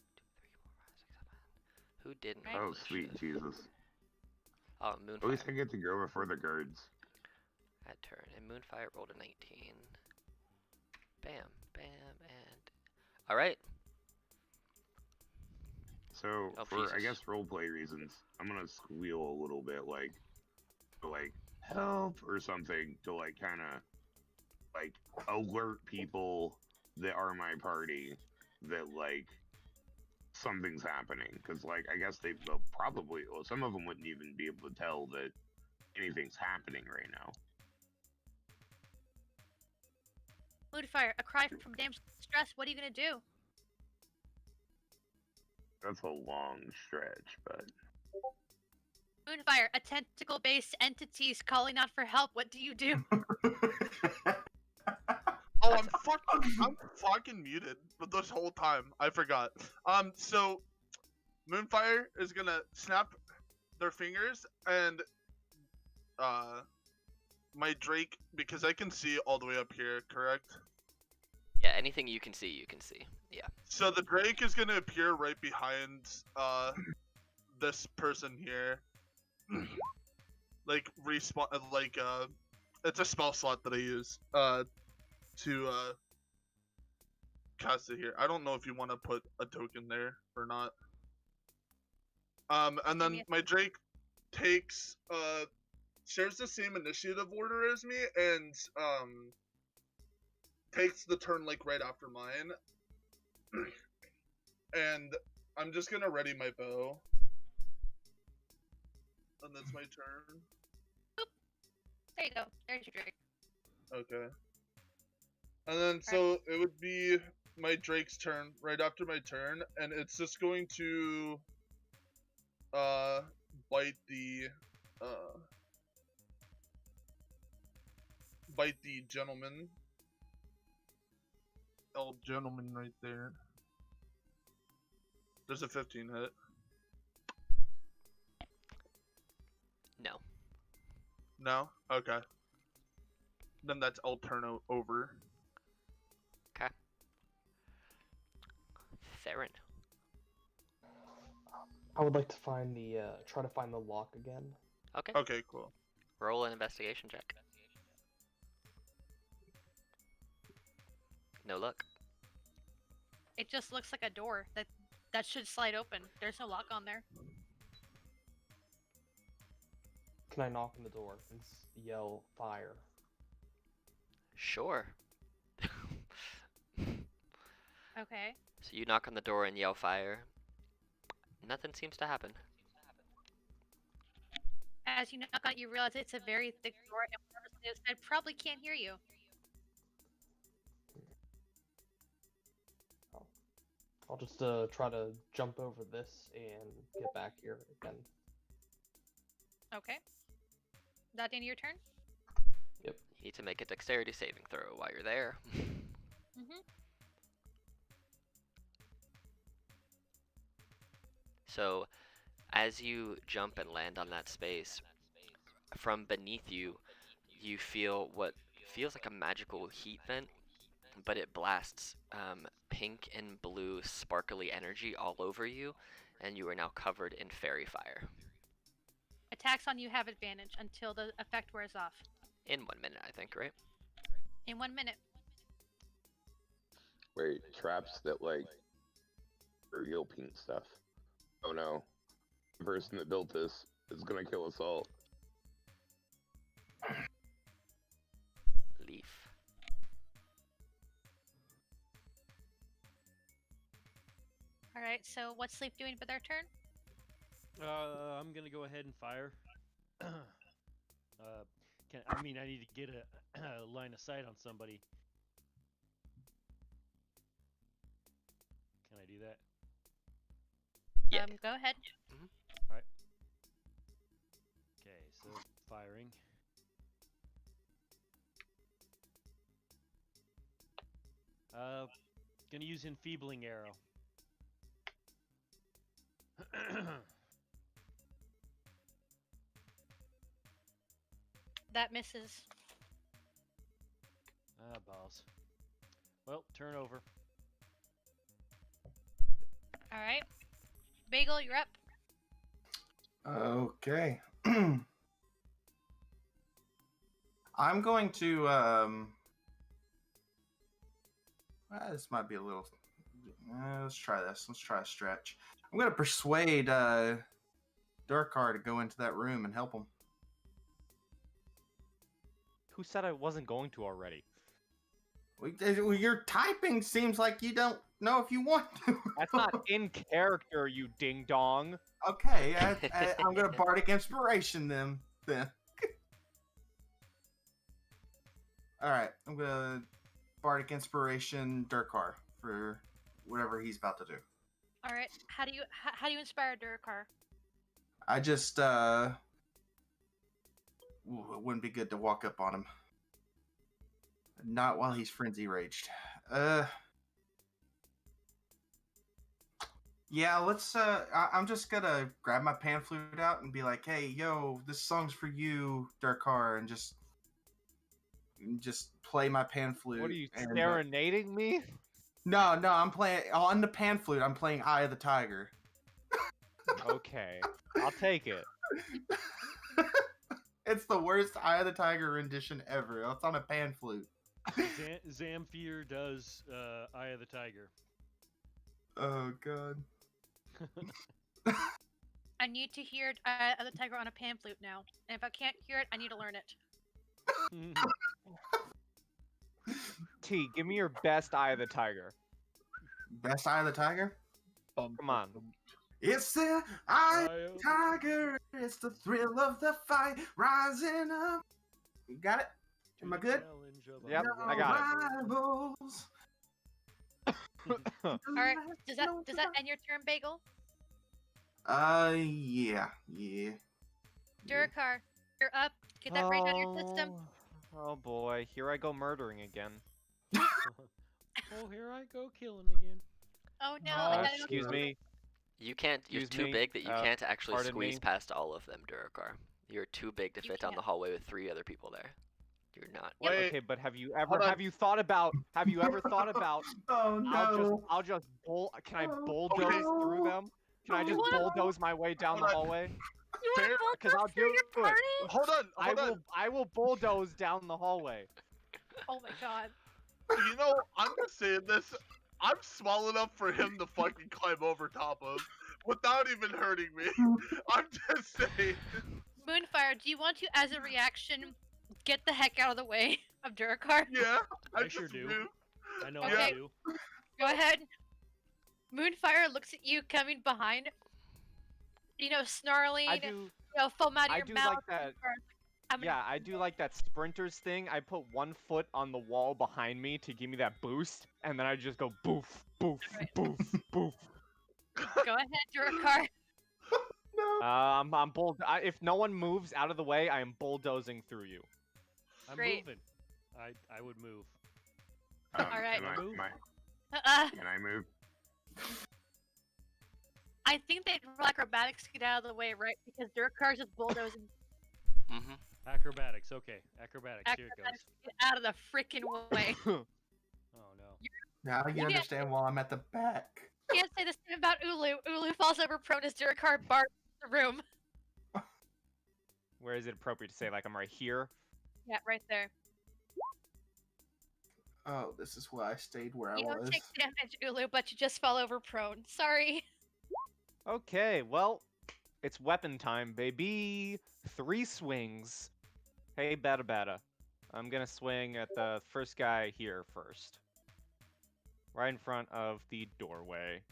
2, 3, 4, 5, 6, 7. Who didn't? Right. roll Oh, sweet initiative? Jesus. Oh, At least I Moonfire get to go before the guards. at turn, and Moonfire rolled a 19. Bam, bam, and all right. So Oh, for I Jesus. guess roleplay reasons, I'm gonna squeal a little bit, like to like help or something to like kind of like alert people that are my party that like something's happening. Because like I guess they'll probably, well, some of them wouldn't even be able to tell that anything's happening right now. Moonfire, a cry from damn stress. What are you gonna do? That's a long stretch, but Moonfire, a tentacle-based entity's calling out for help. What do you do? Oh, I'm fucking muted this whole time. I forgot. So Moonfire is gonna snap their fingers and my Drake, because I can see all the way up here, correct? Yeah, anything you can see, you can see. Yeah. So the Drake is gonna appear right behind this person here. Like respawn, it's a spell slot that I use to cast it here. I don't know if you want to put a token there or not. And then my Drake takes shares the same initiative order as me and takes the turn like right after mine. And I'm just gonna ready my bow. And that's my turn. There you go. There's your Drake. Okay. And then so it would be my Drake's turn right after my turn, and it's just going to bite the gentleman. Old gentleman right there. There's a 15 hit. No. No? Okay. Then that's I'll turn over. Okay. Theron. I would like to find the try to find the lock again. Okay. Okay, cool. Roll an investigation check. No luck. It just looks like a door that should slide open. There's no lock on there. Can I knock on the door and yell fire? Sure. Okay. So you knock on the door and yell fire. Nothing seems to happen. As you knock on it, you realize it's a very thick door, and whoever's on the other side probably can't hear you. I'll just try to jump over this and get back here again. Okay. Is that the end of your turn? You need to make a dexterity saving throw while you're there. Mm-hmm. So as you jump and land on that space, from beneath you, you feel what feels like a magical heat vent, but it blasts pink and blue sparkly energy all over you, and you are now covered in fairy fire. Attacks on you have advantage until the effect wears off. In 1 minute, I think, right? In 1 minute. Wait, traps that like reveal pink stuff. Oh no. The person that built this is gonna kill us all. Leaf. Alright, so what's Sleep doing for their turn? I'm gonna go ahead and fire. I need to get a line of sight on somebody. Can I do that? Yeah. Go ahead. Okay, so firing. Gonna use enfeebling arrow. That misses. Ah, balls. Well, turnover. Alright. Bagel, you're up. Okay. I'm going to this might be a little let's try this. Let's try a stretch. I'm going to persuade Durkar to go into that room and help him. Who said I wasn't going to already? Your typing seems like you don't know if you want to. That's not in character, you ding dong. Okay, I'm gonna bardic inspiration then. All right, I'm gonna bardic inspiration Durkar for whatever he's about to do. Alright. How do you inspire Durkar? I just ooh, it wouldn't be good to walk up on him. Not while he's frenzy raged. Yeah, let's I'm just gonna grab my pan flute out and be like, hey, yo, this song's for you, Durkar, and just play my pan flute. What are you, and, serenading me? No, I'm playing on the pan flute. I'm playing Eye of the Tiger. Okay, I'll take it. It's the worst Eye of the Tiger rendition ever. It's on a pan flute. Zamfir does Eye of the Tiger. Oh god. I need to hear the tiger on a pan flute now. And if I can't hear it, I need to learn it. T, give me your best Eye of the Tiger. Best Eye of the Tiger? Come on. It's the Eye of the Tiger. It's the thrill of the fight rising up. You got it? Am I good? Yep, I got it. Alright, does that end your turn, Bagel? Yeah. Durkar, you're up. Get that rage out of your system. Oh boy, here I go murdering again. Oh, here I go killing again. Oh no, I gotta go Excuse kill me. You can't. You're Excuse too me, big that you can't actually pardon squeeze me. past all of them, Durkar. You're too big to You fit down the can't. hallway with 3 other people there. You're not. Yep. Wait, Okay, but have you hold on. thought about Oh no. can I bulldoze Okay. through them? Can I just What? bulldoze my way down the Hold on. hallway? You Fair, want to 'cause I'll bulldoze through do your it. party? hold on. I will bulldoze down the hallway. Oh my god. You know, I'm just saying this. I'm small enough for him to fucking climb over top of without even hurting me. I'm just saying. Moonfire, do you want to, as a reaction, get the heck out of the way of Durkar? Yeah, I just sure do. knew. I know Okay. I do. Go ahead. Moonfire looks at you coming behind. Snarling, I do foam out of I your do mouth. like that. I'm gonna- Yeah, I do like that sprinters thing. I put one foot on the wall behind me to give me that boost, and then I just go boof, boof, boof, boof. Go ahead, Durkar. If no one moves out of the way, I am bulldozing through you. I'm Great. moving. I would move. Alright. Can I move? Uh, Can I move? I think they'd roll acrobatics to get out of the way, right? Because dirt cars just bulldozing Mm-hmm. Acrobatics. Okay, acrobatics. Here it goes. acrobatics to get out of the freaking way. Oh no. Now you Yeah. understand why I'm at the back. Can't say the same about Ulu. Ulu falls over prone as dirt car barks the room. Where is it appropriate to say, like, I'm right here? Yeah, right there. Oh, this is why I stayed where You I don't was. take damage, Ulu, but you just fall over prone. Sorry. Okay, well, it's weapon time, baby. 3 swings. Hey, Bada Bada. I'm gonna swing at the first guy here first. Right in front of the doorway.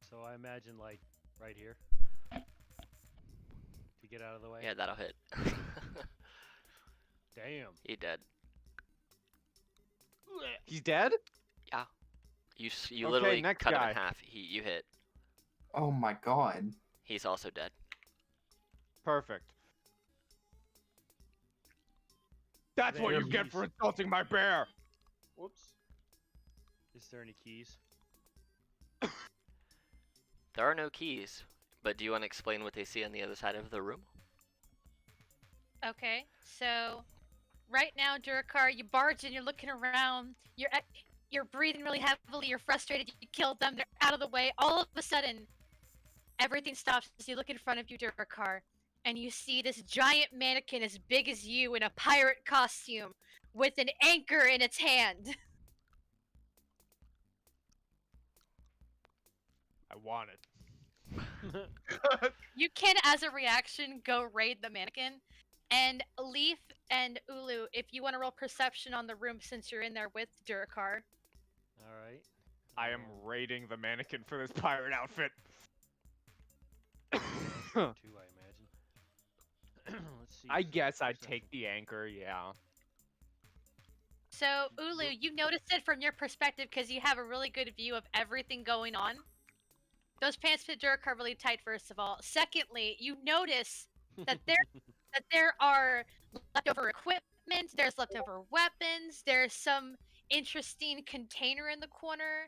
So I imagine like right here to get out of the way. Yeah, that'll hit. Damn. He dead. He's dead? You Okay, literally next cut him guy. in half. You hit. Oh my god. He's also dead. Perfect. That's what you get for insulting my bear! Whoops. Is there any keys? There are no keys, but do you want to explain what they see on the other side of the room? Okay, so right now, Durakar, you barge in, you're looking around, you're breathing really heavily, you're frustrated, you killed them, they're out of the way. All of a sudden, everything stops as you look in front of you, Durakar, and you see this giant mannequin as big as you in a pirate costume with an anchor in its hand. I want it. You can, as a reaction, go raid the mannequin. And Leaf and Ulu, if you want to roll perception on the room since you're in there with Durakar. Alright. I am raiding the mannequin for this pirate outfit. Too, I imagine. Let's see. I so guess I'd perception. take the anchor, yeah. So, Ulu, you notice it from your perspective because you have a really good view of everything going on. Those pants fit Durakar really tight, first of all. Secondly, you notice that there are leftover equipment, there's leftover weapons, there's some interesting container in the corner.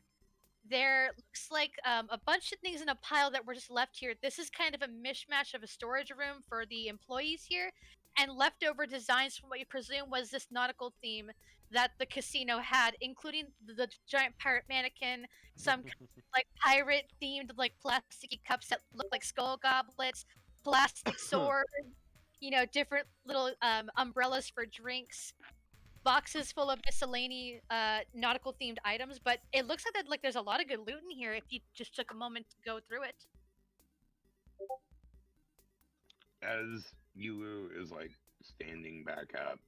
There looks like a bunch of things in a pile that were just left here. This is kind of a mishmash of a storage room for the employees here, and leftover designs from what you presume was this nautical theme that the casino had, including the giant pirate mannequin, some like pirate themed like plasticky cups that look like skull goblets, plastic swords, different little umbrellas for drinks, boxes full of miscellaneous nautical themed items. But it looks like there's a lot of good loot in here if you just took a moment to go through it. As Yulu is like standing back up,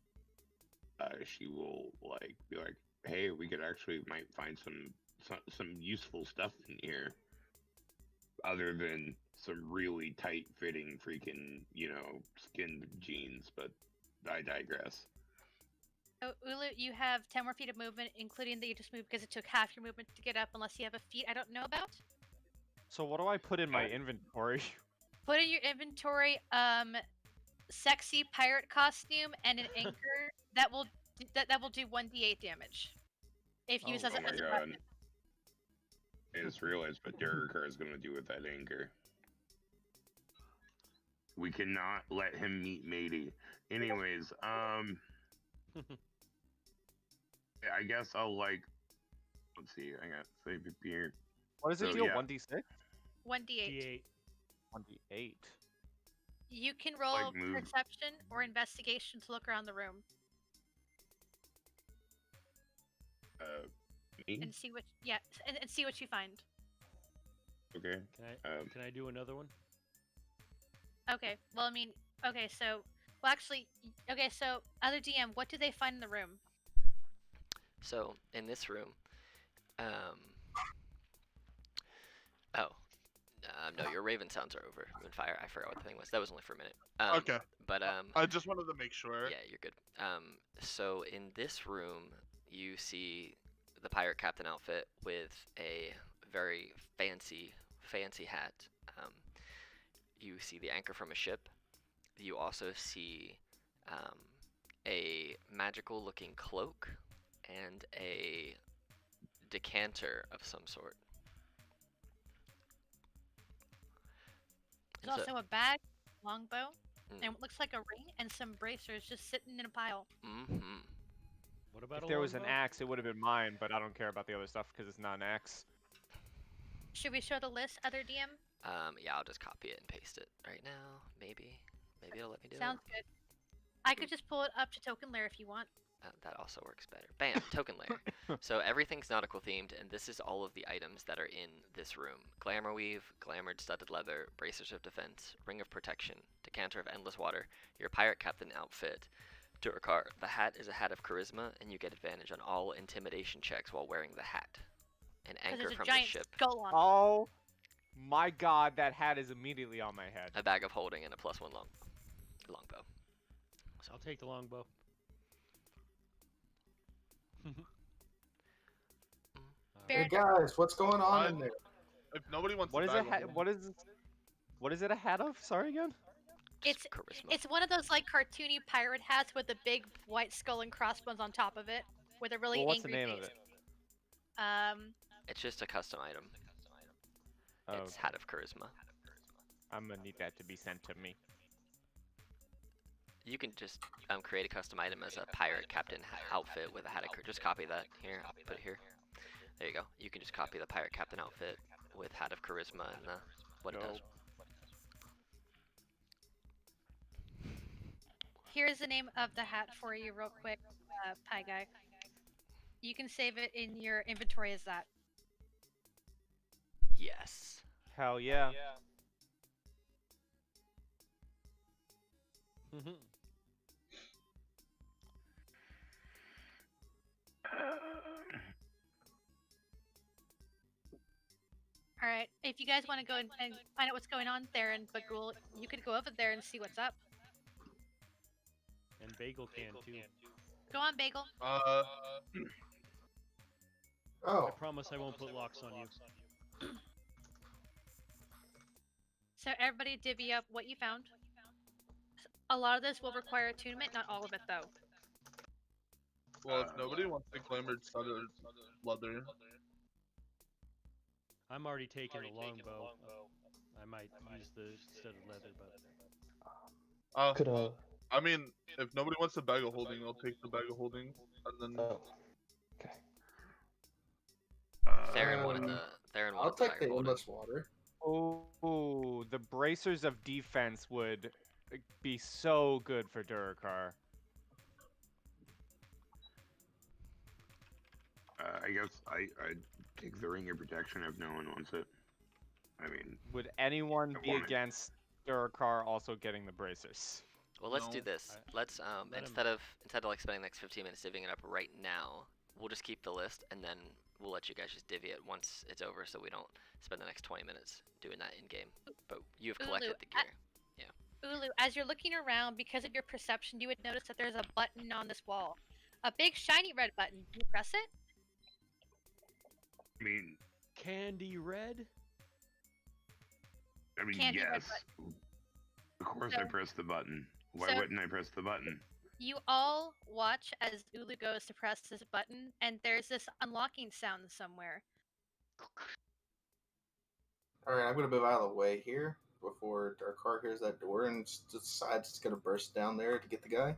she will like be like, "Hey, we could actually might find some useful stuff in here, other than some really tight fitting freaking skinned jeans." But I digress. So, Ulu, you have 10 more feet of movement, including that you just moved because it took half your movement to get up, unless you have a feat I don't know about. So what do I put in my inventory? Put in your inventory, sexy pirate costume and an anchor that will do 1d8 damage if used as Oh a my god. weapon. I just realized what Derricker is gonna do with that anchor. We cannot let him meet Matey. Anyways, I guess I'll let's see, I got save it here. What does it So, deal? yeah. 1d6? 1d8. D8. 1d8. You can roll move. perception or investigation to look around the room Me? and see what and see what you find. Okay. Can I do another one? Okay. Well, I mean, okay. So, well, actually, okay. So, other DM, what did they find in the room? So in this room, no, your Raven sounds are over. Moonfire, I forgot what the thing was. That was only for a minute. Okay. But I just wanted to make sure. yeah, you're good. So in this room, you see the pirate captain outfit with a very fancy hat. You see the anchor from a ship. You also see a magical looking cloak and a decanter of some sort. There's And so, also a bag, longbow, Mm. and what looks like a ring and some bracers just sitting in a pile. mm-hmm. What about If a there was an longbow? axe, it would have been mine, but I don't care about the other stuff because it's not an axe. Should we show the list, other DM? Yeah, I'll just copy it and paste it right now. Maybe it'll let me do Sounds it. good. I could just pull it up to Token Lair if you want. That also works better. Bam, token layer. So everything's nautical themed, and this is all of the items that are in this room. Glamour weave, glamored studded leather, bracers of defense, ring of protection, decanter of endless water, your pirate captain outfit, Durakar. The hat is a hat of charisma, and you get advantage on all intimidation checks while wearing the hat. An Because anchor there's a from the giant ship, skull on it. Oh my god, that hat is immediately on my head. a bag of holding, and a +1 longbow. I'll take the longbow. Hey Baron, guys, what's going on in there? If nobody wants What to is bag it? a holding- What is it a hat of? Sorry again. it's Just charisma. it's one of those like cartoony pirate hats with a big white skull and crossbones on top of it, with a really Well, what's the angry name face. of it? It's just a custom item. Oh, It's hat of charisma. I'm gonna need that to be sent to me. You can just create a custom item as a pirate captain outfit with a hat of charisma. Just copy that here. I'll put it here. There you go. You can just copy the pirate captain outfit with hat of charisma and what it does. Here's the name of the hat for you, real quick, Pie Guy. You can save it in your inventory as that. Yes. Hell yeah. All right. If you guys want to go and find out what's going on there in Bagul, you could go over there and see what's up. And Bagel can too. Go on, Bagel. Uh, Oh, I promise I won't put locks on you. So everybody divvy up what you found. A lot of this will require attunement, not all of it though. well, if nobody wants the glamored studded leather, I'm already taking the longbow. I might use the studded leather, but could I mean, if nobody wants the bag of holding, I'll take the bag of holding, and then okay. Theron wanted Um, the Theron I'll wanted the take bag the of holding. endless water. Oh, the bracers of defense would be so good for Durakar. I guess I'd take the ring of protection if no one wants it. I mean, Would anyone I be want it. against Durakar also getting the bracers? Well, let's do No. this. Let's let him- instead of like spending the next 15 minutes divvying it up right now, we'll just keep the list and then we'll let you guys just divvy it once it's over, so we don't spend the next 20 minutes doing that in game. But you have collected Ulu, the gear. Ulu, as you're looking around, because of your perception, you would notice that there's a button on this wall. A big shiny red button. You press it? I mean, candy red. Candy red yes. Of course, I So- pressed the button. Why so- wouldn't I press the button? You all watch as Ulu goes to press this button, and there's this unlocking sound somewhere. Alright, I'm gonna move out of the way here before our car hears that door and decides it's gonna burst down there to get the guy.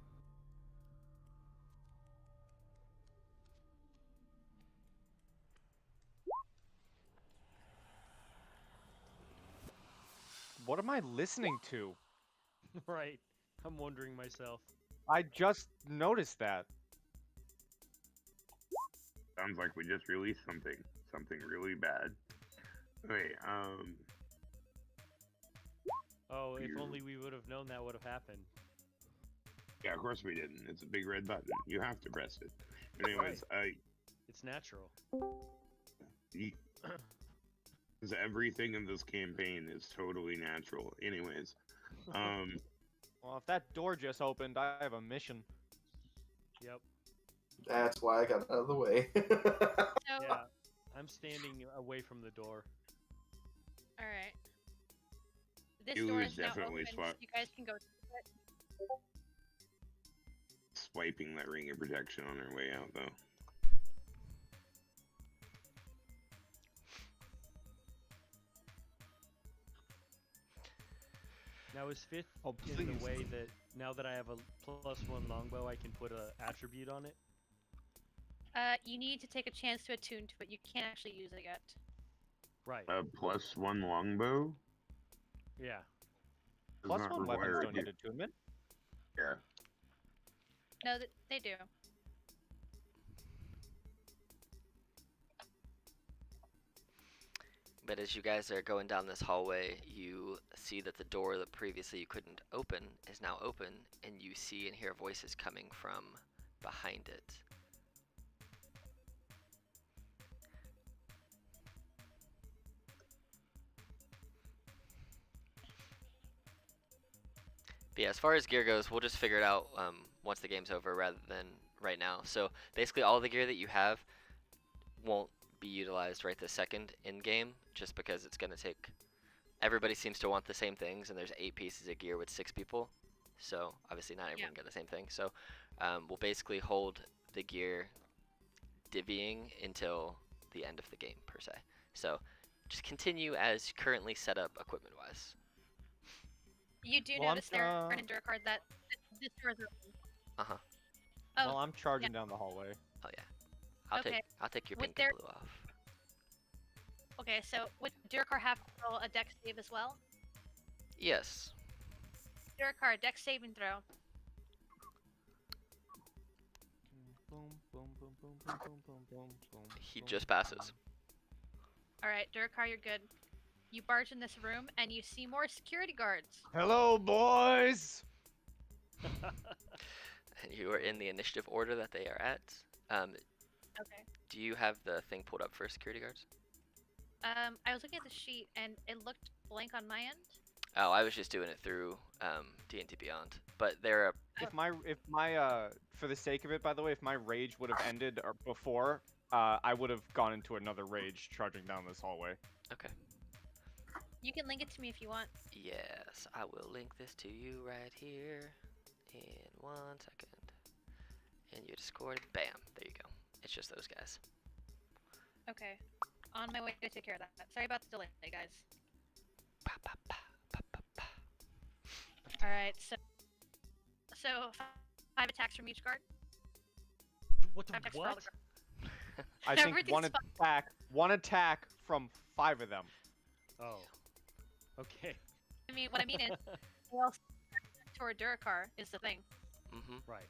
What am I listening to? Right. I'm wondering myself. I just noticed that. Sounds like we just released something really bad. Wait, Oh, if You- only we would have known that would have happened. yeah, of course we didn't. It's a big red button. You have to press it. Anyways, It's natural. because everything in this campaign is totally natural. Anyways, Well, if that door just opened, I have a mission. Yep. That's why I got out of the way. So, Yeah. I'm standing away from the door. alright. This Ulu door is is now definitely open, swap- so you guys can go through it. swiping that ring of protection on our way out, though. Now is fifth Oh, in please. the way that now that I have a +1 longbow, I can put a attribute on it. You need to take a chance to attune to it. You can't actually use it yet. Right. A +1 longbow Yeah. does Plus not one weapons require don't need attunement. Yeah. No, they do. But as you guys are going down this hallway, you see that the door that previously you couldn't open is now open, and you see and hear voices coming from behind it. But yeah, as far as gear goes, we'll just figure it out once the game's over rather than right now. So basically all the gear that you have won't be utilized right this second in game, just because it's going to take... Everybody seems to want the same things, and there's 8 pieces of gear with 6 people. So obviously not everyone get the same thing. So we'll basically hold the gear divvying until the end of the game, per se. So just continue as currently set up equipment-wise. You do Well, notice there in Durkard that this door is open. Uh-huh. Oh, Well, I'm charging down the hallway. Oh yeah. I'll Okay. take your With pink and blue off. okay. So would Durkar have to roll a dex save as well? Yes. Durkar, dex saving throw. He just passes. All right, Durkar, you're good. You barge in this room and you see more security guards. Hello, boys. And you are in the initiative order that they are at. Okay. Do you have the thing pulled up for security guards? I was looking at the sheet and it looked blank on my end. Oh, I was just doing it through D&D Beyond. But there are... If my for the sake of it, by the way, if my rage would have ended or before, I would have gone into another rage charging down this hallway. Okay. You can link it to me if you want. Yes, I will link this to you right here in 1 second. In your Discord, bam, there you go. It's just those guys. Okay. On my way to take care of that. Sorry about the delay, guys. Pa, pa, pa, pa, pa, pa. All right, so 5 attacks from each guard. What? 5 attacks for all the What? guards. I think Everything's one attack from 5 of them. Oh. Okay. I mean, what I mean is, they all toward Durakar is the thing. Mm-hmm. Right.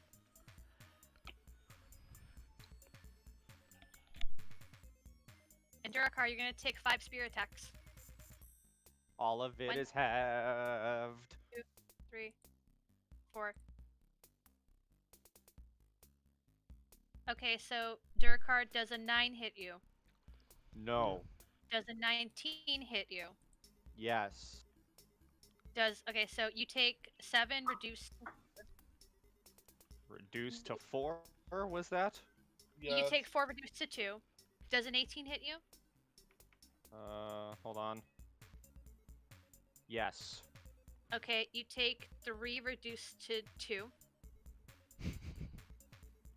And Durakar, you're gonna take 5 spear attacks. All of it One- is halved. 2, 3, 4. Okay, so Durakar, does a 9 hit you? No. Does a 19 hit you? Yes. Okay, so you take 7 reduced. Reduced to 4, was that? You take 4 reduced to 2. Does an 18 hit you? Hold on. Yes. Okay, you take 3 reduced to 2.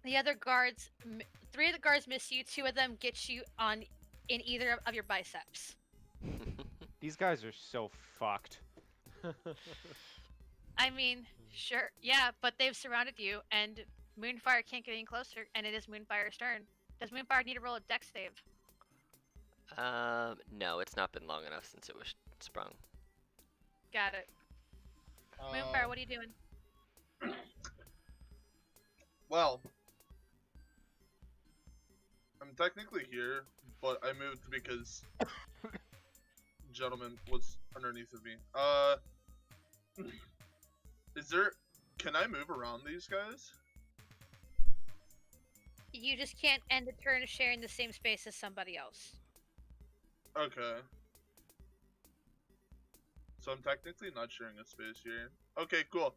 The other guards, 3 of the guards miss you. 2 of them get you in either of your biceps. These guys are so fucked. I mean, sure, yeah, but they've surrounded you, and Moonfire can't get any closer, and it is Moonfire's turn. Does Moonfire need to roll a dex save? No, it's not been long enough since it was sprung. Got it. Moonfire, what are you doing? Well, I'm technically here, but I moved because gentleman was underneath of me. Can I move around these guys? You just can't end a turn sharing the same space as somebody else. Okay. So I'm technically not sharing a space here. Okay, cool.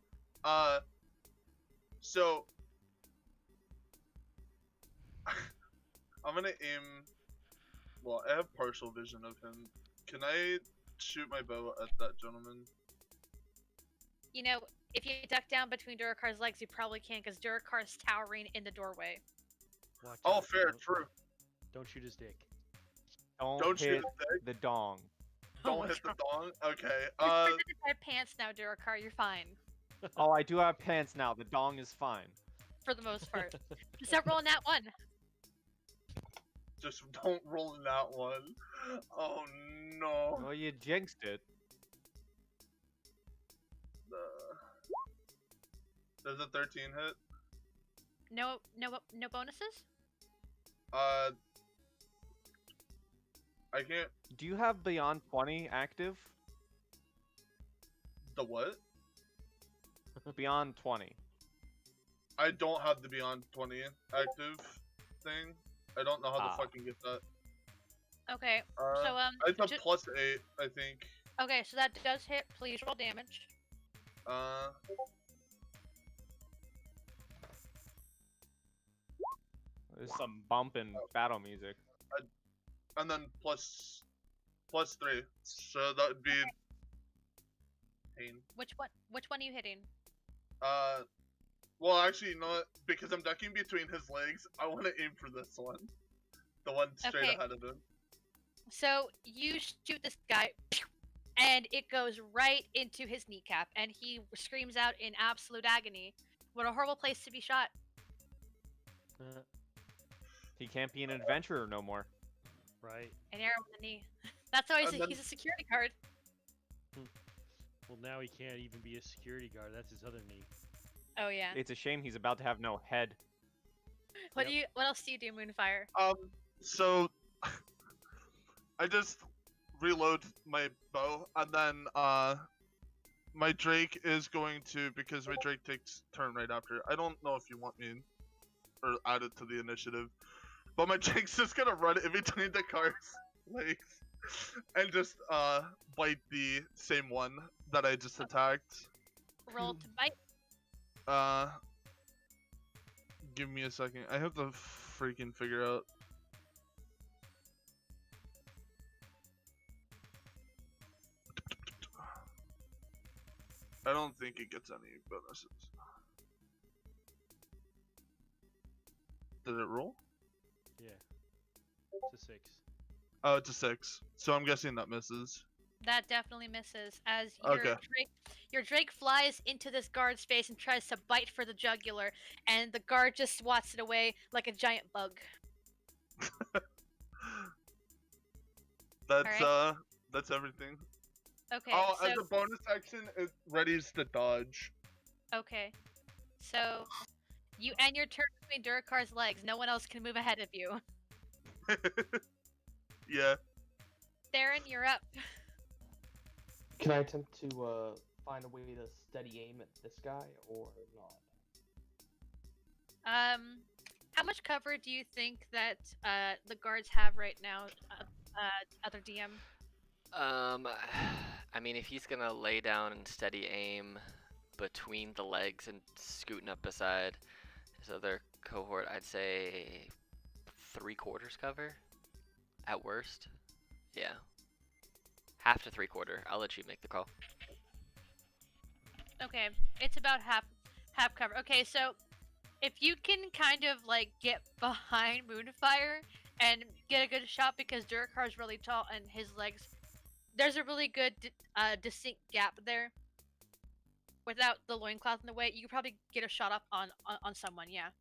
So I'm gonna aim. Well, I have partial vision of him. Can I shoot my bow at that gentleman? You know, if you duck down between Durakar's legs, you probably can't, because Durakar's towering in the doorway. Watch Oh, out, fair, don't- true. Don't shoot his dick. Don't Don't shoot hit his dick. the dong. Don't my hit the God. dong. Okay. Just pretend to wear pants now, Durakar. You're fine Oh, I do have pants now. The dong is fine. for the most part. Just don't roll in that one. Just don't roll in that one. Oh no. Well, you jinxed it. Does a 13 hit? No bonuses. I can't. Do you have Beyond 20 active? The what? Beyond 20. I don't have the Beyond 20 active thing. I don't know how Ah. to fucking get that. Okay. So It's a ju- +8, I think. okay, so that does hit. Please roll damage. There's some bumping battle music. And then +3. So that would be pain. Which one are you hitting? Well, actually, you know what? Because I'm ducking between his legs, I want to aim for this one. The one straight Okay. ahead of him. So you shoot this guy, and it goes right into his kneecap, and he screams out in absolute agony. What a horrible place to be shot. He can't be an adventurer no more. Right. An arrow in the knee. That's why And then- he's a security guard. Well, now he can't even be a security guard. That's his other knee. Oh yeah. It's a shame he's about to have no head. What else do you do, Moonfire? So I just reload my bow, and then my Drake is going to, because my Drake takes turn right after. I don't know if you want me or add it to the initiative, but my Drake's just gonna run in between the car's legs and just bite the same one that I just attacked. Roll to bite. Give me a second. I have to freaking figure out. I don't think it gets any bonuses. Did it roll? Yeah. It's a 6. Oh, it's a 6. So I'm guessing that misses. That definitely misses. As Okay. your Drake flies into this guard's face and tries to bite for the jugular, and the guard just swats it away like a giant bug. That's everything. Okay. Oh, so as a bonus action, it readies to dodge. okay. So you end your turn between Durakar's legs. No one else can move ahead of you. Yeah. Theron, you're up. Can I attempt to find a way to steady aim at this guy or not? How much cover do you think that the guards have right now, other DM? I mean, if he's gonna lay down and steady aim between the legs and scooting up beside his other cohort, I'd say 3/4 cover, at worst. Yeah, half to 3/4. I'll let you make the call. Okay, it's about half cover. Okay, so if you can kind of like get behind Moonfire and get a good shot, because Durakar's really tall and his legs, there's a really good distinct gap there. Without the loincloth in the way, you could probably get a shot up on someone. Yeah.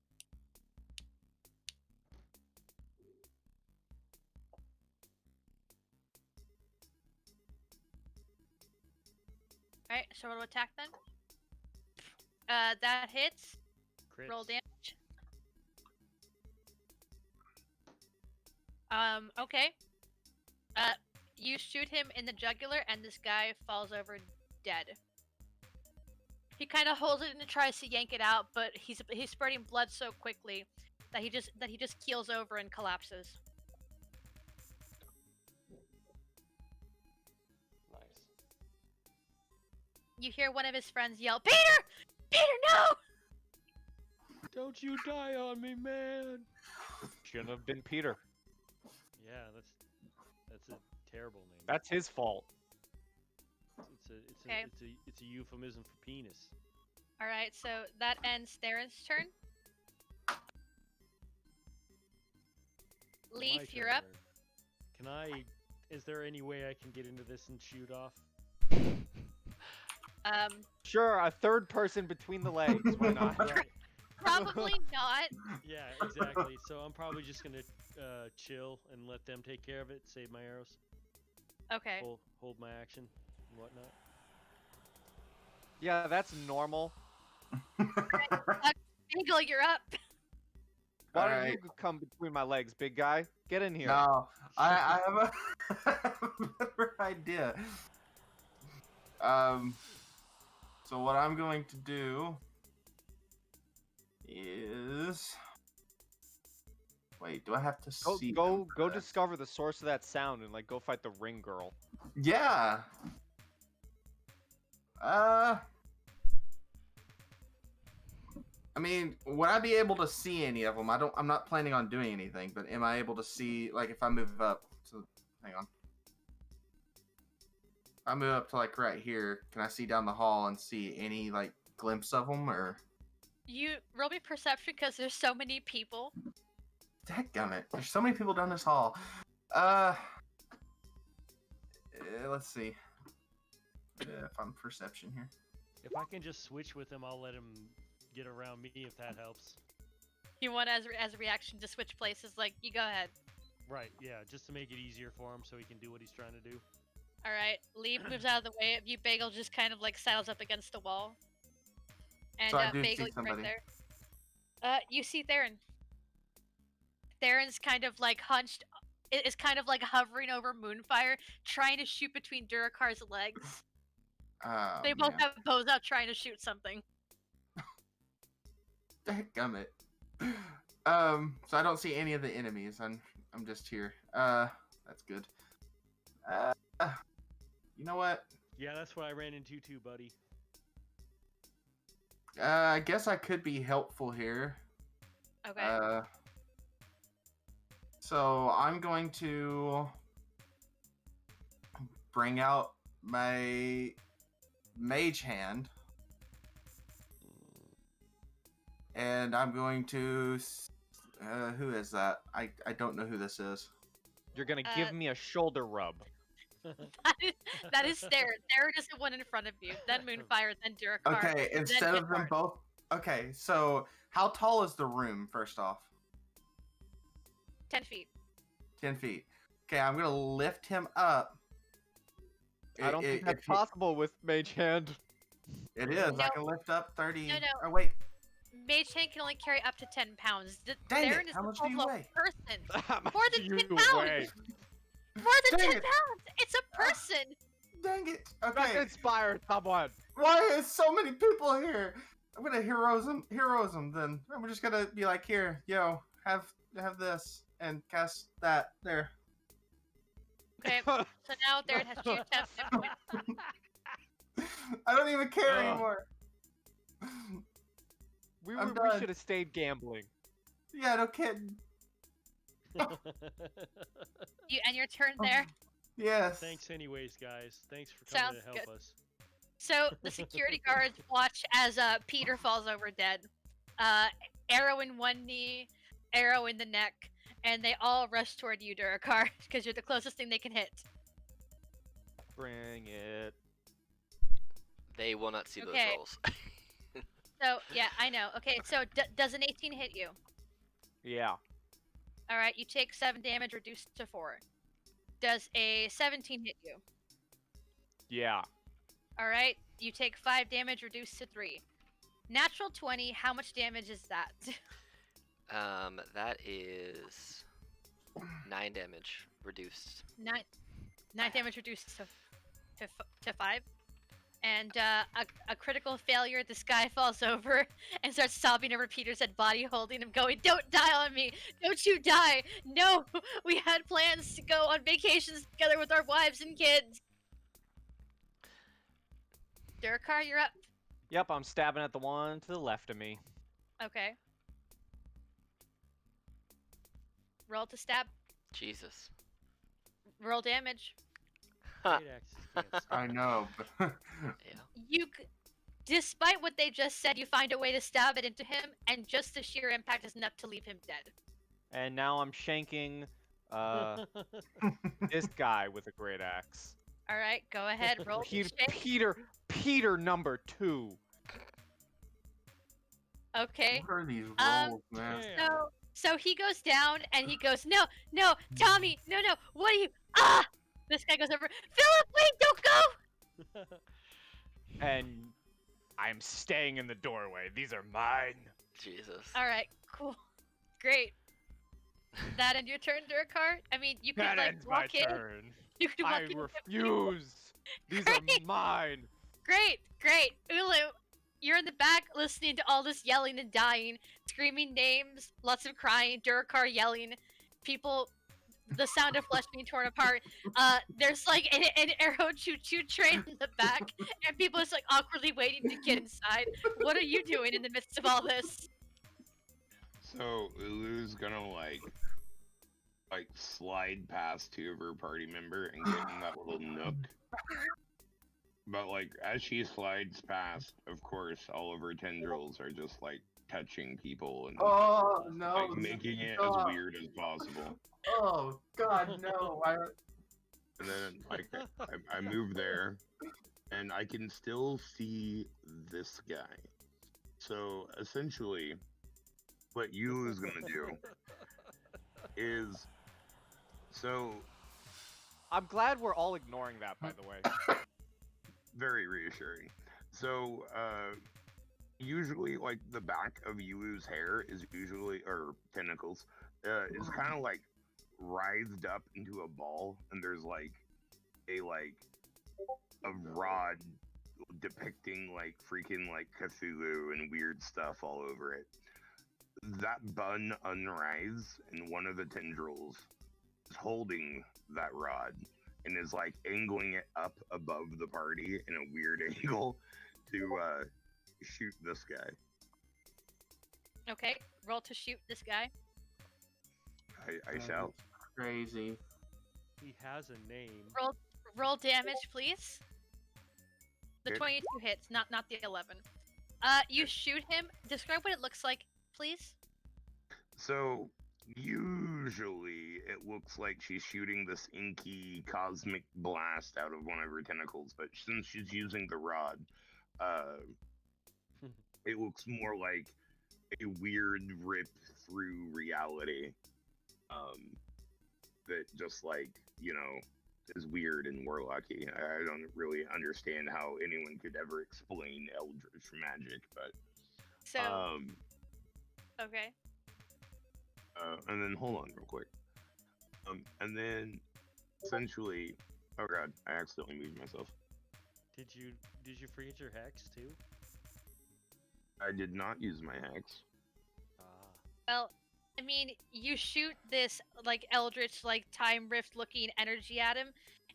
Alright, so roll attack then. That hits. Crits. Roll damage. Okay. You shoot him in the jugular, and this guy falls over dead. He kind of holds it and tries to yank it out, but he's spurting blood so quickly that he just keels over and collapses. Nice. You hear one of his friends yell, "Peter! Peter, no!" Don't you die on me, man! Shouldn't have been Peter. Yeah, that's a terrible name. That's his fault. Okay. It's a euphemism for penis. All right, so that ends Theron's turn. My Leaf, you're up. turn. Can I Is there any way I can get into this and shoot off? Sure, a third person between the legs. Why not? Right. Probably not. Yeah, exactly. So I'm probably just gonna chill and let them take care of it. Save my arrows. Okay. Hold my action and whatnot. Yeah, that's normal. Bagel, you're up. Why don't Alright. you come between my legs, big guy? Get in here. No, I have a better idea. So what I'm going to do is wait. Do I have to Go see? go them go first? discover the source of that sound and like go fight the ring girl. Yeah. I mean, would I be able to see any of them? I'm not planning on doing anything, but am I able to see, like, if I move up? So, hang on. If I move up to like right here, can I see down the hall and see any like glimpse of them, or? You roll me perception because there's so many people. Dadgummit, there's so many people down this hall. Let's see. If I'm perception here. If I can just switch with him, I'll let him get around me if that helps. You want as a reaction to switch places? Like, you go ahead. Right, yeah, just to make it easier for him so he can do what he's trying to do. All right. Lee moves out of the way of you. Bagel just kind of like sidles up against the wall. And So I do Bagel, see you're right somebody. there. You see Theron. Theron's kind of like hunched. Is kind of like hovering over Moonfire, trying to shoot between Durakar's legs. Oh, They both man. have bows out trying to shoot something. Dadgummit. So I don't see any of the enemies. I'm just here. That's good. You know what? Yeah, that's what I ran into too, buddy. I guess I could be helpful here. Okay. So I'm going to bring out my mage hand. And I'm going to... who is that? I don't know who this is. You're gonna give me a shoulder rub. that is Theron. Theron is the one in front of you. Then Moonfire, then Durakar. Okay, instead of them both... Okay, so how tall is the room, first off? 10 feet. 10 feet. Okay, I'm going to lift him up. I don't think that's possible with mage hand. It is. No. I can lift up 30... No. Oh, wait. Mage hand can only carry up to 10 pounds. Dang Theron it, is how the much do you full weigh? person. How much More than do 10 you pounds! weigh? More than Dang 10 it. pounds! It's a person! Dang it. Not Okay. inspire someone. Why is so many people here? I'm gonna heroes them then. I'm just gonna be like, here, yo, have this and cast that there. Okay, so now Theron has 2 attempts hit points. I don't even care Ugh. anymore. We I'm we done. should have stayed gambling. Yeah, no kidding. You end your turn there. Yes. Thanks anyways, guys. Thanks for coming Sounds to help good. us. So the security guards watch as Peter falls over dead. Arrow in one knee, arrow in the neck, and they all rush toward you, Durakar, because you're the closest thing they can hit. Bring it. They will not see those Okay. rolls. So yeah, I know. Okay, so does an 18 hit you? Yeah. All right, you take 7 damage, reduced to 4. Does a 17 hit you? Yeah. All right, you take 5 damage, reduced to 3. Natural 20. How much damage is that? That is 9 damage reduced. 9 damage reduced to 5. And a critical failure. This guy falls over and starts sobbing over Peter's dead body, holding him, going, "Don't die on me! Don't you die! No, we had plans to go on vacations together with our wives and kids." Durakar, you're up. Yep, I'm stabbing at the one to the left of me. Okay. Roll to stab. Jesus. Roll damage. Ha. Great axes can't I stand. know. But Yeah. Despite what they just said, you find a way to stab it into him, and just the sheer impact is enough to leave him dead. And now I'm shanking This guy with a great axe. All right, go ahead. Roll the shake. Peter number 2. Okay. What are these Um, rolls, man? So he goes down and he goes, no, Tommy, no, what are you? Ah! This guy goes over, Philip, wait, don't go! And I'm staying in the doorway. These are mine. Jesus. All right, cool, great. That end your turn, Durkar? I mean, you could That like ends my walk in. turn. You could walk I in. and get people. refuse. These are mine. Great. Ulu, you're in the back listening to all this yelling and dying, screaming names, lots of crying, Durkar yelling, people, the sound of flesh being torn apart. There's like an arrow choo-choo train in the back, and people just like awkwardly waiting to get inside. What are you doing in the midst of all this? So Ulu's gonna like slide past two of her party member and get in that little nook. But like as she slides past, of course, all of her tendrils are just like touching people and Oh no! like making it as Stop. weird as possible. Oh God, no! And then like I move there, and I can still see this guy. So essentially, what Yulu's gonna do is I'm glad we're all ignoring that, by the way. very reassuring. So usually like the back of Yulu's hair is usually or tentacles is kind of like writhed up into a ball, and there's like a rod depicting like freaking like Cthulhu and weird stuff all over it. That bun unwrithes, and one of the tendrils is holding that rod and is like angling it up above the party in a weird angle to shoot this guy. Okay, roll to shoot this guy. I shall. Crazy. He has a name. Roll damage, please. The Okay. 22 hits, not the 11. You shoot him. Describe what it looks like, please. So usually it looks like she's shooting this inky cosmic blast out of one of her tentacles, but since she's using the rod, it looks more like a weird rip through reality. That just like, is weird and warlocky. I don't really understand how anyone could ever explain eldritch magic, but So, okay. and then hold on real quick. And then essentially, oh god, I accidentally moved myself. Did you forget your hex too? I did not use my hex. Ah. Well, I mean, you shoot this like eldritch, like time rift looking energy at him,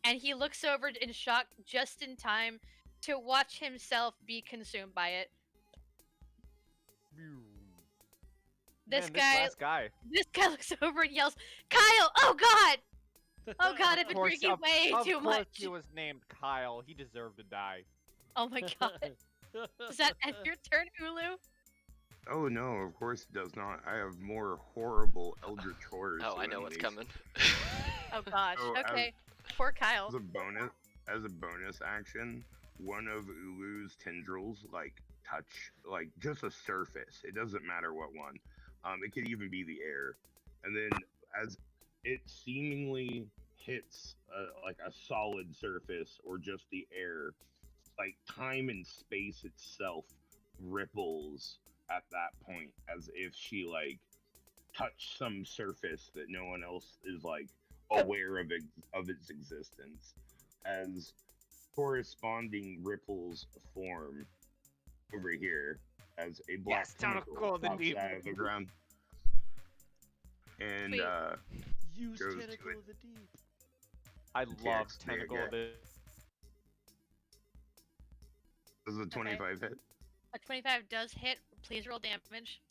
and he looks over in shock just in time to watch himself be consumed by it. This Man, guy, This last guy. looks over and yells, "Kyle! Oh God! Oh God! I've been course- drinking way Of too course much." he was named Kyle. He deserved to die. Oh my God! Does that end your turn, Ulu? Oh no, of course it does not. I have more horrible eldritch horrors. Oh, I to know what's unleash. coming. Oh gosh. So, Okay. Poor Kyle. As a bonus action, one of Ulu's tendrils touch just a surface. It doesn't matter what one. It could even be the air, and then as it seemingly hits a solid surface or just the air, like time and space itself ripples at that point, as if she touched some surface that no one else is aware of its existence, as corresponding ripples form over here as a black Yes, tentacle of the pops deep. out of the ground. And Sweet. Use goes to tentacle it. of the deep. I TX love there, Tentacle yeah. of the does a 25 hit? A 25 does hit. Please roll damage.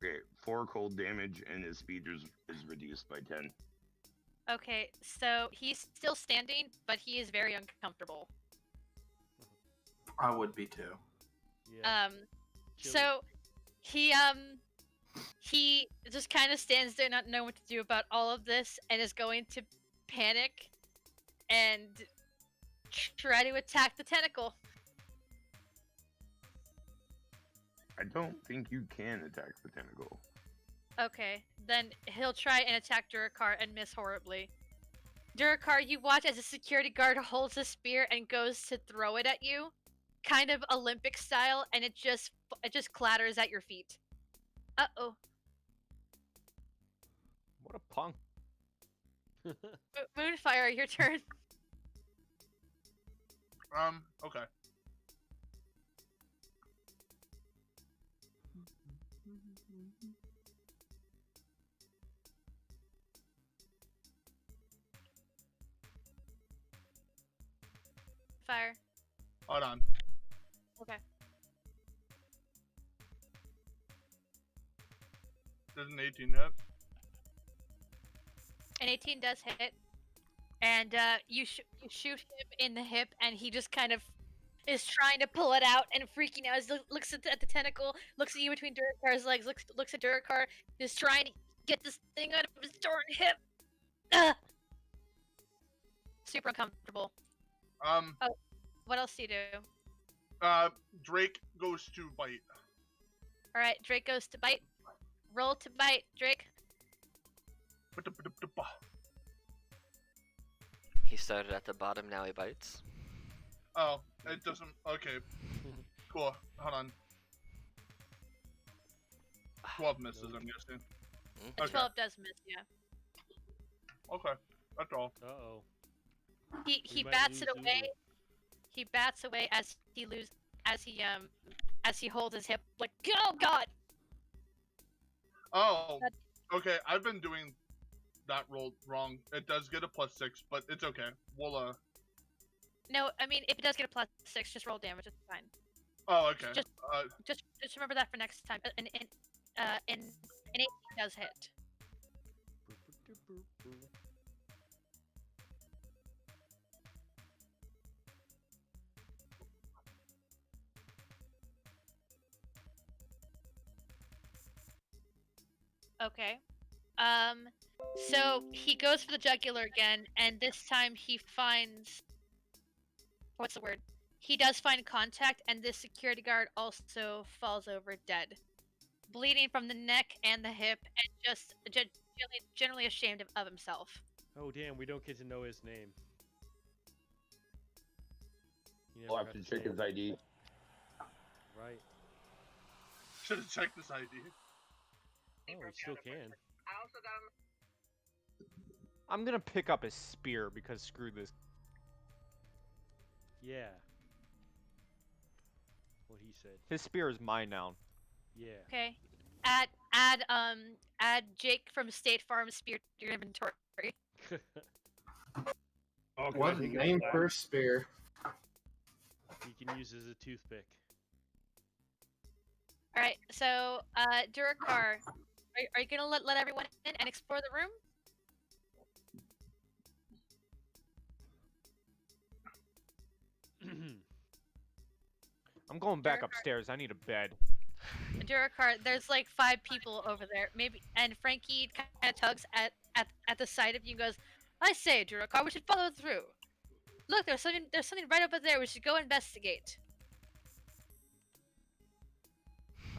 Okay, 4 cold damage, and his speed is reduced by 10. Okay, so he's still standing, but he is very uncomfortable. I would be too. Yeah. So he He just kind of stands there, not knowing what to do about all of this, and is going to panic and try to attack the tentacle. I don't think you can attack the tentacle. Okay, then he'll try and attack Durakar and miss horribly. Durakar, you watch as a security guard holds a spear and goes to throw it at you, kind of Olympic style, and it just clatters at your feet. Uh-oh. What a punk. Moonfire, your turn. Okay. Fire. Hold on. Okay. There's an 18 hit. An 18 does hit. And you shoot him in the hip, and he just kind of is trying to pull it out and freaking out. He looks at the tentacle, looks at you between Durakar's legs, looks at Durakar, just trying to get this thing out of his torn hip. Ugh. Super uncomfortable. What else do you do? Drake goes to bite. Alright, Drake goes to bite. Roll to bite, Drake. He started at the bottom, now he bites. Oh, it doesn't. Okay. Cool. Hold on. 12 misses, I'm guessing. A Okay. 12 does miss, yeah. Okay. That's all. Uh-oh. He We might bats it lose away. Uber. He bats away as he holds his hip like, oh god. Oh. Okay, I've been doing that roll wrong. It does get a +6, but it's okay. We'll No, I mean if it does get a +6, just roll damage. It's fine. Oh, okay. Just remember that for next time. And 18 does hit. Okay. So he goes for the jugular again, and this time he finds. What's the word? He does find contact, and this security guard also falls over dead, bleeding from the neck and the hip, and just generally ashamed of himself. Oh damn, we don't get to know his name. You I'll never have to say check it. his ID. Right. Should have checked this ID. Oh, we still can. I'm gonna pick up his spear because screw this. Yeah. What he said. His spear is mine now. Yeah. Okay. Add Jake from State Farm spear to your inventory. Okay, What a name for a spear. He can use as a toothpick. All right. So, Durakar, are you gonna let everyone in and explore the room? I'm going back Durakar. upstairs. I need a bed. Durakar, there's like 5 people over there, maybe, and Frankie kind of tugs at the side of you and goes, "I say, Durakar, we should follow through. Look, there's something right over there. We should go investigate."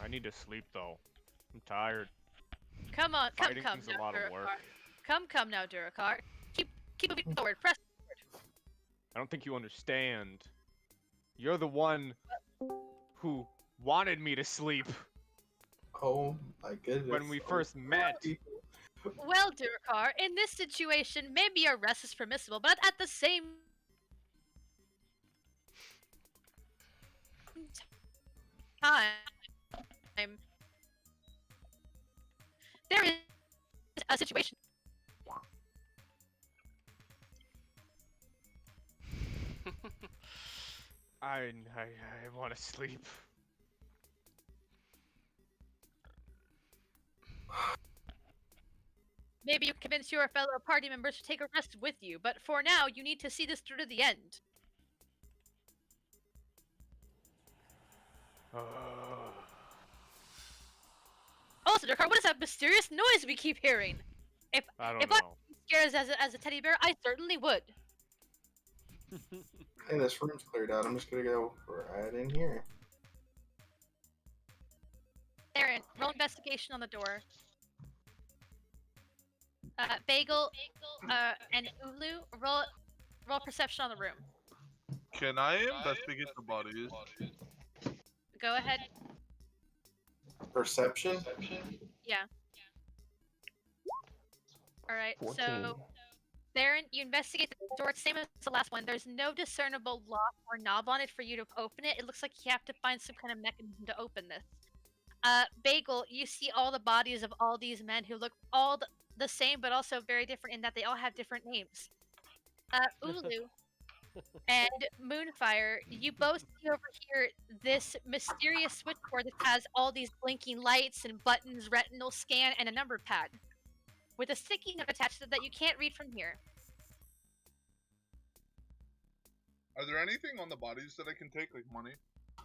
I need to sleep though. I'm tired. Come on, come Fighting's now, a lot of Durakar. work. Come now, Durakar. Keep moving forward. Press. I don't think you understand. You're the one who wanted me to sleep Oh my goodness. when we first met. Well, Durakar, in this situation, maybe a rest is permissible, but at the same time, there is a situation. I want to sleep. Maybe you convince your fellow party members to take a rest with you, but for now, you need to see this through to the end. Also, Dakar, what is that mysterious noise we keep hearing? I don't If know. I was scared as a teddy bear, I certainly would. Hey, this room's cleared out. I'm just gonna go right in here. Aaron, roll investigation on the door. Bagel, and Ulu, roll perception on the room. Can I investigate the bodies? Go ahead. Perception? Yeah. All right. 14. So, Baron, you investigate the door. It's same as the last one. There's no discernible lock or knob on it for you to open it. It looks like you have to find some kind of mechanism to open this. Bagel, you see all the bodies of all these men who look all the same, but also very different in that they all have different names. Ulu and Moonfire, you both see over here this mysterious switchboard that has all these blinking lights and buttons, retinal scan, and a number pad with a sticky note attached to it that you can't read from here. Are there anything on the bodies that I can take, like money?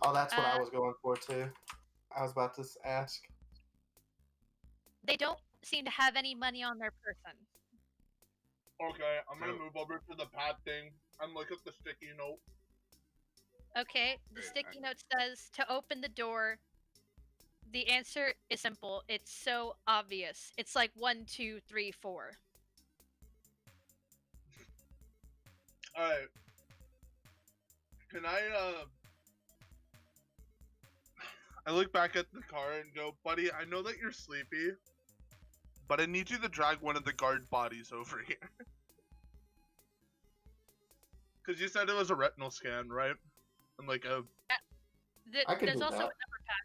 Oh, that's what I was going for too. I was about to ask. They don't seem to have any money on their person. Okay, I'm gonna Oh. move over to the pad thing and look at the sticky note. Okay, the sticky note says to open the door. The answer is simple. It's so obvious. It's like 1, 2, 3, 4. Alright. Can I look back at the car and go, buddy, I know that you're sleepy, but I need you to drag one of the guard bodies over here. Because you said it was a retinal scan, right? And like a... I can There's do also a that. number pad.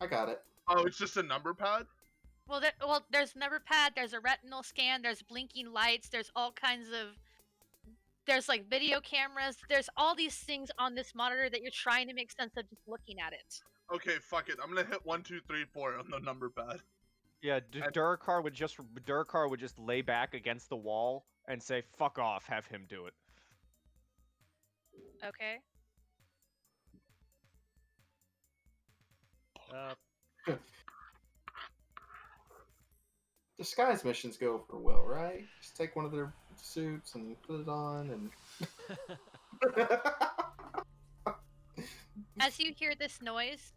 I got it. Oh, it's just a number pad? Well, there's a number pad, there's a retinal scan, there's blinking lights, there's all kinds of... There's like video cameras, there's all these things on this monitor that you're trying to make sense of just looking at it. Okay, fuck it. I'm gonna hit 1, 2, 3, 4 on the number pad. Yeah, Durakar would just lay back against the wall and say, "Fuck off, have him do it." Okay. Disguise missions go over well, right? Just take one of their suits and put it on and... As you hear this noise,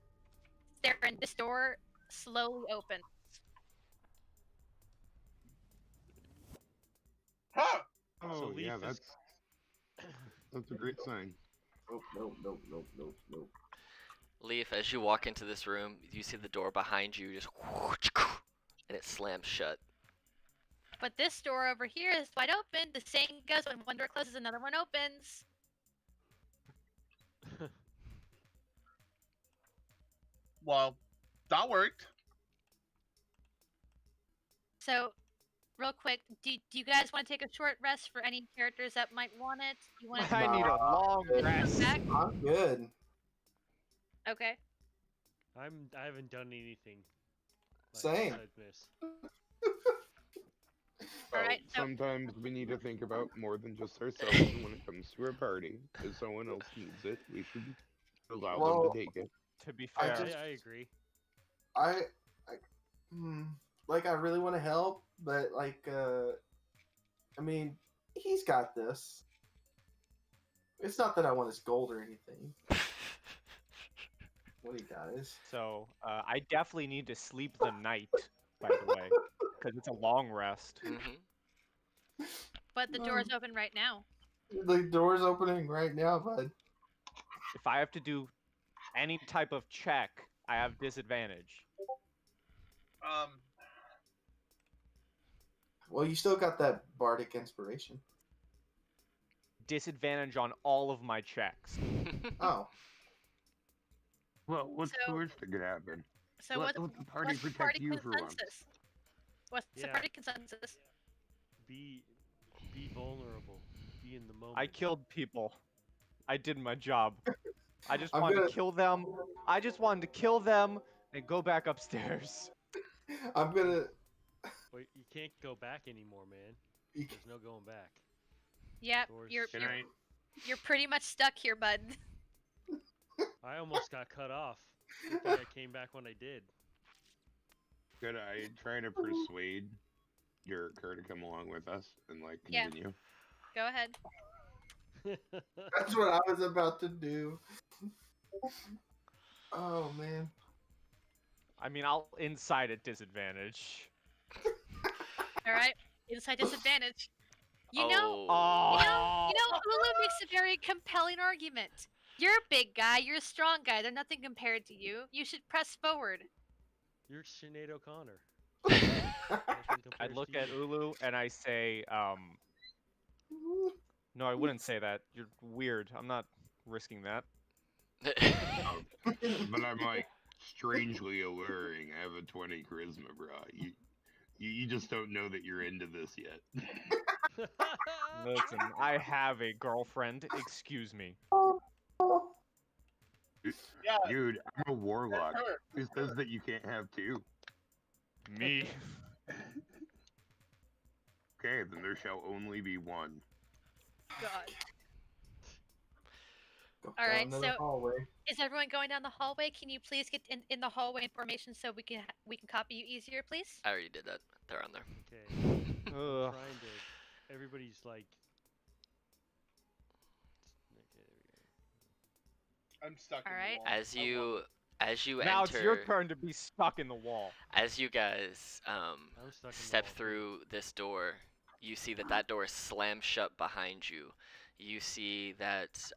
this door slowly opens. Huh! Oh, Leaf yeah, is- that's a great sign. Nope. Leaf, as you walk into this room, you see the door behind you just and it slams shut. But this door over here is wide open. The saying goes, when one door closes, another one opens. Well, that worked. So, real quick, do you guys want to take a short rest for any characters that might want it? You want to I need a long come rest. back? I'm good. Okay. I haven't done anything. Same. besides this. Oh, Alright, so Sometimes we need to think about more than just ourselves when it comes to a party. If someone else needs it, we should allow Well, them to take it. To be I fair, just- I agree. Like, I really want to help, but like, I mean, he's got this. It's not that I want his gold or anything. What he got is so I definitely need to sleep the night. By the way, because it's a long rest. Mm-hmm. but the door is open right now. the door's opening right now, bud. If I have to do any type of check, I have disadvantage. Well, you still got that bardic inspiration. Disadvantage on all of my checks. Oh, Well, what's So- the worst that could happen? So Let what's the party what's the protect party you for once. consensus? What's the Yeah. party consensus? Be vulnerable. Be in the moment. I killed people. I did my job. I just I'm wanted gonna- to kill them. I just wanted to kill them and go back upstairs. I'm gonna. Wait, you can't go back anymore, man. You There's no going back. Yep, Doors- you're pretty much stuck here, bud. I almost got cut off. Good thing I came back when I did. Could I try to persuade your Kerr to come along with us and like Yeah. continue? Go ahead. That's what I was about to do. Oh man. I mean, I'll inside at disadvantage. All right. Inside disadvantage. You know, Oh. Ulu makes a very compelling argument. You're a big guy. You're a strong guy. They're nothing compared to you. You should press forward. You're Sinead O'Connor. I look at Ulu and I say, no, I wouldn't say that. You're weird. I'm not risking that. Oh, but I'm like strangely alluring. I have a 20 charisma, bro. You just don't know that you're into this yet. Listen, I have a girlfriend. Excuse me. Yeah. Dude, I'm a warlock. Her. Who says that you can't have two? Me. Okay, then there shall only be one. God. Go All down right, another so- hallway. Is everyone going down the hallway? Can you please get in the hallway information so we can copy you easier, please? I already did that. They're on there. Okay. I'm Ugh. trying to. Everybody's like. Okay, there we go. I'm stuck. All in right. The wall. As you Now enter, it's your turn to be stuck in the wall. as you guys I'm stuck in the step wall, too. through this door, you see that door is slammed shut behind you. You see that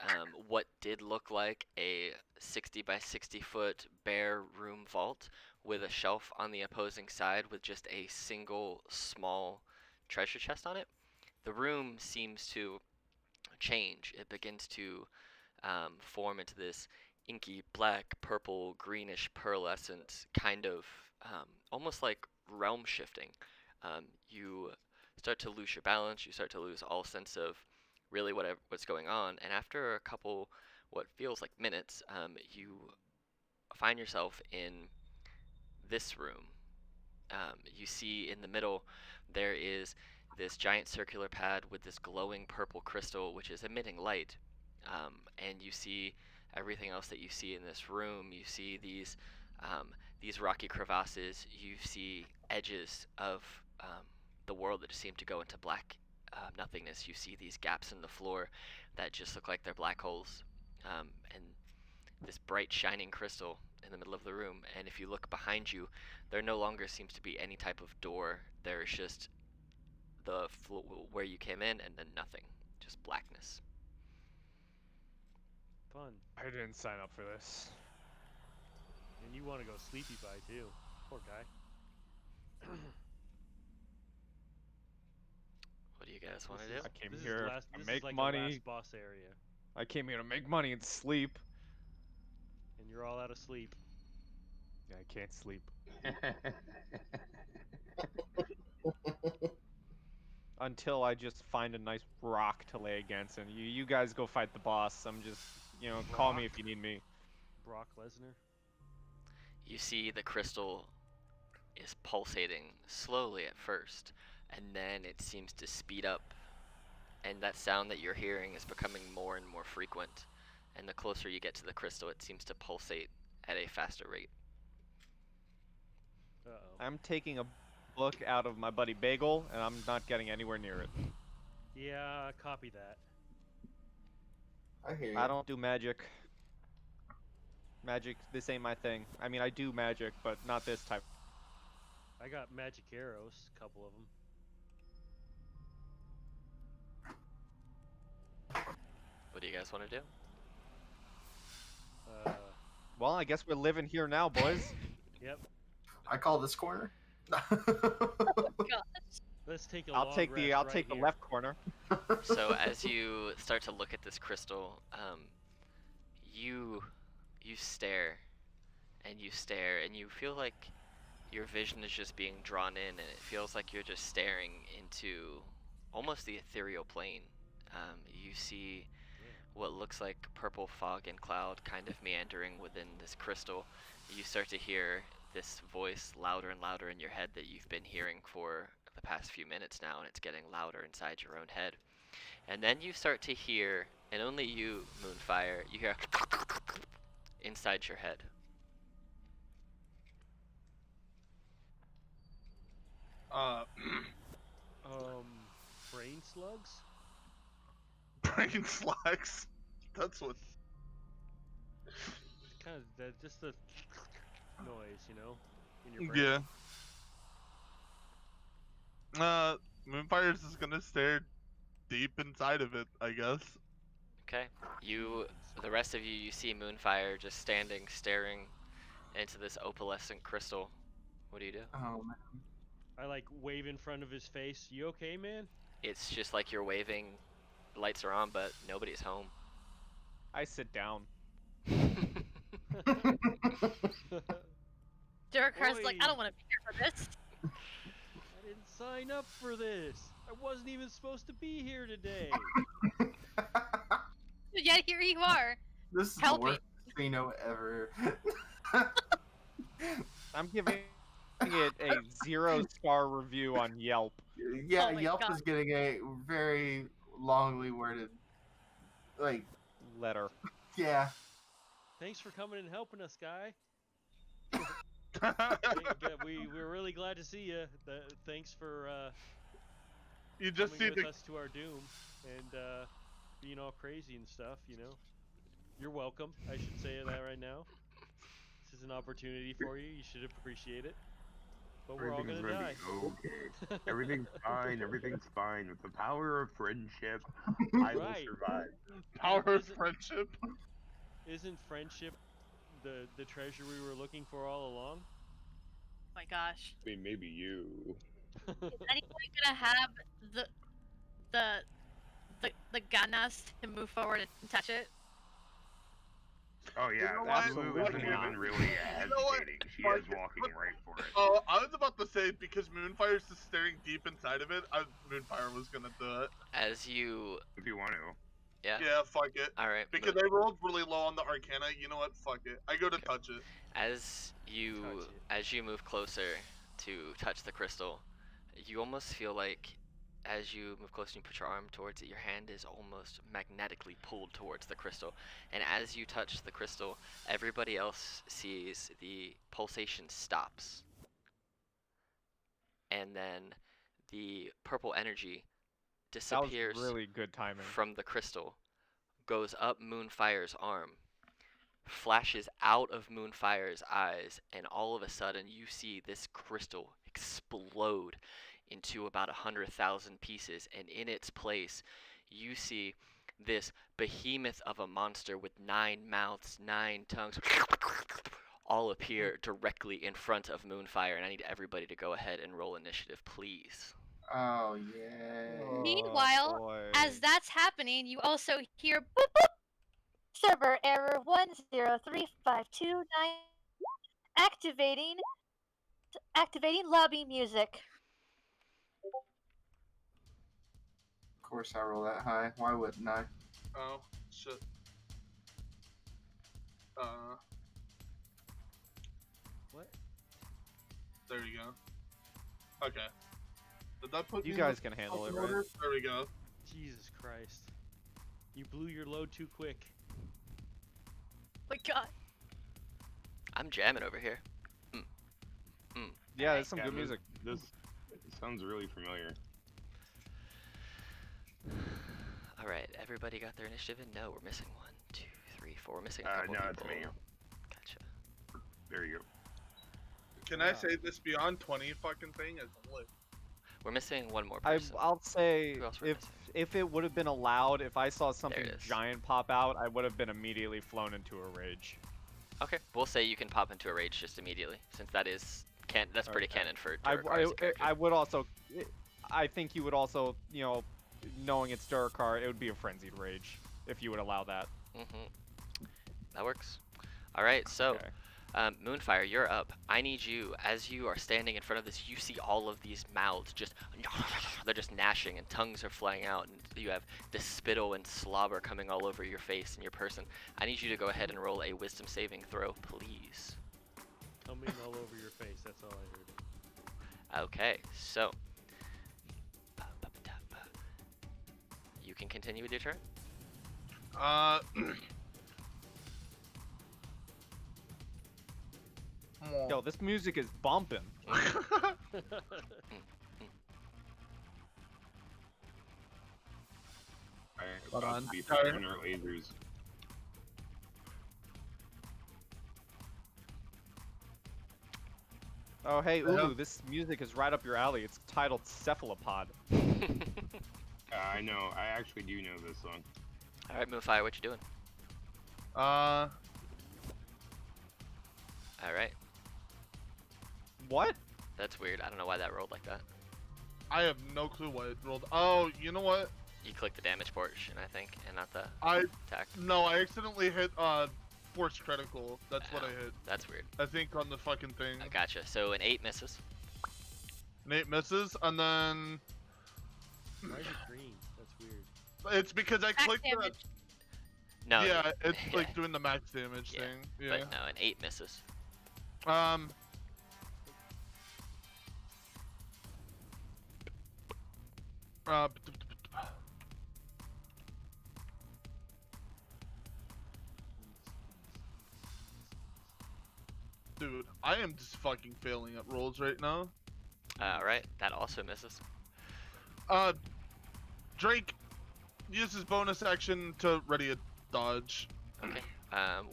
what did look like a 60 by 60 foot bare room vault with a shelf on the opposing side with just a single small treasure chest on it. The room seems to change. It begins to form into this inky black, purple, greenish, pearlescent kind of almost like realm shifting. You start to lose your balance. You start to lose all sense of really what's going on. And after a couple, what feels like minutes, you find yourself in this room. You see in the middle there is this giant circular pad with this glowing purple crystal which is emitting light. And you see everything else that you see in this room. You see these rocky crevasses. You see edges of the world that just seem to go into black nothingness. You see these gaps in the floor that just look like they're black holes. And this bright shining crystal in the middle of the room. And if you look behind you, there no longer seems to be any type of door. There's just the where you came in and then nothing. Just blackness. Fun. I didn't sign up for this. And you want to go sleepy by too. Poor guy. What do you guys want to This do? I came This is here last, to this make is like money. The last boss area, I came here to make money and sleep. and you're all out of sleep. I can't sleep. Until I just find a nice rock to lay against, and you guys go fight the boss. I'm just, call me if you need me. Brock Lesnar. You see the crystal is pulsating slowly at first, and then it seems to speed up, and that sound that you're hearing is becoming more and more frequent. And the closer you get to the crystal, it seems to pulsate at a faster rate. Uh-oh. I'm taking a book out of my buddy Bagel, and I'm not getting anywhere near it. Yeah, copy that. I hear you. I don't do magic. Magic, this ain't my thing. I mean, I do magic, but not this type. I got magic arrows, a couple of them. What do you guys want to do? Well, I guess we're living here now, boys. Yep. I call this corner. Let's take a I'll long take rest I'll right take the here. left corner. So as you start to look at this crystal, you stare, and you stare, and you feel like your vision is just being drawn in, and it feels like you're just staring into almost the ethereal plane. You see what looks like purple fog and cloud kind of meandering within this crystal. You start to hear this voice louder and louder in your head that you've been hearing for the past few minutes now, and it's getting louder inside your own head. And then you start to hear, and only you, Moonfire, you hear inside your head. Uh, Brain slugs. brain slugs. That's what. Kind of just the noise, you know, in your brain. Yeah. Moonfire's is gonna stare deep inside of it, I guess. Okay. The rest of you, you see Moonfire just standing, staring into this opalescent crystal. What do you do? Oh man. I like wave in front of his face. You okay, man? It's just like you're waving, lights are on, but nobody's home. I sit down. Durkar's like, I Oi. don't want to be here for this. I didn't sign up for this. I wasn't even supposed to be here today. Yet here you are. This is Help the me. worst casino ever. I'm giving it a 0-star review on Yelp. Yeah, Oh my Yelp God. is getting a very longly worded, like, Letter. yeah. Thanks for coming and helping us, guy. You We're really glad to see you. Thanks for just coming see with the. us to our doom and being all crazy and stuff. You know, you're welcome. I should say that right now. This is an opportunity for you. You should appreciate it. But we're all Everything's gonna gonna die. be okay. Everything's fine. Everything's fine. With the power of friendship, I will Right. survive. Power of Isn't- friendship. Isn't friendship the treasure we were looking for all along? Oh my gosh. I mean, maybe you. Is anyone gonna have the ganas to move forward and touch it? Oh yeah, know that what? move isn't Absolutely even not. really know what? hesitating. She Fuck is it. walking right for it. Oh, I was about to say because Moonfire's just staring deep inside of it. Moonfire was gonna do it. As you, If you want to. yeah. Yeah, fuck it. All right. Because I rolled really low on the Arcana. You know what? Fuck it. I go to Okay. touch it. As you move closer to touch the crystal, you almost feel like as you move closer and you put your arm towards it, your hand is almost magnetically pulled towards the crystal. And as you touch the crystal, everybody else sees the pulsation stops. And then the purple energy That was disappears really good timing. from the crystal, goes up Moonfire's arm, flashes out of Moonfire's eyes, and all of a sudden you see this crystal explode into about 100,000 pieces, and in its place you see this behemoth of a monster with 9 mouths, 9 tongues all appear directly in front of Moonfire, and I need everybody to go ahead and roll initiative, please. Oh yeah. Meanwhile, boy. As that's happening, you also hear boop boop. Server error 103529. Activating lobby music. Of course I roll that high. Why wouldn't I? Oh shit. What? There you go. Okay. Did that put You me in guys the can handle it, fucking right? order? There we go. Jesus Christ. You blew your load too quick. My God. I'm jamming over here. Yeah, there's some Yeah, good music. This sounds really familiar. All right, everybody got their initiative in? No, we're missing 1, 2, 3, 4. We're missing a couple No, it's people. me. Gotcha. There you go. Can I Wow. say this beyond 20 fucking thing is lit? We're missing one more person. I'll say Who else we're if missing? if it would have been allowed, if I saw something it is. giant pop out, I would have been immediately flown into a rage. Okay, we'll say you can pop into a rage just immediately, since that is that's pretty Okay. canon for I Durakar as a character. I would also, I think you would also, you know, knowing it's Durakar, it would be a frenzied rage if you would allow that. That works. All right, so Okay. Moonfire, you're up. I need you, as you are standing in front of this, you see all of these mouths just, they're just gnashing and tongues are flying out, and you have this spittle and slobber coming all over your face and your person. I need you to go ahead and roll a wisdom saving throw, please. Coming all over your face, that's all I heard. Okay, so you can continue with your turn. Yo, this music is bumping. Hold about on. to be Alright. throwing our lasers. Oh, hey, Yeah. Ulu, this music is right up your alley. It's titled Cephalopod. I know. I actually do know this song. All right, Moonfire, what you doing? Uh, All right, What? that's weird. I don't know why that rolled like that. I have no clue what it rolled. Oh, you know what? You clicked the damage portion, I think, and not the I attack. no, I accidentally hit force critical. That's what I Oh, hit. That's weird. I think on the fucking thing. I gotcha. So an 8 misses. Nate misses, and then Why is it green? That's weird. it's because I Max clicked damage. No. yeah, it's yeah, like doing the max damage Yeah, thing. Yeah. But no, an 8 misses. Um. Uh, dude, I am just fucking failing at rolls right now. All right, that also misses. Drake uses bonus action to ready a dodge. Okay.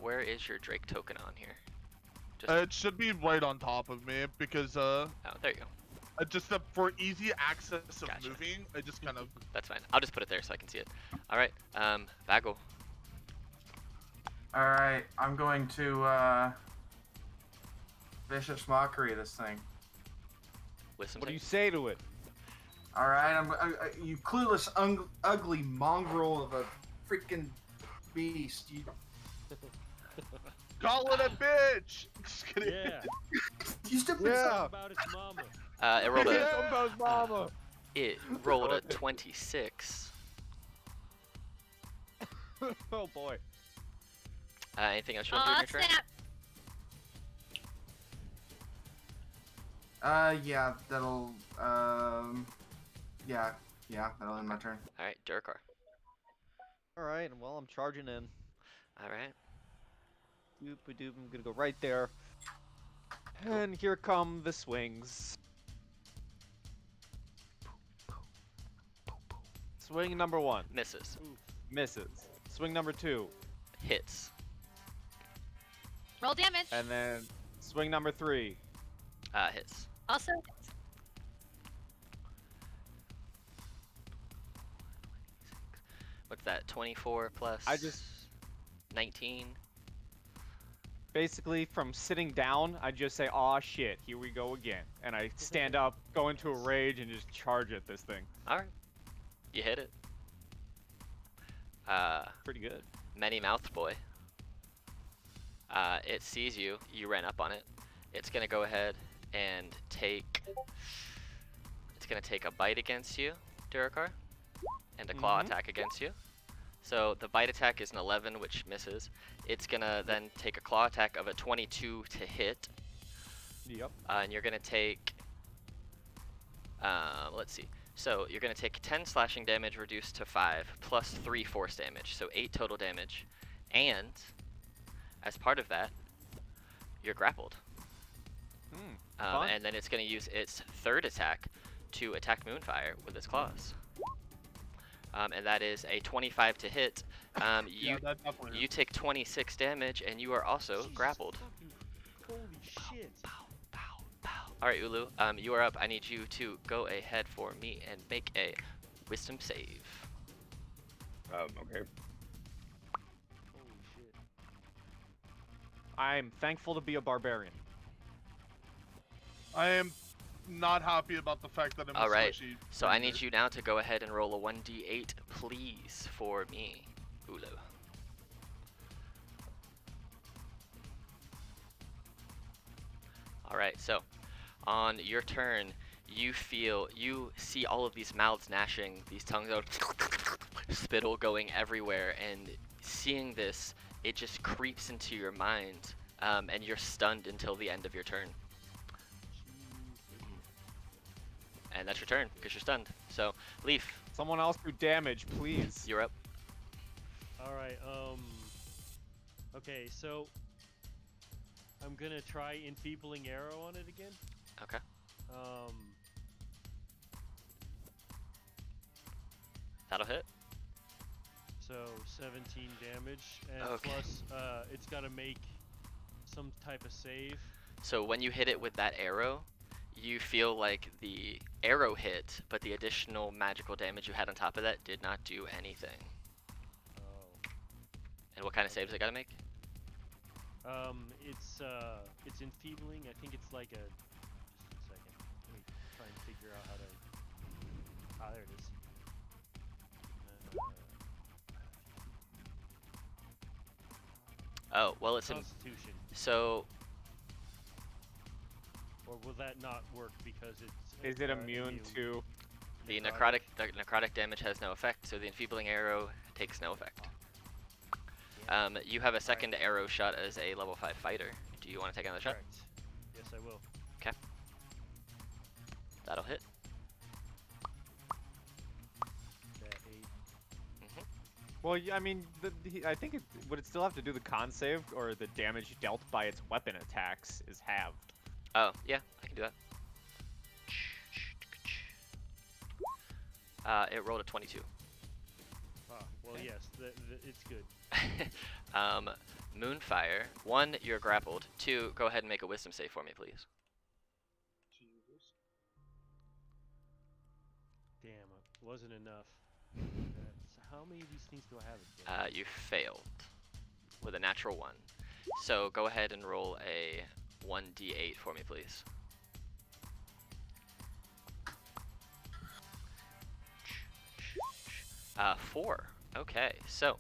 Where is your Drake token on here? Just It should be right on top of me because oh, there you go. just for easy access of Gotcha. moving, I just kind of That's fine. I'll just put it there so I can see it. All right. Bagel. All right, I'm going to vicious mockery this thing. With some What do you things. say to it? All right, you clueless, ugly mongrel of a freaking beast. You, call it a bitch. Just kidding. Yeah. you stupid Yeah. son. About its mama. It rolled a. Dumbo's mama. It rolled a 26. Oh boy. Anything else you want to do in Aw, your turn? snap. Yeah, that'll, yeah, that'll end my turn. All right, Durkar. All right, well, I'm charging in. All right. Doop-a-doop, I'm gonna go right there. And here come the swings. Swing number 1, Misses. misses. Swing number 2, Hits. Roll damage. and then swing number 3. Hits. Also, What's that? 24 plus. I just- 19. Basically, from sitting down, I just say, "Aw, shit, here we go again," and I stand up, go into a rage, and just charge at this thing. All right. You hit it. Pretty good. Many Mouth Boy. It sees you. You ran up on it. It's gonna go ahead and take. It's gonna take a bite against you, Durakar, and a claw Mhm. attack against you. So the bite attack is an 11, which misses. It's gonna then take a claw attack of a 22 to hit, Yep. and you're gonna take. Let's see. So you're gonna take 10 slashing damage reduced to 5, plus 3 force damage, so 8 total damage, and as part of that, you're grappled. Fun. And then it's going to use its third attack to attack Moonfire with its claws. And that is a 25 to hit. Yeah, You that definitely. you take 26 damage, and you are also Jesus grappled. fucking- Holy shit. All right, Ulu, you are up. I need you to go ahead for me and make a wisdom save. Okay. Holy shit. I'm thankful to be a barbarian. I am not happy about the fact that I'm a All right, squishy So I need creature. you now to go ahead and roll a 1d8, please, for me, Ulu. All right, so on your turn, you see all of these mouths gnashing, these tongues out, spittle going everywhere, and seeing this, it just creeps into your mind, and you're stunned until the end of your turn. And that's your turn, because you're stunned. So, Leaf, Someone else do damage, please. you're up. All right. Okay, so I'm gonna try enfeebling arrow on it again. Okay. Um, That'll hit. So 17 damage, and Okay. plus it's got to make some type of save. So when you hit it with that arrow, you feel like the arrow hit, but the additional magical damage you had on top of that did not do anything. Oh. And what kind of saves it gotta make? It's enfeebling. I think it's like a. Just a second. Let me try and figure out how to. Ah, there it is. Oh, well, it's in. Constitution. So, Or will that not work because it's? Is it immune to? the necrotic damage has no effect, so the enfeebling arrow takes no effect. You have a second arrow shot as a level 5 fighter. Do you want to take another shot? Correct. Yes, I will. Okay. That'll hit. That 8. Well, I mean, I think it would it still have to do the con save, or the damage dealt by its weapon attacks is halved. Oh, yeah, I can do that. It rolled a 22. Ah, well, yes, it's good. Moonfire. 1, you're grappled. 2, go ahead and make a wisdom save for me, please. Jesus. Damn, it wasn't enough. So how many of these things do I have again? You failed with a natural 1. So go ahead and roll a 1d8 for me, please. Uh, 4. Okay, so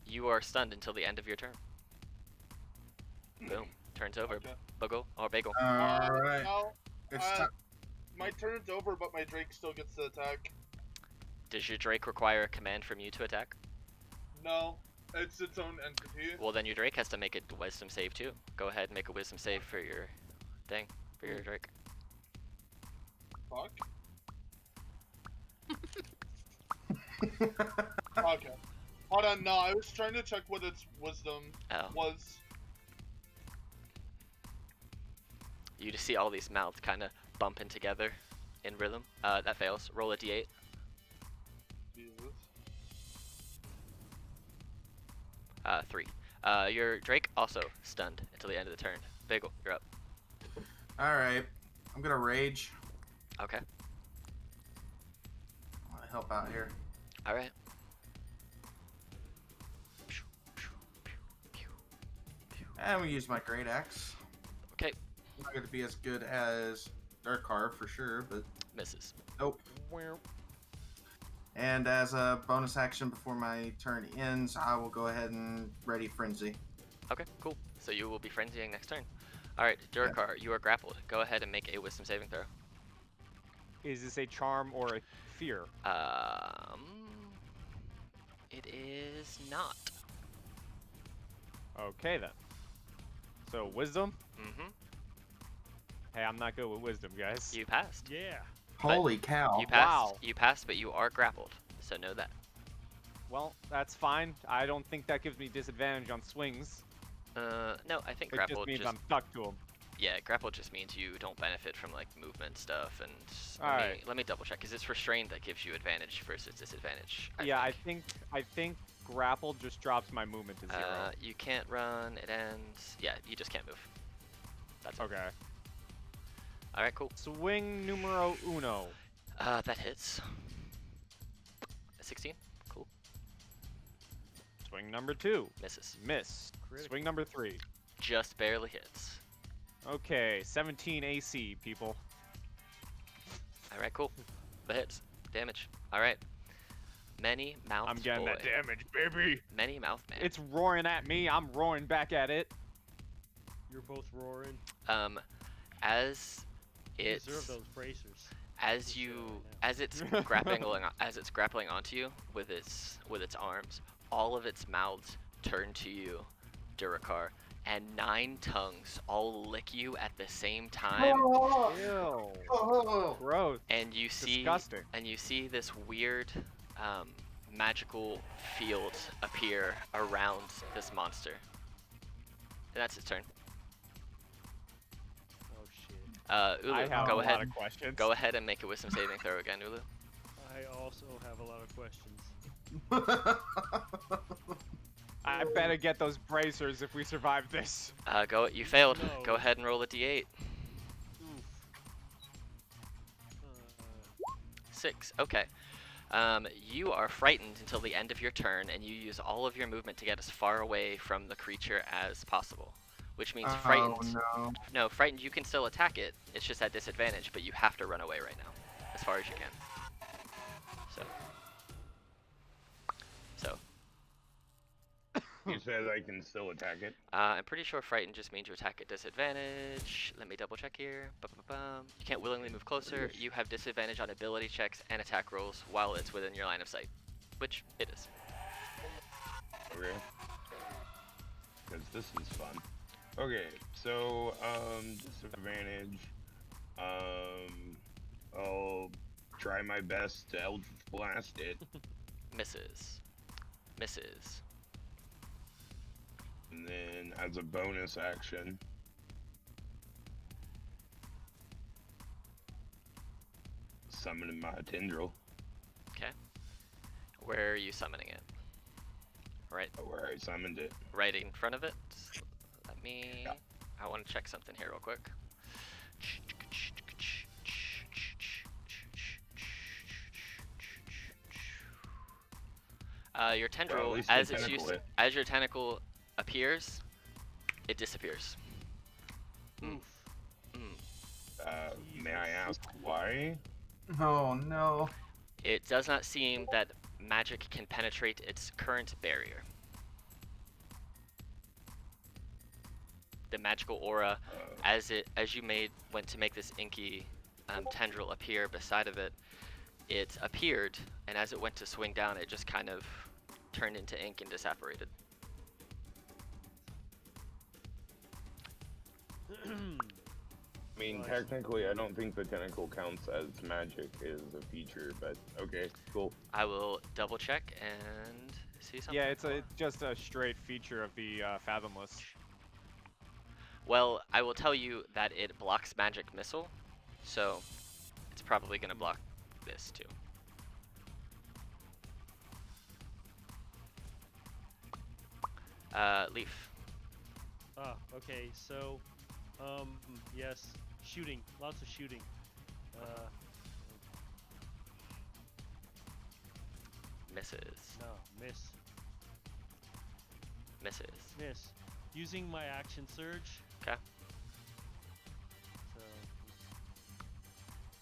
you are stunned until the end of your turn. Boom. Turns over. Okay. Buggle or bagel. Alright. Now, It's uh, time. my turn's over, but my Drake still gets to attack. Does your Drake require a command from you to attack? No, it's its own entity. Well, then your Drake has to make a wisdom save too. Go ahead and make a wisdom save for your thing, for your Drake. Fuck. Okay. Hold on, no, I was trying to check what its wisdom Oh. was. You just see all these mouths kind of bumping together in rhythm. That fails. Roll a d8. Jesus. 3. Your Drake also stunned until the end of the turn. Bagel, you're up. Alright. I'm gonna rage. Okay. I'm gonna help out here. All right. And we use my great axe. Okay. Not gonna be as good as Dark Carve for sure, but Misses. nope. And as a bonus action before my turn ends, I will go ahead and ready frenzy. Okay, cool. So you will be frenzying next turn. All right, Durakar, you are grappled. Go ahead and make a wisdom saving throw. Is this a charm or a fear? It is not. Okay then. So wisdom? Mm-hmm. Hey, I'm not good with wisdom, guys. You passed. Yeah. Holy cow. You passed. Wow. You passed, but you are grappled. So know that. Well, that's fine. I don't think that gives me disadvantage on swings. No, I think It grappled just means I'm stuck to them. yeah, grapple just means you don't benefit from like movement stuff, and Alright. let me double check. Is it's restrained that gives you advantage versus disadvantage? I think grapple just drops my movement to 0. You can't run. It ends. Yeah, you just can't move. That's it. Okay. All right, cool. Swing numero uno. That hits. 16. Cool. Swing number 2. Misses. Miss. Critical. Swing number 3. Just barely hits. Okay, 17 AC, people. All right, cool. The hits. Damage. All right. Many mouth. I'm getting that damage, baby. Many mouth man. It's roaring at me. I'm roaring back at it. You're both roaring. As You it's deserve those bracers. as Just you say it right now. as it's grappling onto you with its arms, all of its mouths turn to you, Durakar, and 9 tongues all lick you at the same time, Ew. Oh. Gross. and you see Disgusting. this weird magical field appear around this monster. And that's its turn. Oh shit. Ulu, I have go a ahead. lot of questions. Go ahead and make a wisdom saving throw again, Ulu. I also have a lot of questions. I better get those bracers if we survive this. You failed. No. Go ahead and roll a d8. Oof. 6. Okay. You are frightened until the end of your turn, and you use all of your movement to get as far away from the creature as possible. Which means frightened. Oh no. No, frightened, you can still attack it. It's just at disadvantage, but you have to run away right now. As far as you can. So. You said I can still attack it. I'm pretty sure frightened just means you attack at disadvantage. Let me double check here. Ba-ba-bum. You can't willingly move closer. You have disadvantage on ability checks and attack rolls while it's within your line of sight. Which it is. Okay. Because this is fun. Okay, so, disadvantage. I'll try my best to Eldritch Blast it. Misses. Misses. And then, as a bonus action, summoning my tendril. Okay. Where are you summoning it? Right. Where I summoned it. Right in front of it. Let me. I want to check something here real quick. Your tendril, least the as it's tentacle used, hit. as your tentacle appears, it disappears. Mm. Mm. May I ask why? Oh no. It does not seem that magic can penetrate its current barrier. The magical aura, as you went to make this inky tendril appear beside of it, it appeared, and as it went to swing down, it just kind of turned into ink and disapparated. I mean, technically, I don't think the tentacle counts as magic as a feature, but okay, cool. I will double check and see something. Yeah, it's just a straight feature of the Fathomless. Well, I will tell you that it blocks magic missile, so it's probably going to block this too. Leaf. Ah, okay, so, yes, shooting, lots of shooting. Misses. No, miss, Misses. miss. Using my action surge. Okay. So,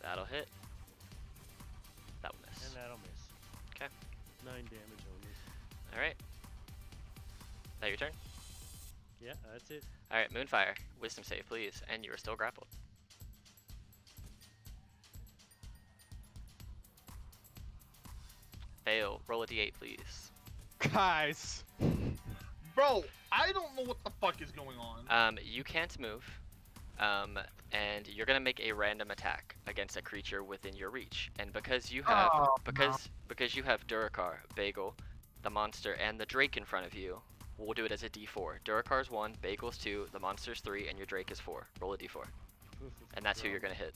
That'll hit. That'll miss. and that'll miss. 'Kay. 9 damage only. Alright. That your turn? Yeah, that's it. Alright, Moonfire. Wisdom save, please. And you are still grappled. Fail. Roll a d8, please. Guys! Bro, I don't know what the fuck is going on. You can't move. And you're gonna make a random attack against a creature within your reach. And because you have because you have Durakar, Bagel, the monster, and the Drake in front of you, we'll do it as a D4. Durakar's 1, Bagel's 2, the monster's 3, and your Drake is 4. Roll a D4. And that's who you're gonna hit.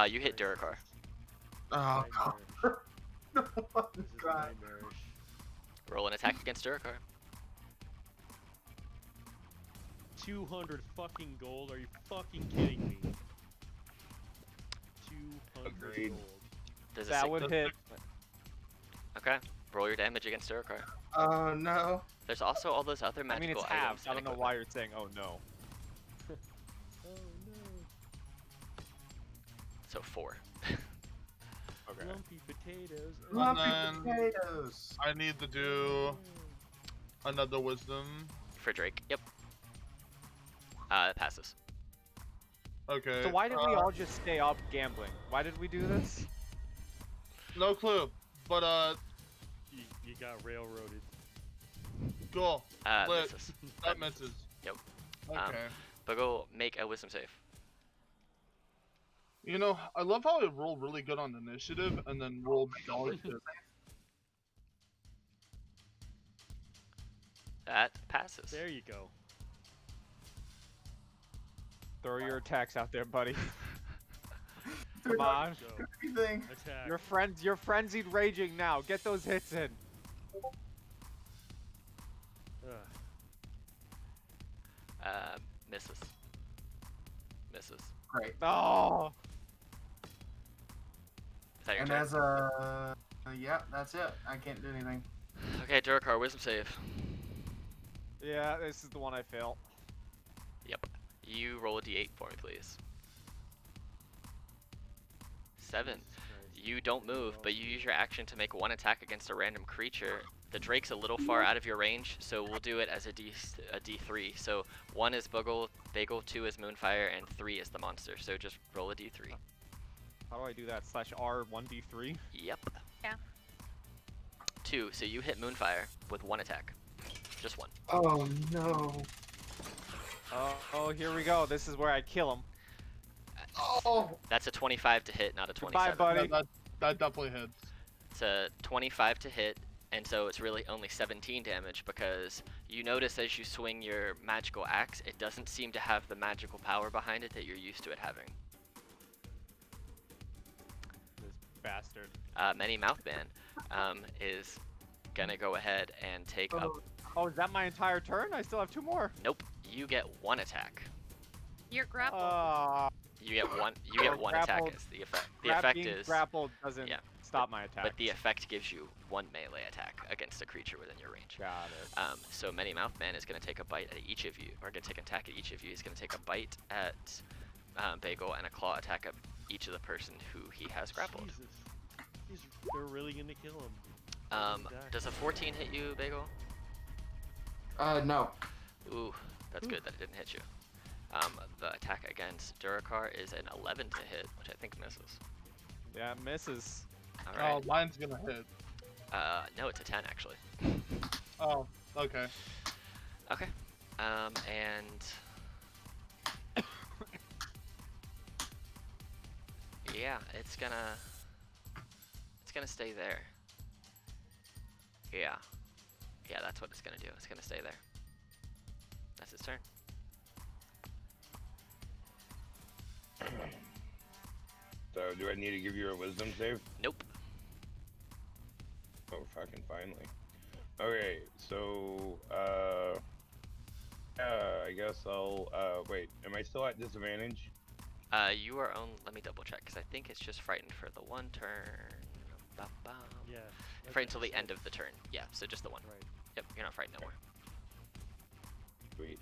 You hit Durakar. Oh god. This is God. nightmarish. Roll an attack against Durakar. 200 fucking gold? Are you fucking kidding me? 200 Agreed. gold. Does That would hit. Okay. Roll your damage against Durakar. Oh no. There's also all those other I magical mean, it's items. halved. I and don't know equipment. why you're saying, oh no. Oh no. So 4. Okay. Lumpy potatoes. Lumpy Lumpy potatoes. I need to do another wisdom. For Drake. Yep. It passes. Okay. So why did we all just stay up gambling? Why did we do this? No clue. But You got railroaded. go. Lit. Misses. That misses. Yep. Okay. But go make a wisdom save. You know, I love how I roll really good on initiative and then roll dog shit. That passes. There you go. Throw your attacks out there, buddy. Come on. Go. Anything. Attack. You're frenzied raging now. Get those hits in. Ugh. Misses. Misses. Great. Oh. Is that your And turn? as a yeah, that's it. I can't do anything. Okay, Durakar, wisdom save. Yeah, this is the one I fail. Yep. You roll a d8 for me, please. 7. Jesus Christ. You don't move, but you use your action to make one attack against a random creature. The Drake's a little far out of your range, so we'll do it as a D3. So 1 is Bagel, 2 is Moonfire, and 3 is the monster. So just roll a D3. How do I do that? /R 1d3? Yep. Yeah. 2, so you hit Moonfire with 1 attack. Just 1. Oh no. Oh, here we go. This is where I kill him. Oh. That's a 25 to hit, not a Goodbye, 27. buddy. That definitely hits. It's a 25 to hit, and so it's really only 17 damage because you notice as you swing your magical axe, it doesn't seem to have the magical power behind it that you're used to it having. This bastard. Many Mouthman is gonna go ahead and take up. Oh, is that my entire turn? I still have 2 more. Nope, you get 1 attack. You're grappled. You get one. You get 1 attack Grappled. as the effect. The effect being is. grappled doesn't yeah, stop my attack. But the effect gives you 1 melee attack against a creature within your range. Got it. So Many Mouthman is going to take a bite at each of you, or going to take an attack at each of you. He's going to take a bite at Bagel and a claw attack at each of the person who he has grappled. Jesus. They're really gonna kill him. Does a 14 hit you, Bagel? No. Ooh, that's good that it didn't hit you. The attack against Durakar is an 11 to hit, which I think misses. Yeah, it misses. All right. Oh, mine's gonna hit. No, it's a 10 actually. Oh, okay. Okay. And yeah, it's gonna stay there. Yeah. Yeah, that's what it's gonna do. It's gonna stay there. That's its turn. So, do I need to give you a wisdom save? Nope. Oh, fucking finally. Okay, so, I guess I'll, wait, am I still at disadvantage? You are on. Let me double check because I think it's just frightened for the 1 turn. Ba-bum. Yeah. Frightened till the end of the turn. Yeah, so just the 1. Right. Yep, you're not frightened no more. Sweet.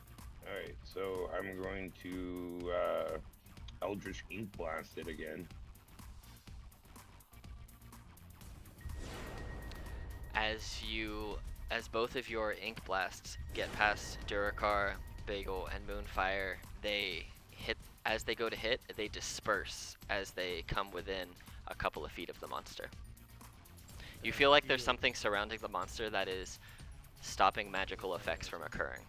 Alright, so I'm going to, Eldritch Ink Blast it again. As both of your ink blasts get past Durakar, Bagel, and Moonfire, as they go to hit, they disperse as they come within a couple of feet of the monster. You feel like there's something surrounding the monster that is stopping magical effects from occurring.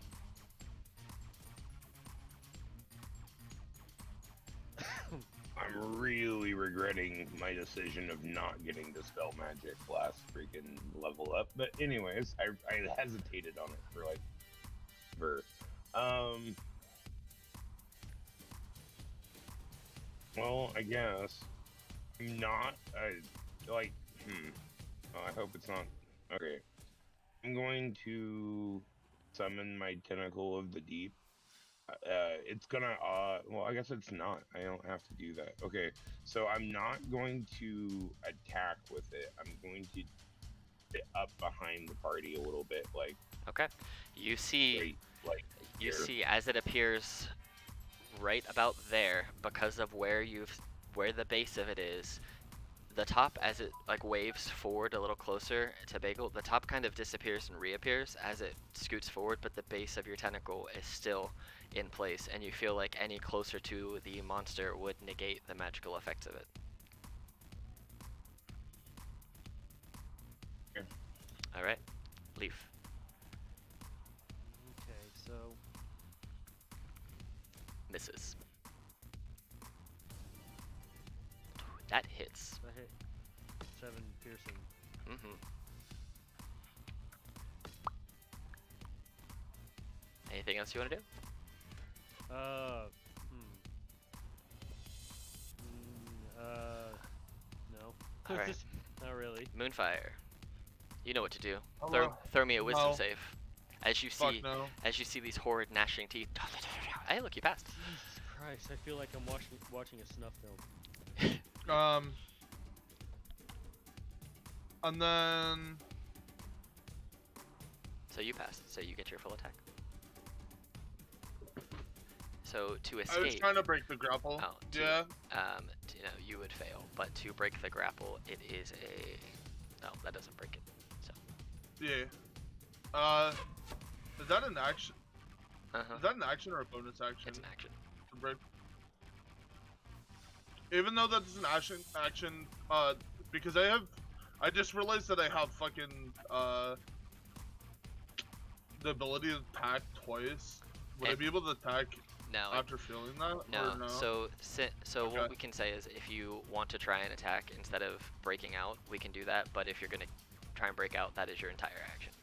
I'm really regretting my decision of not getting Dispel Magic last freaking level up. But anyways, I hesitated on it for like well, I guess I'm not. Oh, I hope it's not. Okay. I'm going to summon my Tentacle of the Deep. It's gonna, well, I guess it's not. I don't have to do that. Okay, so I'm not going to attack with it. I'm going to get up behind the party a little bit, like. Okay. You see, right, like you here. see as it appears right about there, because of where the base of it is, the top, as it like waves forward a little closer to Bagel, the top kind of disappears and reappears as it scoots forward, but the base of your tentacle is still in place, and you feel like any closer to the monster would negate the magical effects of it. Yeah. All right, Leaf. Okay, so Misses. That hits. I hit 7 piercing. Mm-hmm. Anything else you want to do? No. All right. Not really. Moonfire. You know what to do. Hello? Throw me a wisdom No. save. As you Fuck see, no. as you see these horrid gnashing teeth. Hey, look, you passed. Jesus Christ! I feel like I'm watching a snuff film. And then So you passed. So you get your full attack. So to I was escape, trying to break the grapple. Oh, to- Yeah. you know, you would fail. But to break the grapple, it is a. No, that doesn't break it. So. Yeah. Is that an action? Uh-huh. Is that an action or a bonus action? It's an action. To break. Even though that's an action, because I just realized that I have fucking the ability to attack twice. Would I And- be able to attack No. after feeling that? No. Or no? So what Okay. we can say is if you want to try and attack instead of breaking out, we can do that. But if you're gonna try and break out, that is your entire action.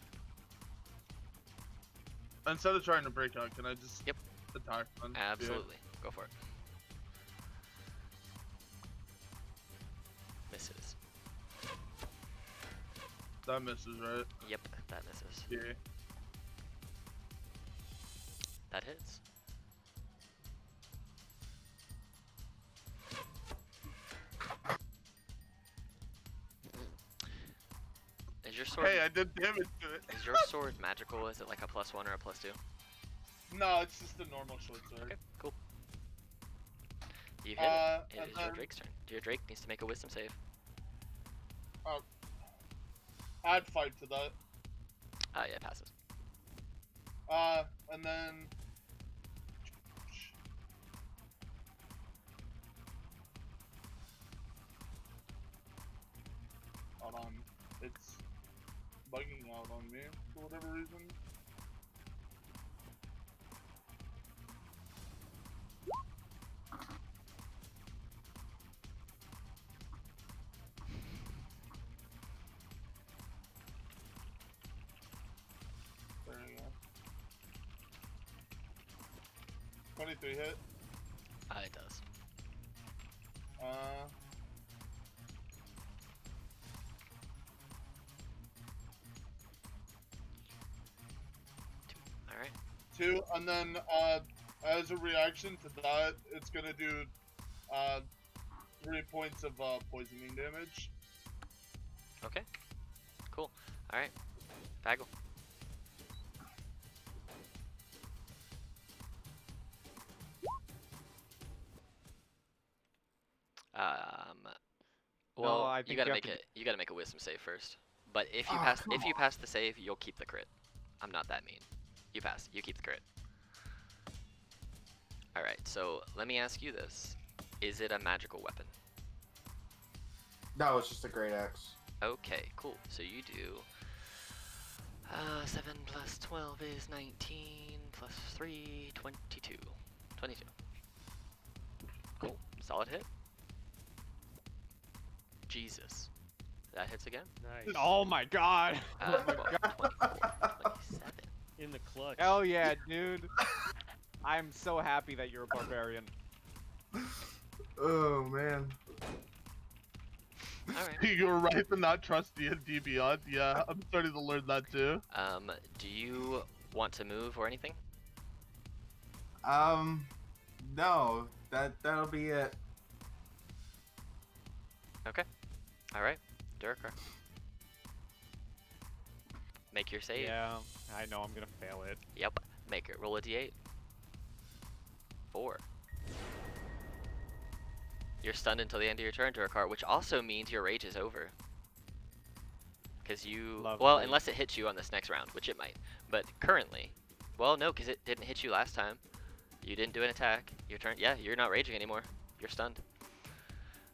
Instead of trying to break out, can I just Yep. attack then? Yeah. Absolutely. Go for it. Misses. That misses, right? Yep, that misses. Yeah. That hits. Is your sword? Hey, I did damage to it. Is your sword magical? Is it like a +1 or a +2? No, it's just a normal short sword. Okay, cool. You hit it. It and is your then Drake's turn. Your Drake needs to make a wisdom save. add 5 to that. Yeah, it passes. And then hold on, it's bugging out on me for whatever reason. There we go. 23 hit. It does. Uh, All right. 2, and then as a reaction to that, it's gonna do 3 points of poisoning damage. Okay. Cool. All right. Bagel. Well, I you think gotta you have make to it. You gotta make a wisdom save first. But if you Ah, pass, come if you on. pass the save, you'll keep the crit. I'm not that mean. You pass. You keep the crit. All right. So let me ask you this: is it a magical weapon? No, it's just a great axe. Okay. Cool. So you do. 7 plus 12 is 19 plus 3, 22. 22. Cool. Solid hit. Jesus. That hits again. Nice. Oh my god. 12, 24, 27. In the clutch. Hell yeah, dude. I'm so happy that you're a barbarian. Oh man. Alright. You're right to not trust D&D Beyond. Yeah, I'm starting to learn that too. Do you want to move or anything? No, that'll be it. Okay. Alright. Durkar. Make your save. Yeah, I know I'm gonna fail it. Yep. Make it. Roll a d8. 4. You're stunned until the end of your turn, Durkar, which also means your rage is over. Because you... Well, Lovely. unless it hits you on this next round, which it might. But currently... Well, no, because it didn't hit you last time. You didn't do an attack. Your turn... Yeah, you're not raging anymore. You're stunned.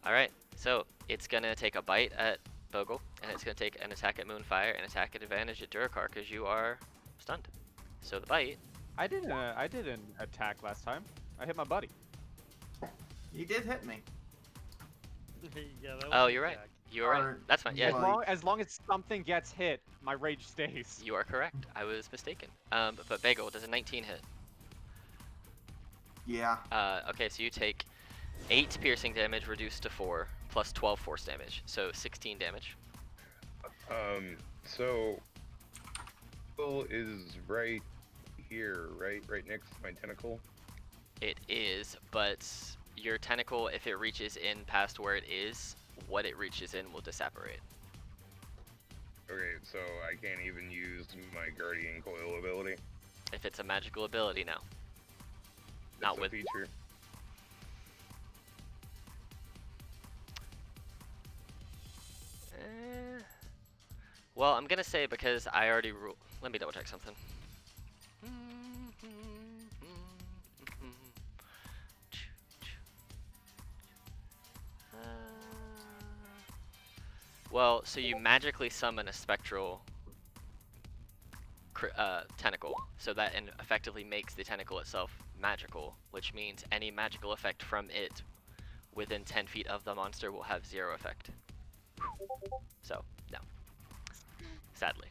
Alright, so it's going to take a bite at Bogle, and it's going to take an attack at Moonfire, and attack at advantage at Durkar, because you are stunned. So the bite... I didn't attack last time. I hit my buddy. You did hit me. Yeah, that Oh, was you're right. attack. You are right. Or- That's fine. Yeah, Well, As long as something gets hit, my rage stays. you are correct. I was mistaken. But Bagel, does a 19 hit? Yeah. Okay, so you take 8 piercing damage reduced to 4, plus 12 force damage, so 16 damage. So Will is right here, right next to my tentacle. It is, but your tentacle, if it reaches in past where it is, what it reaches in will disapparate. Okay, so I can't even use my Guardian Coil ability. If it's a magical ability, no. That's Not a with feature. Well, I'm gonna say because I already rule. Let me double check something. Well, so you magically summon a spectral tentacle, so that effectively makes the tentacle itself magical, which means any magical effect from it within 10 feet of the monster will have 0 effect. So, no. Sadly.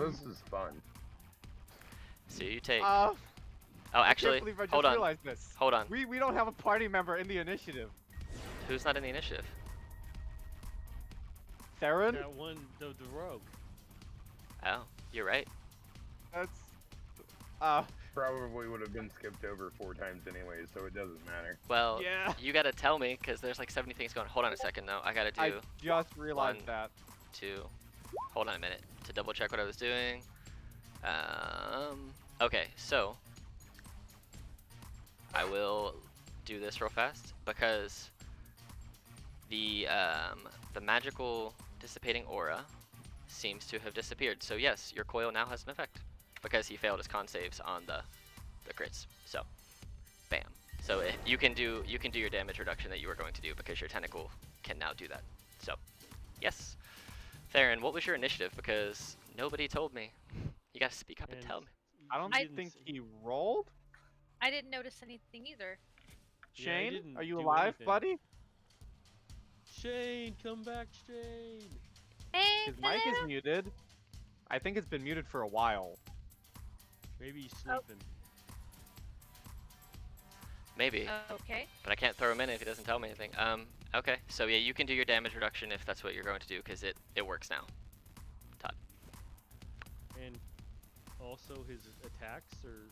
This is fun. So you take... Oh, I actually, can't believe I just hold on. realized this. Hold on. We don't have a party member in the initiative. Who's not in the initiative? Theron? That one, the rogue. Oh, you're right. That's Probably would have been skipped over 4 times anyway, so it doesn't matter. Well, yeah. you gotta tell me, because there's like 70 things going. Hold on a second, though. I gotta do I just realized 1, that. 2. Hold on a minute to double check what I was doing. Okay, so I will do this real fast because the magical dissipating aura seems to have disappeared. So yes, your coil now has an effect because he failed his con saves on the crits. So, bam. So you can do your damage reduction that you were going to do because your tentacle can now do that. So, yes. Theron, what was your initiative? Because nobody told me. You gotta speak up and tell me. I don't I think he rolled. I didn't notice anything either. Yeah, I Shane, didn't are you do alive, anything. buddy? Shane, come back, Shane. Hey, His mic is muted. I think it's been muted for a while. Maybe he's sleeping. Maybe, Okay. but I can't throw him in if he doesn't tell me anything. Okay. So yeah, you can do your damage reduction if that's what you're going to do, because it works now. Todd. And also his attacks, or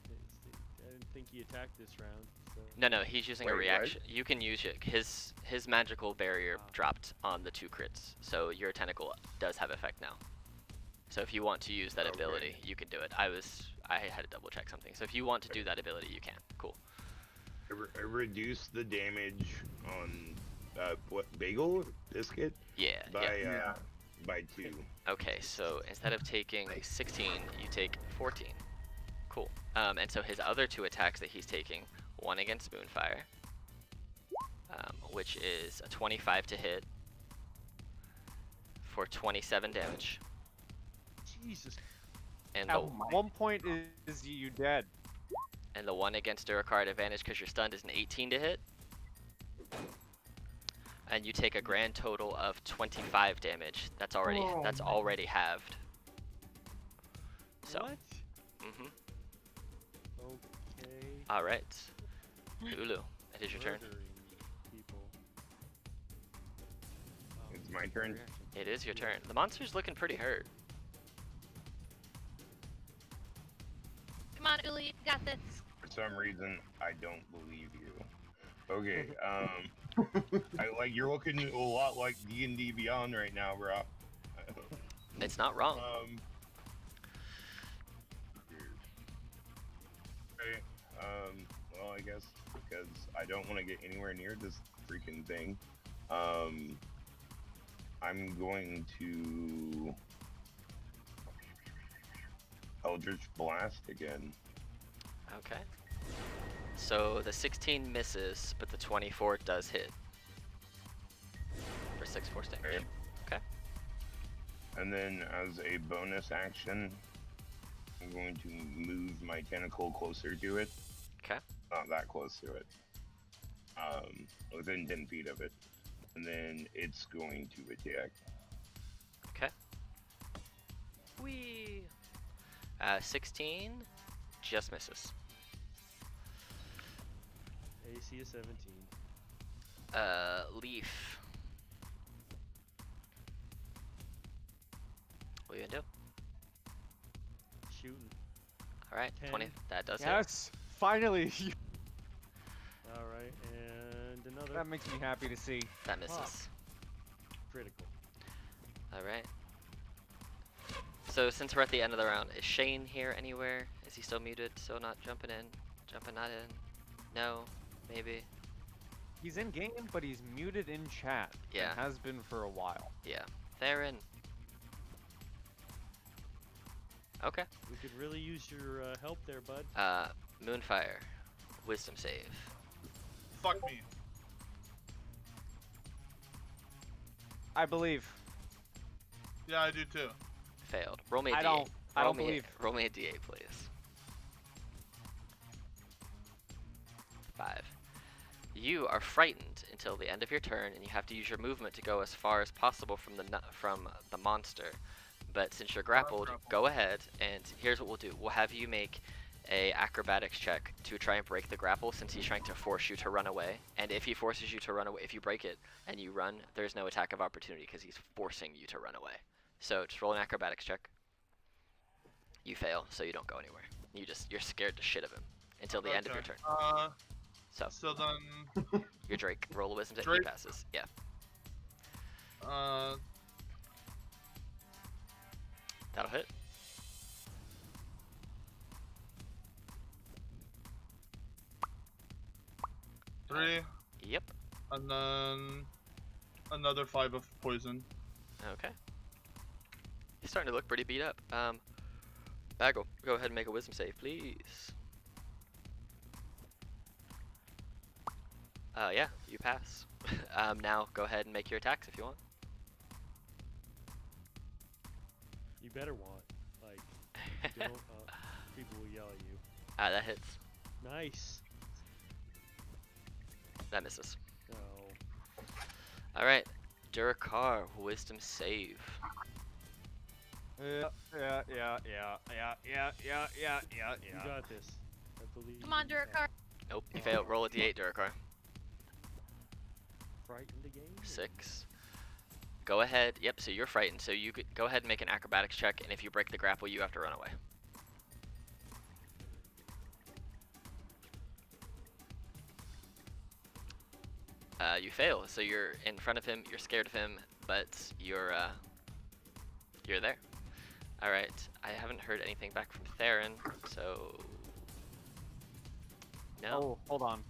I didn't think he attacked this round. So. No, he's using a Wait, what? reaction. You can use it. His magical barrier Oh. dropped on the 2 crits, so your tentacle does have effect now. So if you want to use that Okay. ability, you can do it. I had to double check something. So if you want to do that ability, you can. Cool. I reduced the damage on what bagel biscuit Yeah. by 2. Okay, so instead of taking 16, you take 14. Cool. And so his other 2 attacks that he's taking, one against Moonfire, which is a 25 to hit for 27 damage. Jesus. And At the, one point, is you dead? and the one against Duracard advantage because you're stunned is an 18 to hit. And you take a grand total of 25 damage. That's already halved. So. What? Mhm. Okay. All right. Ulu, it is your turn. Murdering people. Wow, It's my turn. reaction. It is your turn. The monster's looking pretty hurt. Come on, Uli, you got this. For some reason, I don't believe you. Okay, you're looking a lot like D&D Beyond right now, bro. It's not wrong. Okay, well, I guess because I don't want to get anywhere near this freaking thing, I'm going to Eldritch Blast again. Okay. So the 16 misses, but the 24 does hit. For 6 force damage. Okay. And then as a bonus action, I'm going to move my tentacle closer to it. Okay. Not that close to it. Within 10 feet of it. And then it's going to attack. Okay. Whee! 16 just misses. AC is 17. Leaf. What are you gonna do? Shooting. All right, 20. 10. That does hit. Yes, finally. All right, and another That makes me happy to see. That misses. critical. All right. So since we're at the end of the round, is Shane here anywhere? Is he still muted? Still not jumping in? Jumping not in? No? Maybe? He's in game, but he's muted in chat. Yeah. And has been for a while. Yeah. Theron. Okay. We could really use your help there, bud. Moonfire. Wisdom save. Fuck me. I believe. Yeah, I do too. Failed. Roll me a I D8. don't Roll me believe. Roll me a D8, please. 5. You are frightened until the end of your turn, and you have to use your movement to go as far as possible from the monster. But since you're grappled, go ahead, and here's what we'll do. We'll have you make a acrobatics check to try and break the grapple, since he's trying to force you to run away. And if he forces you to run away, if you break it and you run, there's no attack of opportunity because he's forcing you to run away. So just roll an acrobatics check. You fail, so you don't go anywhere. You're scared to shit of him until the end of your turn. So then, Your Drake. Roll a wisdom save. He Drake? passes. Yeah. 'That'll hit. three, Yep. and then another 5 of poison. Okay. He's starting to look pretty beat up. Bagel, go ahead and make a wisdom save, please. Yeah, you pass. Now go ahead and make your attacks if you want. You better want. Like, if you don't, people will yell at you. That hits. Nice. That misses. No. Alright. Durakar, wisdom save. Yeah. You got this. I believe. Come on, you have Durakar. Nope, you failed. Roll a d8, Durakar. Frightened again? 6. Go ahead. Yep, so you're frightened, so you could go ahead and make an acrobatics check, and if you break the grapple, you have to run away. You fail, so you're in front of him, you're scared of him, but you're there. Alright, I haven't heard anything back from Theron, so... No? Oh, hold on.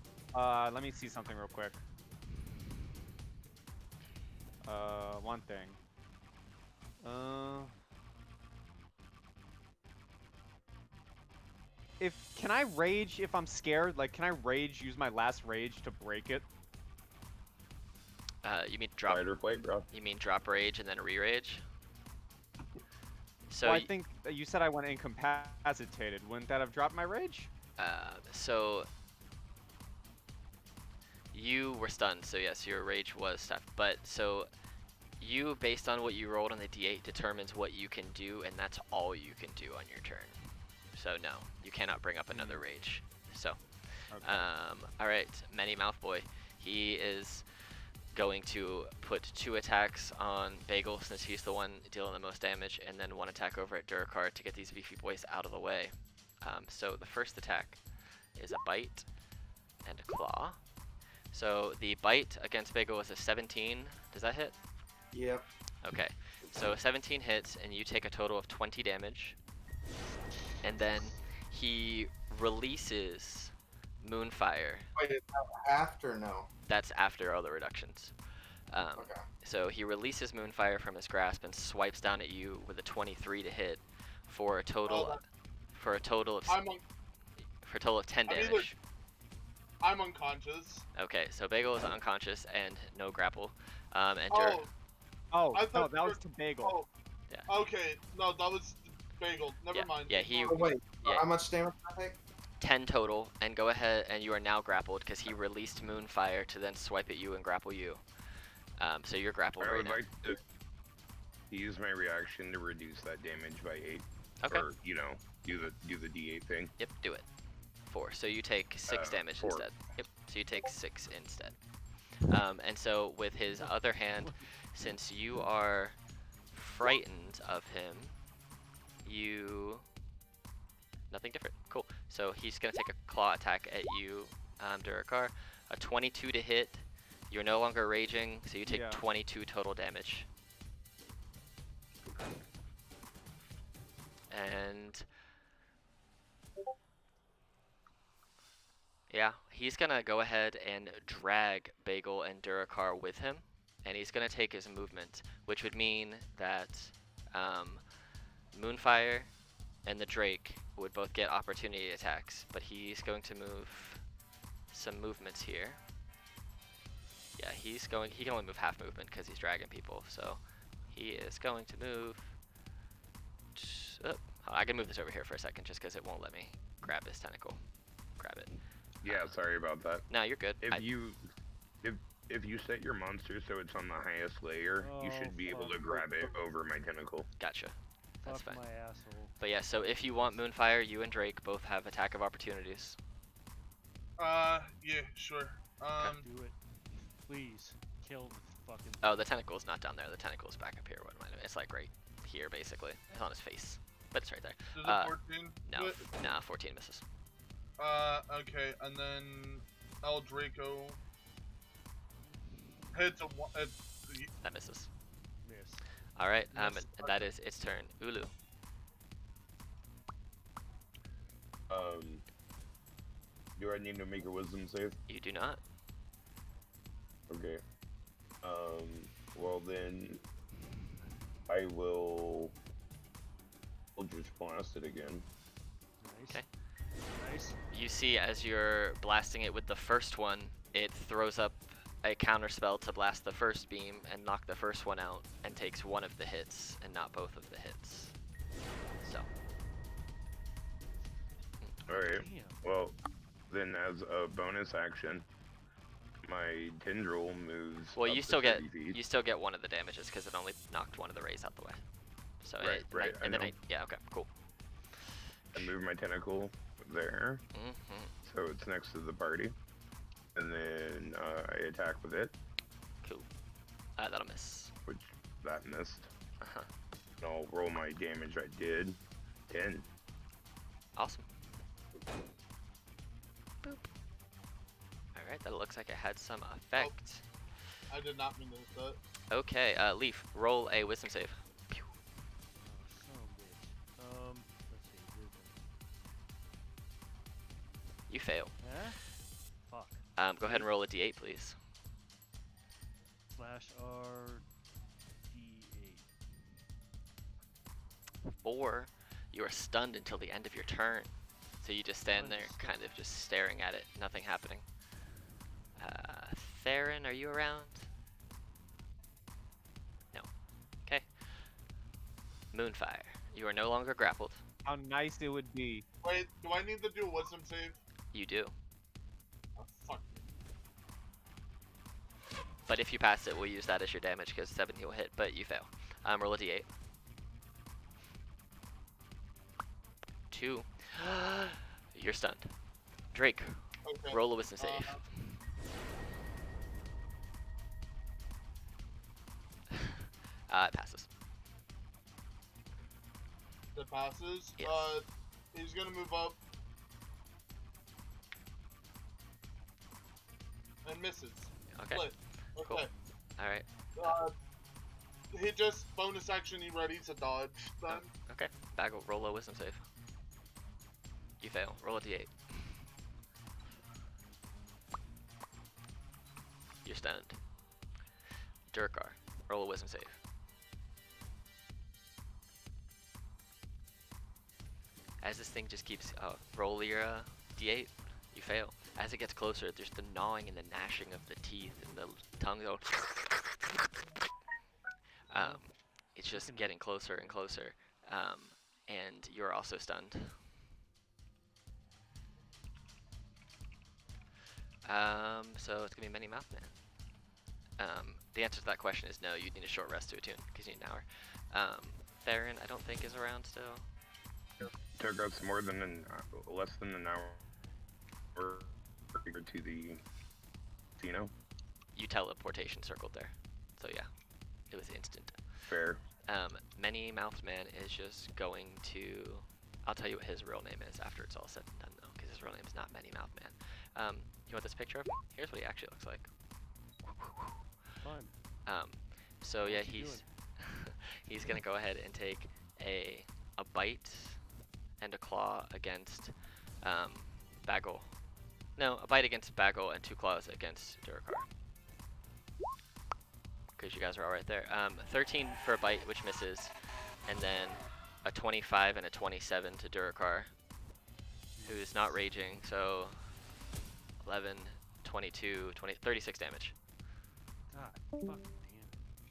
Let me see something real quick. One thing. Can I rage if I'm scared? Like, can I rage, use my last rage to break it? You mean drop... Fight or flight, bro. You mean drop rage and then re-rage? So Well, I think you said I went incapacitated. Wouldn't that have dropped my rage? so you were stunned, so yes, your rage was stuffed. But so you, based on what you rolled on the d8, determines what you can do, and that's all you can do on your turn. So no, you cannot bring up another rage. So, Okay. all right, Many Mouth Boy, he is going to put 2 attacks on Bagel since he's the one dealing the most damage, and then 1 attack over at Durakar to get these beefy boys out of the way. So the first attack is a bite and a claw. So the bite against Bagel is a 17. Does that hit? Yep. Okay, so 17 hits, and you take a total of 20 damage. And then he releases Moonfire. Wait, is that after no? That's after all the reductions. Okay. So he releases Moonfire from his grasp and swipes down at you with a 23 to hit for a total of for a total of 10 damage. I'm unconscious. Okay, so Bagel is unconscious and no grapple. And Oh, I no, thought that you was to Bagel. Oh. Yeah. Okay, no, that was Bagel. Never mind. Yeah, he Oh, wait. Yeah. How much damage did I take? 10 total, and go ahead, and you are now grappled because he released Moonfire to then swipe at you and grapple you. So you're grappled I right would now. like to use my reaction to reduce that damage by 8. Okay. Or, you know, do the D8 thing. Yep, do it. 4. So you take 6 damage 4. instead. Yep. So you take 6 instead. And so with his other hand, since you are frightened of him, you... Nothing different. Cool. So he's going to take a claw attack at you, Durakar. A 22 to hit. You're no longer raging, so you take Yeah. 22 total damage. And... yeah, he's going to go ahead and drag Bagel and Durakar with him. And he's going to take his movement, which would mean that Moonfire and the Drake would both get opportunity attacks, but he's going to move some movements here. Yeah, he can only move half movement because he's dragging people, so he is going to move. I can move this over here for a second just because it won't let me grab his tentacle. Grab it. Yeah, sorry about that. No, you're good. If you set your monster so it's on the highest layer, you Oh, should be able to fuck. grab it over my tentacle. Gotcha. That's Fuck fine. my asshole. But yeah, so if you want Moonfire, you and Drake both have attack of opportunities. Yeah, sure. Do it. Please. Kill the fucking... Oh, the tentacle's not down there. The tentacle's back up here. What am I doing? It's like right here, basically. It's on his face, but it's right there. Does a 14 No, do it? nah, 14 misses. Okay, and then El Draco hits a one. That misses. Miss. All right, Yes. and that is its turn. Ulu. Do I need to make a wisdom save? You do not. Okay. Well then, I will Eldritch Blast it again. Nice. Okay. Nice. You see, as you're blasting it with the first one, it throws up a counter spell to blast the first beam and knock the first one out, and takes one of the hits and not both of the hits. So. Alright. Damn. Well, then as a bonus action, my tendril moves. Well, up you to still get 30 feet. you still get one of the damages because it only knocked one of the rays out the way. So Right, right, I and then know. yeah, okay, cool. I move my tentacle there, Hmm. so it's next to the party, and then I attack with it, Cool. That'll miss. which that missed. Uh-huh. And I'll roll my damage. I did 10. Awesome. Boop. All right, that looks like it had some effect. I did not mean to hit that. Okay, Leaf, roll a wisdom save. Pew. Oh, son of a bitch. Let's see. Wisdom. You fail. Huh? Fuck. Go ahead and roll a d8, please. Slash R D8. 4. You are stunned until the end of your turn. So you just stand there, kind of just staring at it, nothing happening. Theron, are you around? No. Okay. Moonfire, you are no longer grappled. How nice it would be. Wait, do I need to do a wisdom save? You do. Oh, fuck. But if you pass it, we'll use that as your damage because 70 will hit, but you fail. Roll a d8. 2. You're stunned. Drake, Okay. roll a wisdom save. It passes. That passes. Yes. He's gonna move up. And misses. Okay. Split. Okay. Cool. All right. He just bonus action. He ready to dodge. Then. Okay. Bagel, roll a wisdom save. You fail. Roll a d8. You're stunned. Durkar, roll a wisdom save. As this thing just keeps roll your d8, you fail. As it gets closer, there's the gnawing and the gnashing of the teeth and the tongue go. It's just getting closer and closer, and you're also stunned. So it's gonna be Many Mouth Man. The answer to that question is no. You need a short rest to attune because you need an hour. Theron, I don't think is around still. Took us more than less than an hour to the casino. you teleportation circled there. So yeah, it was instant. Fair. Many Mouthed Man is just going to. I'll tell you what his real name is after it's all said and done, though, because his real name is not Many Mouthed Man. You want this picture of him? Here's what he actually looks like. Fine. So yeah, What's he he's he's gonna go ahead and take a bite and a claw against Bagel. No, a bite against Bagel and 2 claws against Durakar. Because you guys are all right there. 13 for a bite, which misses, and then a 25 and a 27 to Durakar, who's not raging. So 11, 22, 20, 36 damage. God, fucking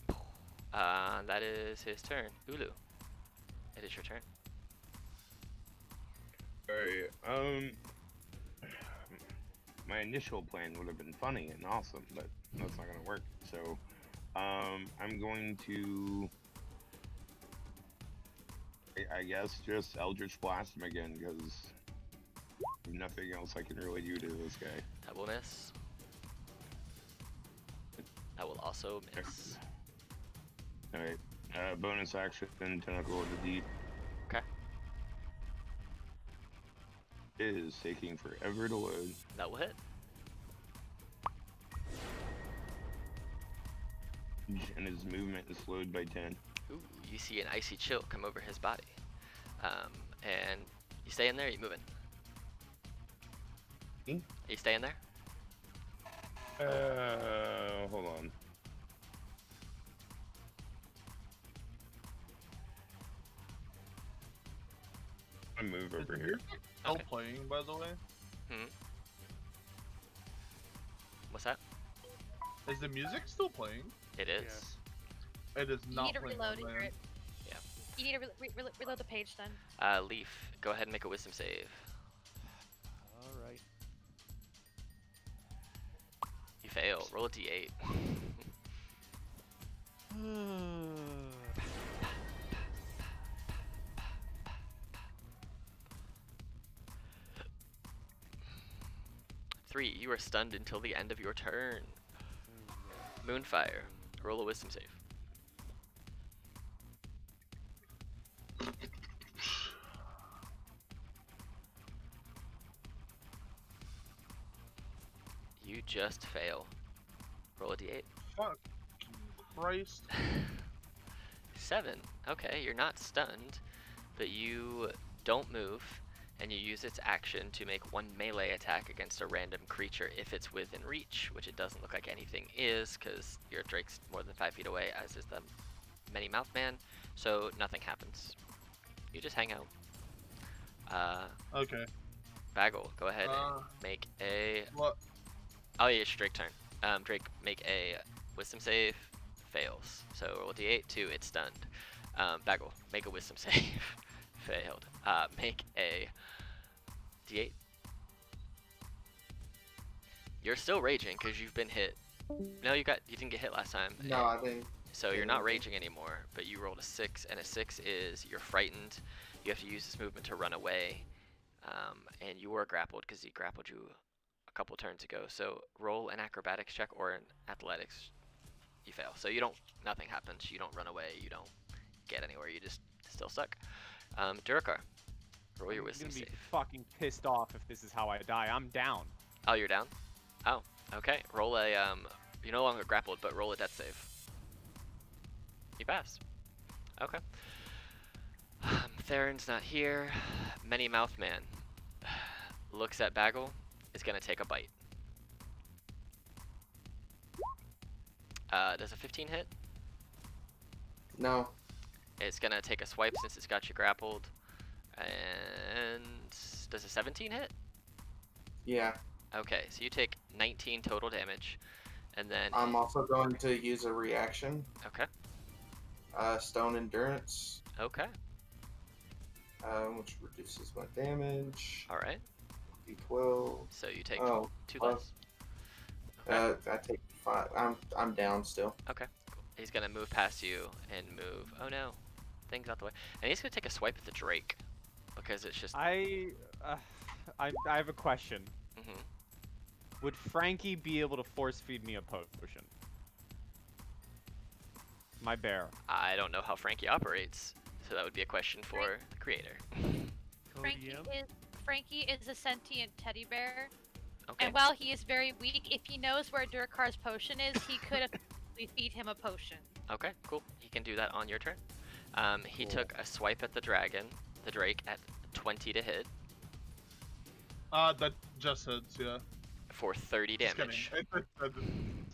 damn. That is his turn. Ulu, it is your turn. Alright, my initial plan would have been funny and awesome, but that's not gonna work. So, I'm going to, I guess, just Eldritch Blast him again, because there's nothing else I can really do to this guy. That will miss. That will also miss. Alright, bonus action, Tentacle of the Deep. Okay. It is taking forever to load. That will hit. And his movement is slowed by 10. Ooh, you see an icy chill come over his body. And you staying there, or you moving? Me? Are you staying there? Hold on. I move over here. Still Okay. playing, by the way. What's that? Is the music still playing? It is. Yes. It is You not need to playing. reload on it. my end. Yeah. You need to reload the page then. Leaf, go ahead and make a wisdom save. Alright. You fail. Roll a d8. Three, you are stunned until the end of your turn. Moonfire, roll a wisdom save. You just fail. Roll a d8. Fuck. Christ. 7. Okay, you're not stunned, but you don't move, and you use its action to make 1 melee attack against a random creature if it's within reach, which it doesn't look like anything is, because your Drake's more than 5 feet away, as is the Many Mouthed Man, so nothing happens. You just hang out. Okay. Bagel, go ahead and make a... What? Oh yeah, it's your Drake turn. Drake, make a wisdom save. Fails. So roll a d8, 2, it's stunned. Bagel, make a wisdom save. Failed. Make a d8. You're still raging because you've been hit. No, you didn't get hit last time. No, I didn't. So you're not raging anymore, but you rolled a 6, and a 6 is you're frightened. You have to use this movement to run away. And you were grappled because he grappled you a couple turns ago. So roll an acrobatics check or an athletics. You fail. So nothing happens. You don't run away. You don't get anywhere. You just still stuck. Durakar, roll your wisdom I'm gonna save. be fucking pissed off if this is how I die. I'm down. Oh, you're down? Oh, okay. Roll a, you're no longer grappled, but roll a death save. You passed. Okay. Theron's not here. Many Mouthed Man looks at Bagel, is gonna take a bite. Does a 15 hit? No. It's gonna take a swipe since it's got you grappled. And does a 17 hit? Yeah. Okay, so you take 19 total damage, and then I'm also going to use a reaction. okay, Stone Endurance, okay, which reduces my damage. all right. D12. So you take Oh, 2 plus- less. Okay. I take 5. I'm down still. Okay, cool. He's gonna move past you and move. Oh no, things out the way, and he's gonna take a swipe at the Drake because it's just. I have a question. Mhm. would Frankie be able to force feed me a potion? My bear. I don't know how Frankie operates, so that would be a question for the creator. Frankie is a sentient teddy bear, Okay. and while he is very weak, if he knows where Durakar's potion is, he could effectively feed him a potion. Okay, cool. He can do that on your turn. He Cool. took a swipe at the Drake at 20 to hit That just hits, yeah. for 30 Just damage. kidding.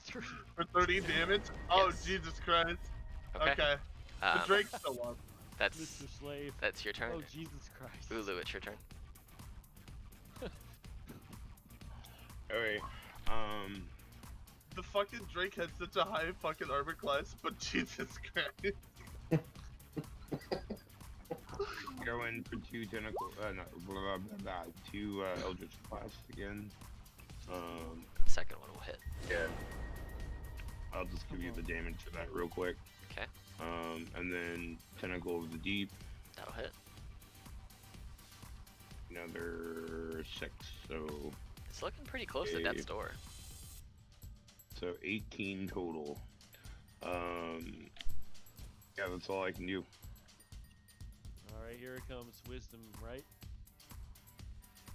For 30 damage? Oh, Yes. Jesus Christ. Okay. Okay. The Um, Drake's still up. that's Mr. Slave. that's your turn. Oh Jesus Christ. Ulu, it's your turn. Alright. The fucking Drake had such a high fucking armor class, but Jesus Christ. Go in for 2 tentacle. No, blah, blah, blah, blah, 2 Eldritch Blast again. The second one will hit. Yeah. I'll just give you the damage for that real quick. Okay. And then Tentacle of the Deep, That'll hit. another 6, so It's looking pretty close to death's door. 18 total. Yeah, that's all I can do. Alright, here it comes. Wisdom, right?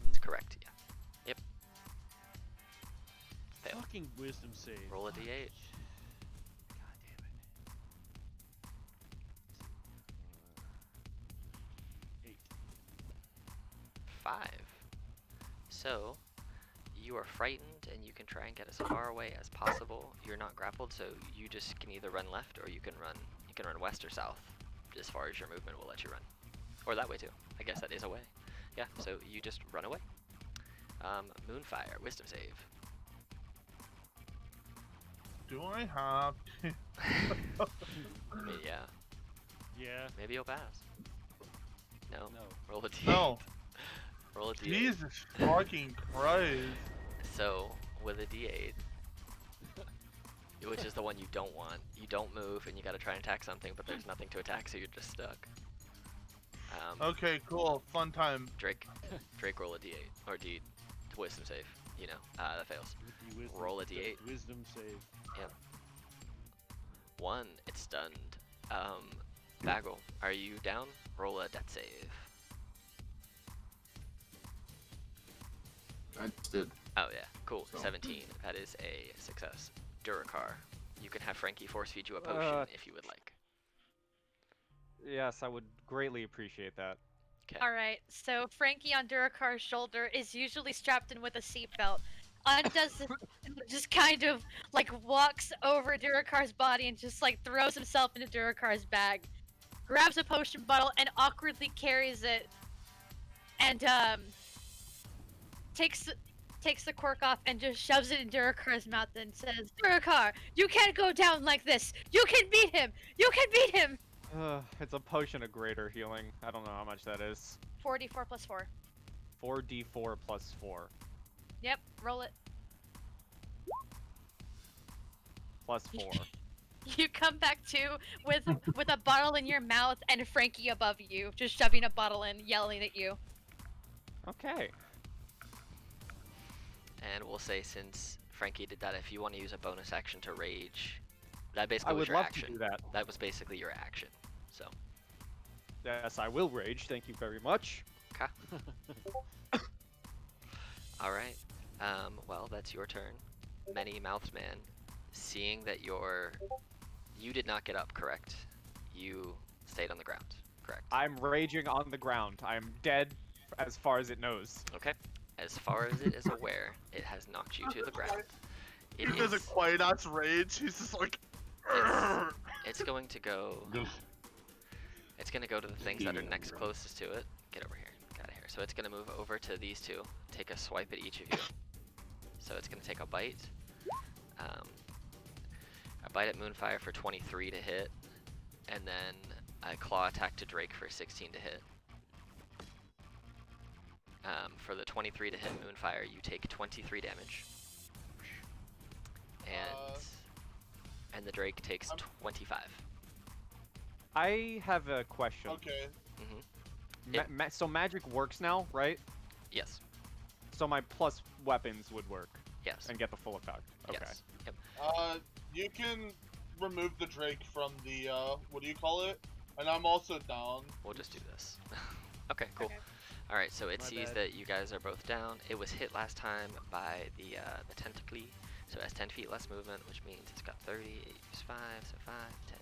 That's correct, yeah. Yep. Fail. Fucking wisdom save. Roll a d8. God damn it. 8. 5. So, you are frightened and you can try and get as far away as possible. You're not grappled, so you just can either run left or you can run west or south as far as your movement will let you run. Or that way too. I guess that is a way. Yeah, so you just run away. Moonfire, wisdom save. Do I have to? I mean, yeah, Yeah. maybe you'll pass. No. No. Roll a d8. No. Roll a d8. Jesus fucking Christ. So, with a d8, which is the one you don't want, you don't move and you gotta try and attack something, but there's nothing to attack, so you're just stuck. Okay, cool. Fun time. Drake roll a d8, or wisdom save, you know, that fails. With the wisdom, Roll a the d8. Wisdom save. 1, it's stunned. Bagel, are you down? Roll a death save. I just did. Oh yeah, cool, So- 17, that is a success. Durakar, you can have Frankie force feed you a potion if you would like. Yes, I would greatly appreciate that. Okay. Alright, so Frankie on Durakar's shoulder is usually strapped in with a seatbelt. Undoes this and just kind of like walks over Durakar's body and just like throws himself into Durakar's bag. Grabs a potion bottle and awkwardly carries it and takes the cork off and just shoves it in Durakar's mouth and says, Durakar, you can't go down like this! You can beat him! You can beat him! It's a potion of greater healing. I don't know how much that is. 4d4 plus 4. 4d4 plus 4. Yep, roll it. Plus 4. You come back to with a bottle in your mouth and Frankie above you, just shoving a bottle in, yelling at you. Okay. And we'll say, since Frankie did that, if you want to use a bonus action to rage, that basically I was would your love action. to do that. That was basically your action. So, Yes, I will rage. Thank you very much. okay. All right. Well, that's your turn. Many Mouthed Man, seeing that you did not get up, correct? You stayed on the ground, correct? I'm raging on the ground. I'm dead as far as it knows. Okay. As far as it is aware, it has knocked you to the ground. It He does a is, quiet ass rage. He's just like. it's going to go. Just It's gonna go to the things that are next closest to it. Get over here. Get out of here. So it's gonna move over to these two. Take a swipe at each of you. So it's gonna take a bite. A bite at Moonfire for 23 to hit, and then a claw attack to Drake for 16 to hit. For the 23 to hit Moonfire, you take 23 damage, and the Drake takes 25. I have a question. Okay. So magic works now, right? Yes. So my plus weapons would work. Yes. and get the full effect. Okay. Yes. Yep. You can remove the Drake from the what do you call it? And I'm also down. We'll just do this. Okay, cool. Okay. All right, so it My sees bad. that you guys are both down. It was hit last time by the tentacle, so it has 10 feet less movement, which means it's got 30. It used 5, so 5, 10,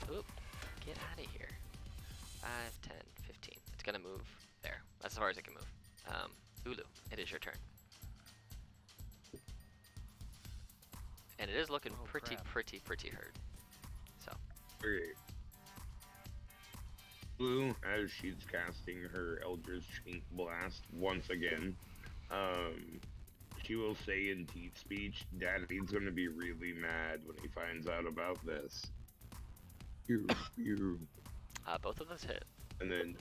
15. Oop, get out of here. 5, 10, 15. It's gonna move there. That's as far as it can move. Ulu, it is your turn. And it is looking Oh, pretty crap. hurt. So, Okay. Blue, as she's casting her Eldritch Blast once again, she will say in teeth speech, Daddy's gonna be really mad when he finds out about this. Pew, pew. both of those hit. And then,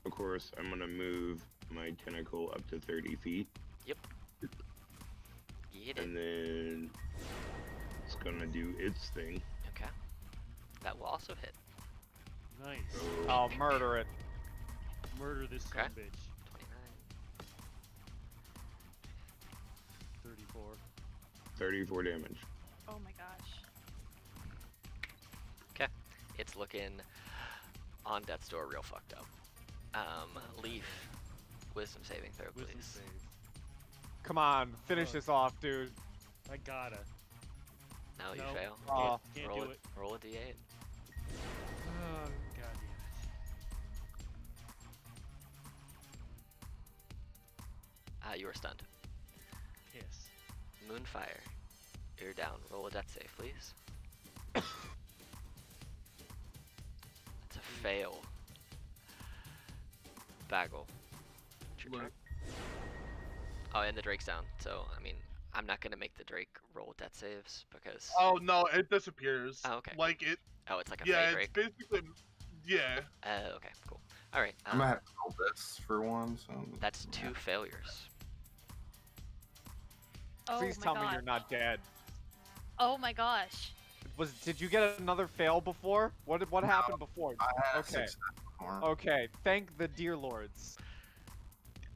of course, I'm gonna move my tentacle up to 30 feet. Get it. And then it's gonna do its thing. Okay. That will also hit. Nice. I'll murder it. Murder this Okay. sumbitch. 29. 34. 34 damage. Oh my gosh. It's looking on death's door real fucked up. Leaf, wisdom saving throw, Wisdom please. save. Come on, finish Fuck. this off, dude. I gotta. No, you No. fail. Aw. Can't roll do it. Roll a d8. Oh, god damn You are stunned. it. Piss. Moonfire, you're down. Roll a death save, please. It's a fail. Bagel. It's your turn. Oh, and the Drake's down. So, I mean, I'm not gonna make the Drake roll death saves because. Oh no, it disappears. Oh, okay. Like it. Oh, it's like a Yeah, fey it's Drake. basically. Yeah. Okay, cool. All right. I'm gonna have to roll this for one. So That's 2 failures. Oh Please my tell god. me you're not dead. Oh my gosh. Did you get another fail before? What happened before? I have Okay. success before. Okay, thank the dear lords.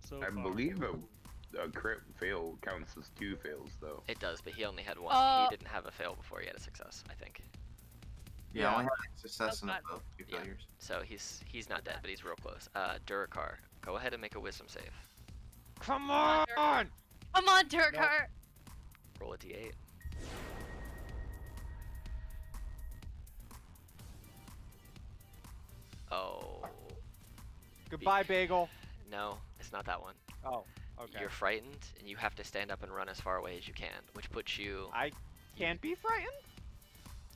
So I far. believe a crit fail counts as 2 fails, though. It does, but he only had 1. He didn't have a fail before he had a success, I think. Yeah, I only had a success Oh, and God. above 2 Yeah. failures. So he's not dead, but he's real close. Durakar, go ahead and make a wisdom save. Come on, on! Come on, Durkar. Roll a d8. Oh. Goodbye, Bagel. No, it's not that one. Oh, okay. You're frightened, and you have to stand up and run as far away as you can, which puts you. I can't be frightened?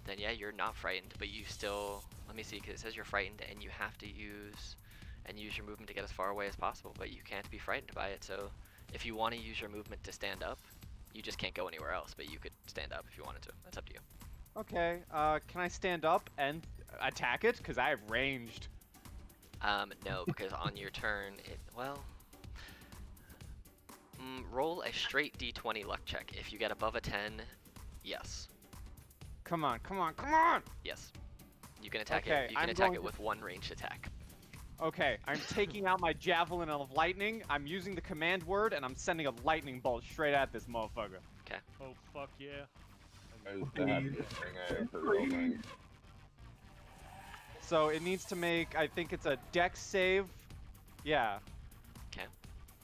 Then yeah, you're not frightened, but you still. Let me see, because it says you're frightened, and you have to use your movement to get as far away as possible, but you can't be frightened by it. So, if you want to use your movement to stand up, you just can't go anywhere else. But you could stand up if you wanted to. That's up to you. Okay, can I stand up and attack it? Because I have ranged. No, because on your turn, roll a straight d20 luck check. If you get above a 10, yes. Come on, come on, come on! Yes. You can attack Okay, it. You can I'm attack going it to- with 1 ranged attack. Okay, I'm taking out my javelin of lightning, I'm using the command word, and I'm sending a lightning bolt straight at this motherfucker. Oh fuck yeah. That is the happiest thing I have heard all night. So it needs to make, I think it's a dex save. Yeah,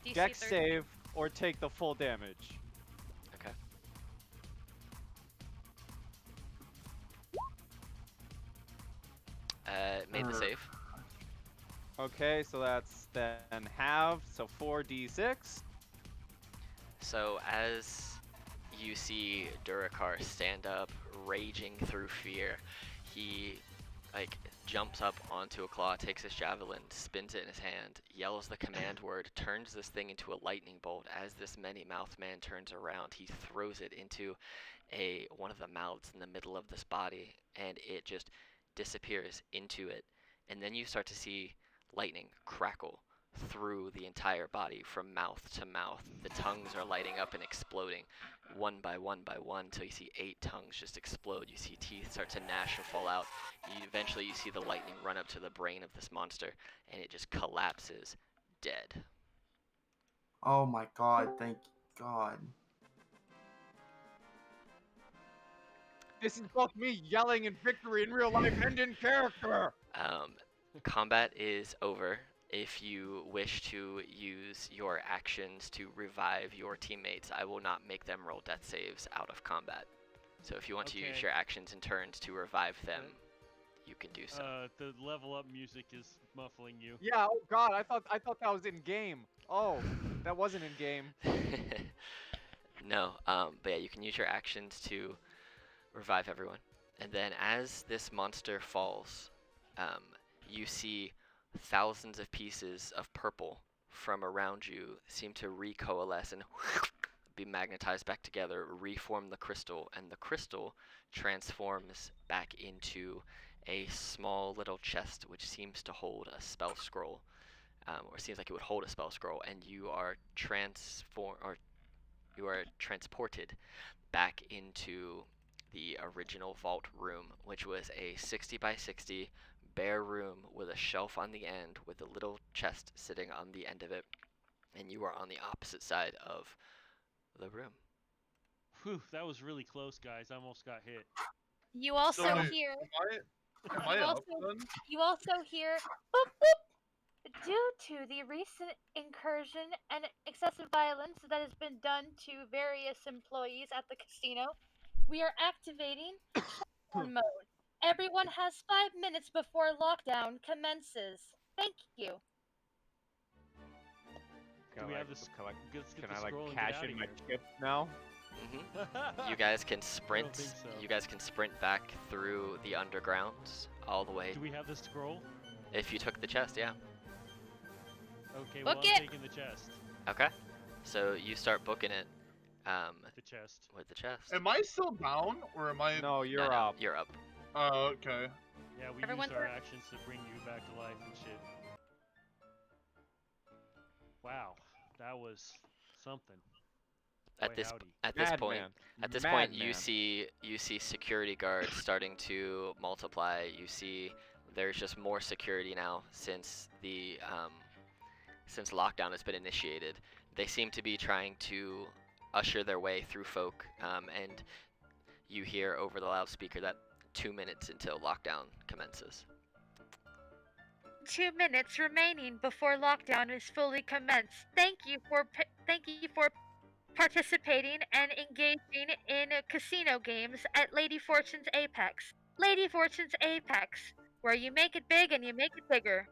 DC dex 13. save or take the full damage. Okay. Made the save. Okay, so that's then half, so 4d6. So as you see Durakar stand up, raging through fear, he jumps up onto a claw, takes his javelin, spins it in his hand, yells the command word, turns this thing into a lightning bolt. As this many-mouthed man turns around, he throws it into one of the mouths in the middle of this body, and it just disappears into it. And then you start to see lightning crackle through the entire body from mouth to mouth. The tongues are lighting up and exploding one by one till you see 8 tongues just explode. You see teeth start to gnash and fall out. Eventually you see the lightning run up to the brain of this monster, and it just collapses dead. Oh my god, thank God. This is both me yelling in victory in real life and in character. Combat is over. If you wish to use your actions to revive your teammates, I will not make them roll death saves out of combat. So if you want to use Okay. your actions and turns to revive them, you can do so. The level up music is muffling you. Yeah. Oh God. I thought that was in game. Oh, that wasn't in game. No, but yeah, you can use your actions to revive everyone. And then as this monster falls, you see thousands of pieces of purple from around you seem to recoalesce and be magnetized back together, reform the crystal, and the crystal transforms back into a small little chest which seems to hold a spell scroll, or seems like it would hold a spell scroll, and you are transported back into the original vault room, which was a 60 by 60 bare room with a shelf on the end with a little chest sitting on the end of it, and you are on the opposite side of the room. Whew, that was really close, guys. I almost got hit. You also So wait, hear. Am I You up also, then? you also hear. Boop, boop. Due to the recent incursion and excessive violence that has been done to various employees at the casino, we are activating shutdown mode. Everyone has 5 minutes before lockdown commences. Thank you. Do we have this? Let's get Can the I like scroll and get cash out in of my here. chips now? You guys can sprint. think so. You guys can sprint back through the undergrounds all the way. Do we have the scroll? If you took the chest, yeah. Okay, Book well, it. I'm taking the chest. Okay. So you start booking it. The chest. With the chest. Am I still down or am I? No, you're No, up. You're up. Oh, okay. Yeah, we Everyone's used our up. actions to bring you back to life and shit. Wow, that was something. At Boy, this howdy. At this point, you Madman. see security guards starting to multiply. You see there's just more security now since the since lockdown has been initiated. They seem to be trying to usher their way through folk, and you hear over the loudspeaker that 2 minutes until lockdown commences. 2 minutes remaining before lockdown is fully commenced. Thank you for participating and engaging in casino games at Lady Fortune's Apex. Lady Fortune's Apex, where you make it big and you make it bigger.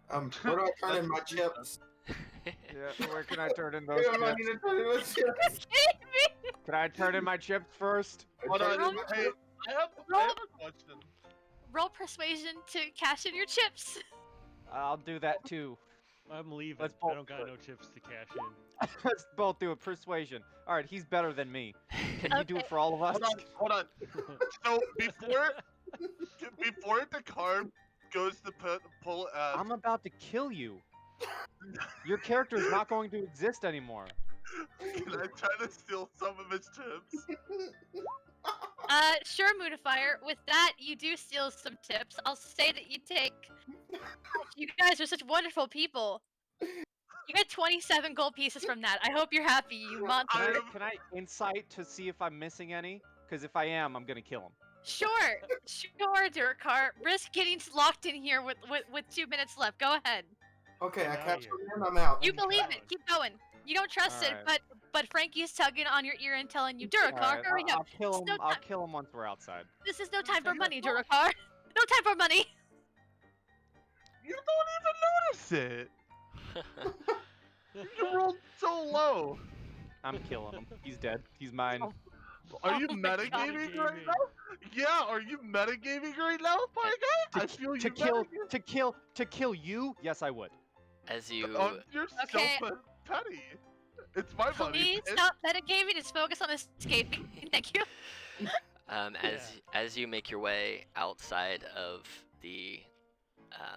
Where do I turn in my chips? Yeah, where can I turn in those Where do I need chips? to turn in my chips? Can I turn in my chips first? Hold on. Roll- Hey, I have a question. Roll persuasion to cash in your chips. I'll do that too. I'm leaving. Let's I both don't do got it. no chips to cash in. Let's both do a persuasion. All right, he's better than me. Can you do Okay. it for all of us? Hold on. So before the car goes to pull I'm about to kill you. Your character is not going to exist anymore. can I try to steal some of his chips? Sure, Moonifier. With that, you do steal some tips. I'll say that you take. You guys are such wonderful people. You get 27 gold pieces from that. I hope you're happy, you monster. Can I insight to see if I'm missing any? Because if I am, I'm gonna kill him. Sure, Durkar. Risk getting locked in here with 2 minutes left. Go ahead. Okay, I Get outta catch here. him and I'm out. You believe it. Keep going. You don't trust it, Alright. but Frankie's tugging on your ear and telling you, Durkar, Alright, hurry I'll up. kill him. No I'll time. kill him once we're outside. This is no time for money, Durkar. No time for money. You don't even notice it. You rolled so low. I'm killing him. He's dead. He's mine. Oh. Are you Oh my God. metagaming right now? Yeah, are you metagaming right now, my guy? I feel you To kill you? Yes, I would. As you You're Okay. so petty. It's my money. Please bitch. stop metagaming. Just focus on escaping. Thank you. as you make your way outside of the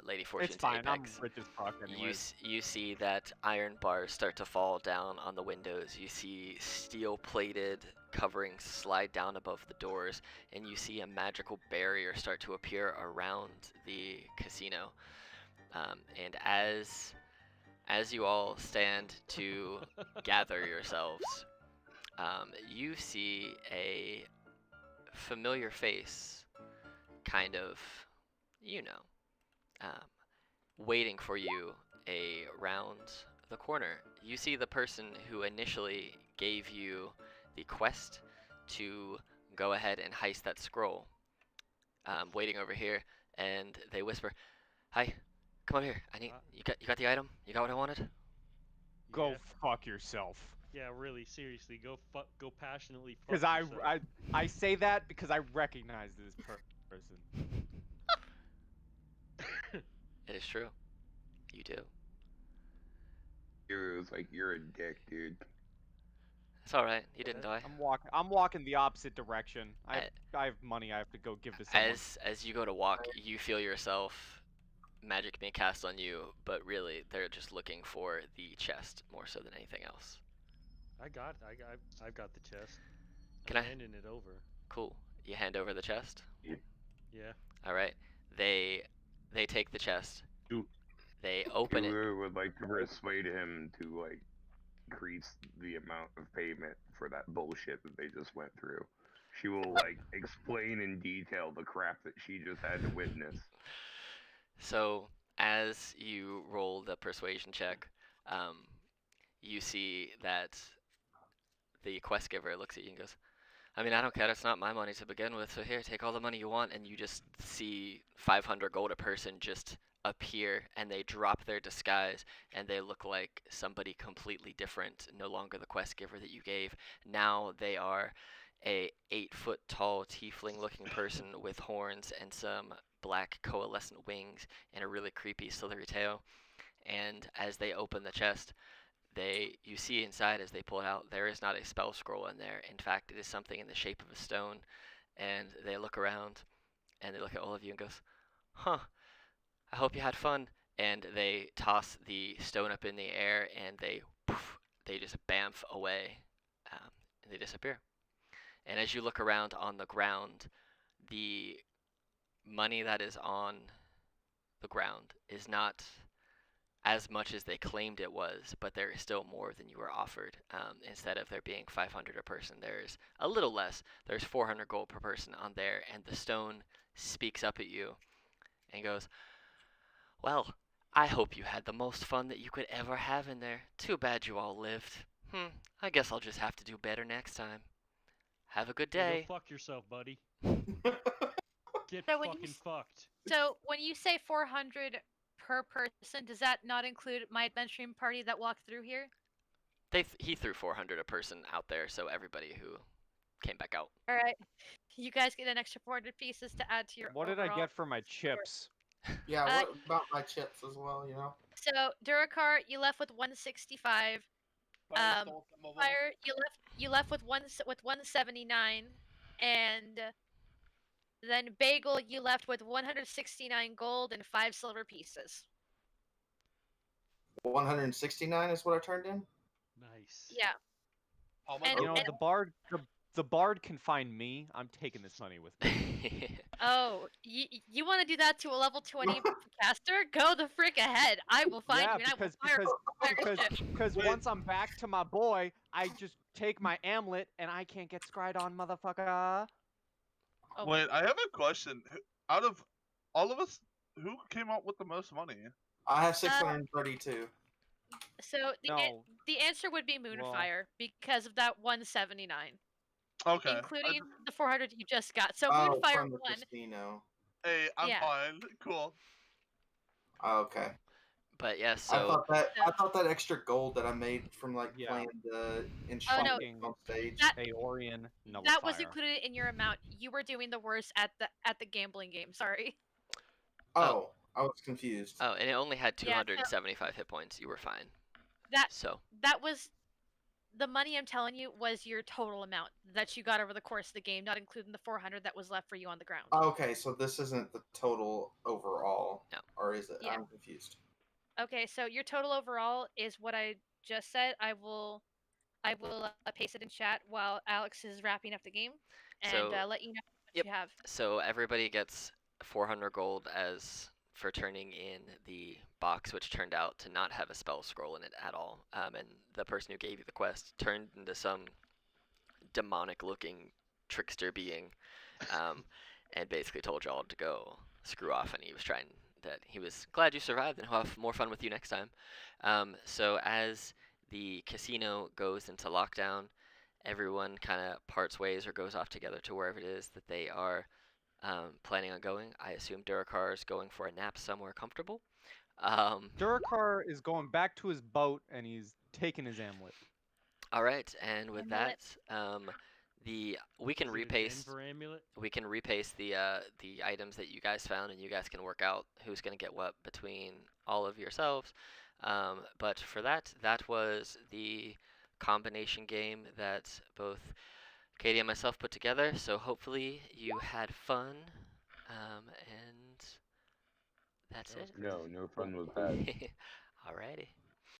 Lady Fortune's It's fine. Apex, I'm rich as fuck anyway. you see that iron bars start to fall down on the windows. You see steel plated coverings slide down above the doors, and you see a magical barrier start to appear around the casino. And as As you all stand to gather yourselves, you see a familiar face, kind of, you know, um, waiting for you around the corner. You see the person who initially gave you the quest to go ahead and heist that scroll, waiting over here, and they whisper, "Hi, come over here. I need you got the item. You got what I wanted." Go Yeah, fuck yourself. yeah, really, seriously, go passionately fuck Because yourself. I say that because I recognize this person. It is true. You do. It was like, you're a dick, dude. It's all right. You didn't die. I'm walking the opposite direction. I- I have money I have to go give to someone. As you go to walk, you feel yourself magic being cast on you, but really they're just looking for the chest more so than anything else. I've got the chest. Can I'm I- handing it over. Cool. You hand over the chest. Yeah. All right. They take the chest. Do- They open it. Taylor would like to persuade him to like increase the amount of payment for that bullshit that they just went through. She will like explain in detail the crap that she just had to witness. So as you roll the persuasion check, you see that the quest giver looks at you and goes, "I mean, I don't care. It's not my money to begin with. So here, take all the money you want." And you just see 500 gold a person just appear, and they drop their disguise, and they look like somebody completely different. No longer the quest giver that you gave. Now they are a 8-foot tall tiefling-looking person with horns and some black coalescent wings and a really creepy silvery tail. And as they open the chest, you see inside as they pull it out, there is not a spell scroll in there. In fact, it is something in the shape of a stone. And they look around and they look at all of you and goes, "Huh, I hope you had fun." And they toss the stone up in the air and they just bamf away, and they disappear. And as you look around on the ground, the money that is on the ground is not as much as they claimed it was, but there is still more than you were offered. Instead of there being 500 a person, there's a little less. There's 400 gold per person on there, and the stone speaks up at you and goes, "Well, I hope you had the most fun that you could ever have in there. Too bad you all lived. I guess I'll just have to do better next time. Have a good Yeah, day." go fuck yourself, buddy. Get So when you fucking s- fucked. So when you say 400 per person, does that not include my adventuring party that walked through here? He threw 400 a person out there, so everybody who came back out. All right, you guys get an extra 400 pieces to add to your. What did I overall get for my score. chips? Yeah, Uh, what about my chips as well, you know? So Duracar, you left with 165. Fire stole some of 'em. Fire, you left with 179, and then Bagel, you left with 169 gold and 5 silver pieces. 169 is what I turned in? Nice. Yeah. How much? And- You know, the bard can find me. I'm taking this money with me. Oh, you want to do that to a level 20 caster? Go the frick ahead. I will find Yeah, you and because I will fire shit. because Wait. once I'm back to my boy, I just take my amulet and I can't get scryed on, motherfucker. Oh. Wait, I have a question. Out of all of us, who came out with the most money? I have 632. So No, the answer would be Moonfire because of that 179, Okay. including the 400 you just got. So Oh, Moonfire from the won. casino. Hey, I'm Yeah. fine. Cool. Oh, okay. But yeah, I so thought that extra gold that I made from like Yeah. playing the Oh, enchantment no. on stage. Aeorian nullifier. That was included in your amount. You were doing the worst at the gambling game. Sorry. Oh, I was confused. and it only had Yeah, so- 275 hit points. You were fine. That So that was the money I'm telling you was your total amount that you got over the course of the game, not including the 400 that was left for you on the ground. Okay, so this isn't the total overall, No. or is it? Yeah. I'm confused. Okay, so your total overall is what I just said. I will paste it in chat while Alex is wrapping up the game, and So- let you know what Yep. you have. So everybody gets 400 gold as for turning in the box, which turned out to not have a spell scroll in it at all. And the person who gave you the quest turned into some demonic-looking trickster being, and basically told y'all to go screw off. And he was glad you survived, and he'll have more fun with you next time. So as the casino goes into lockdown, everyone kind of parts ways or goes off together to wherever it is that they are planning on going. I assume Durakar is going for a nap somewhere comfortable. Durakar is going back to his boat and he's taking his amulet. All right, and with that, Amulet. we can Is it a repaste. Denver amulet? We can repaste the items that you guys found, and you guys can work out who's gonna get what between all of yourselves. But for that, that was the combination game that both Katie and myself put together. So hopefully you had fun, and that's it. No fun with that. Alrighty.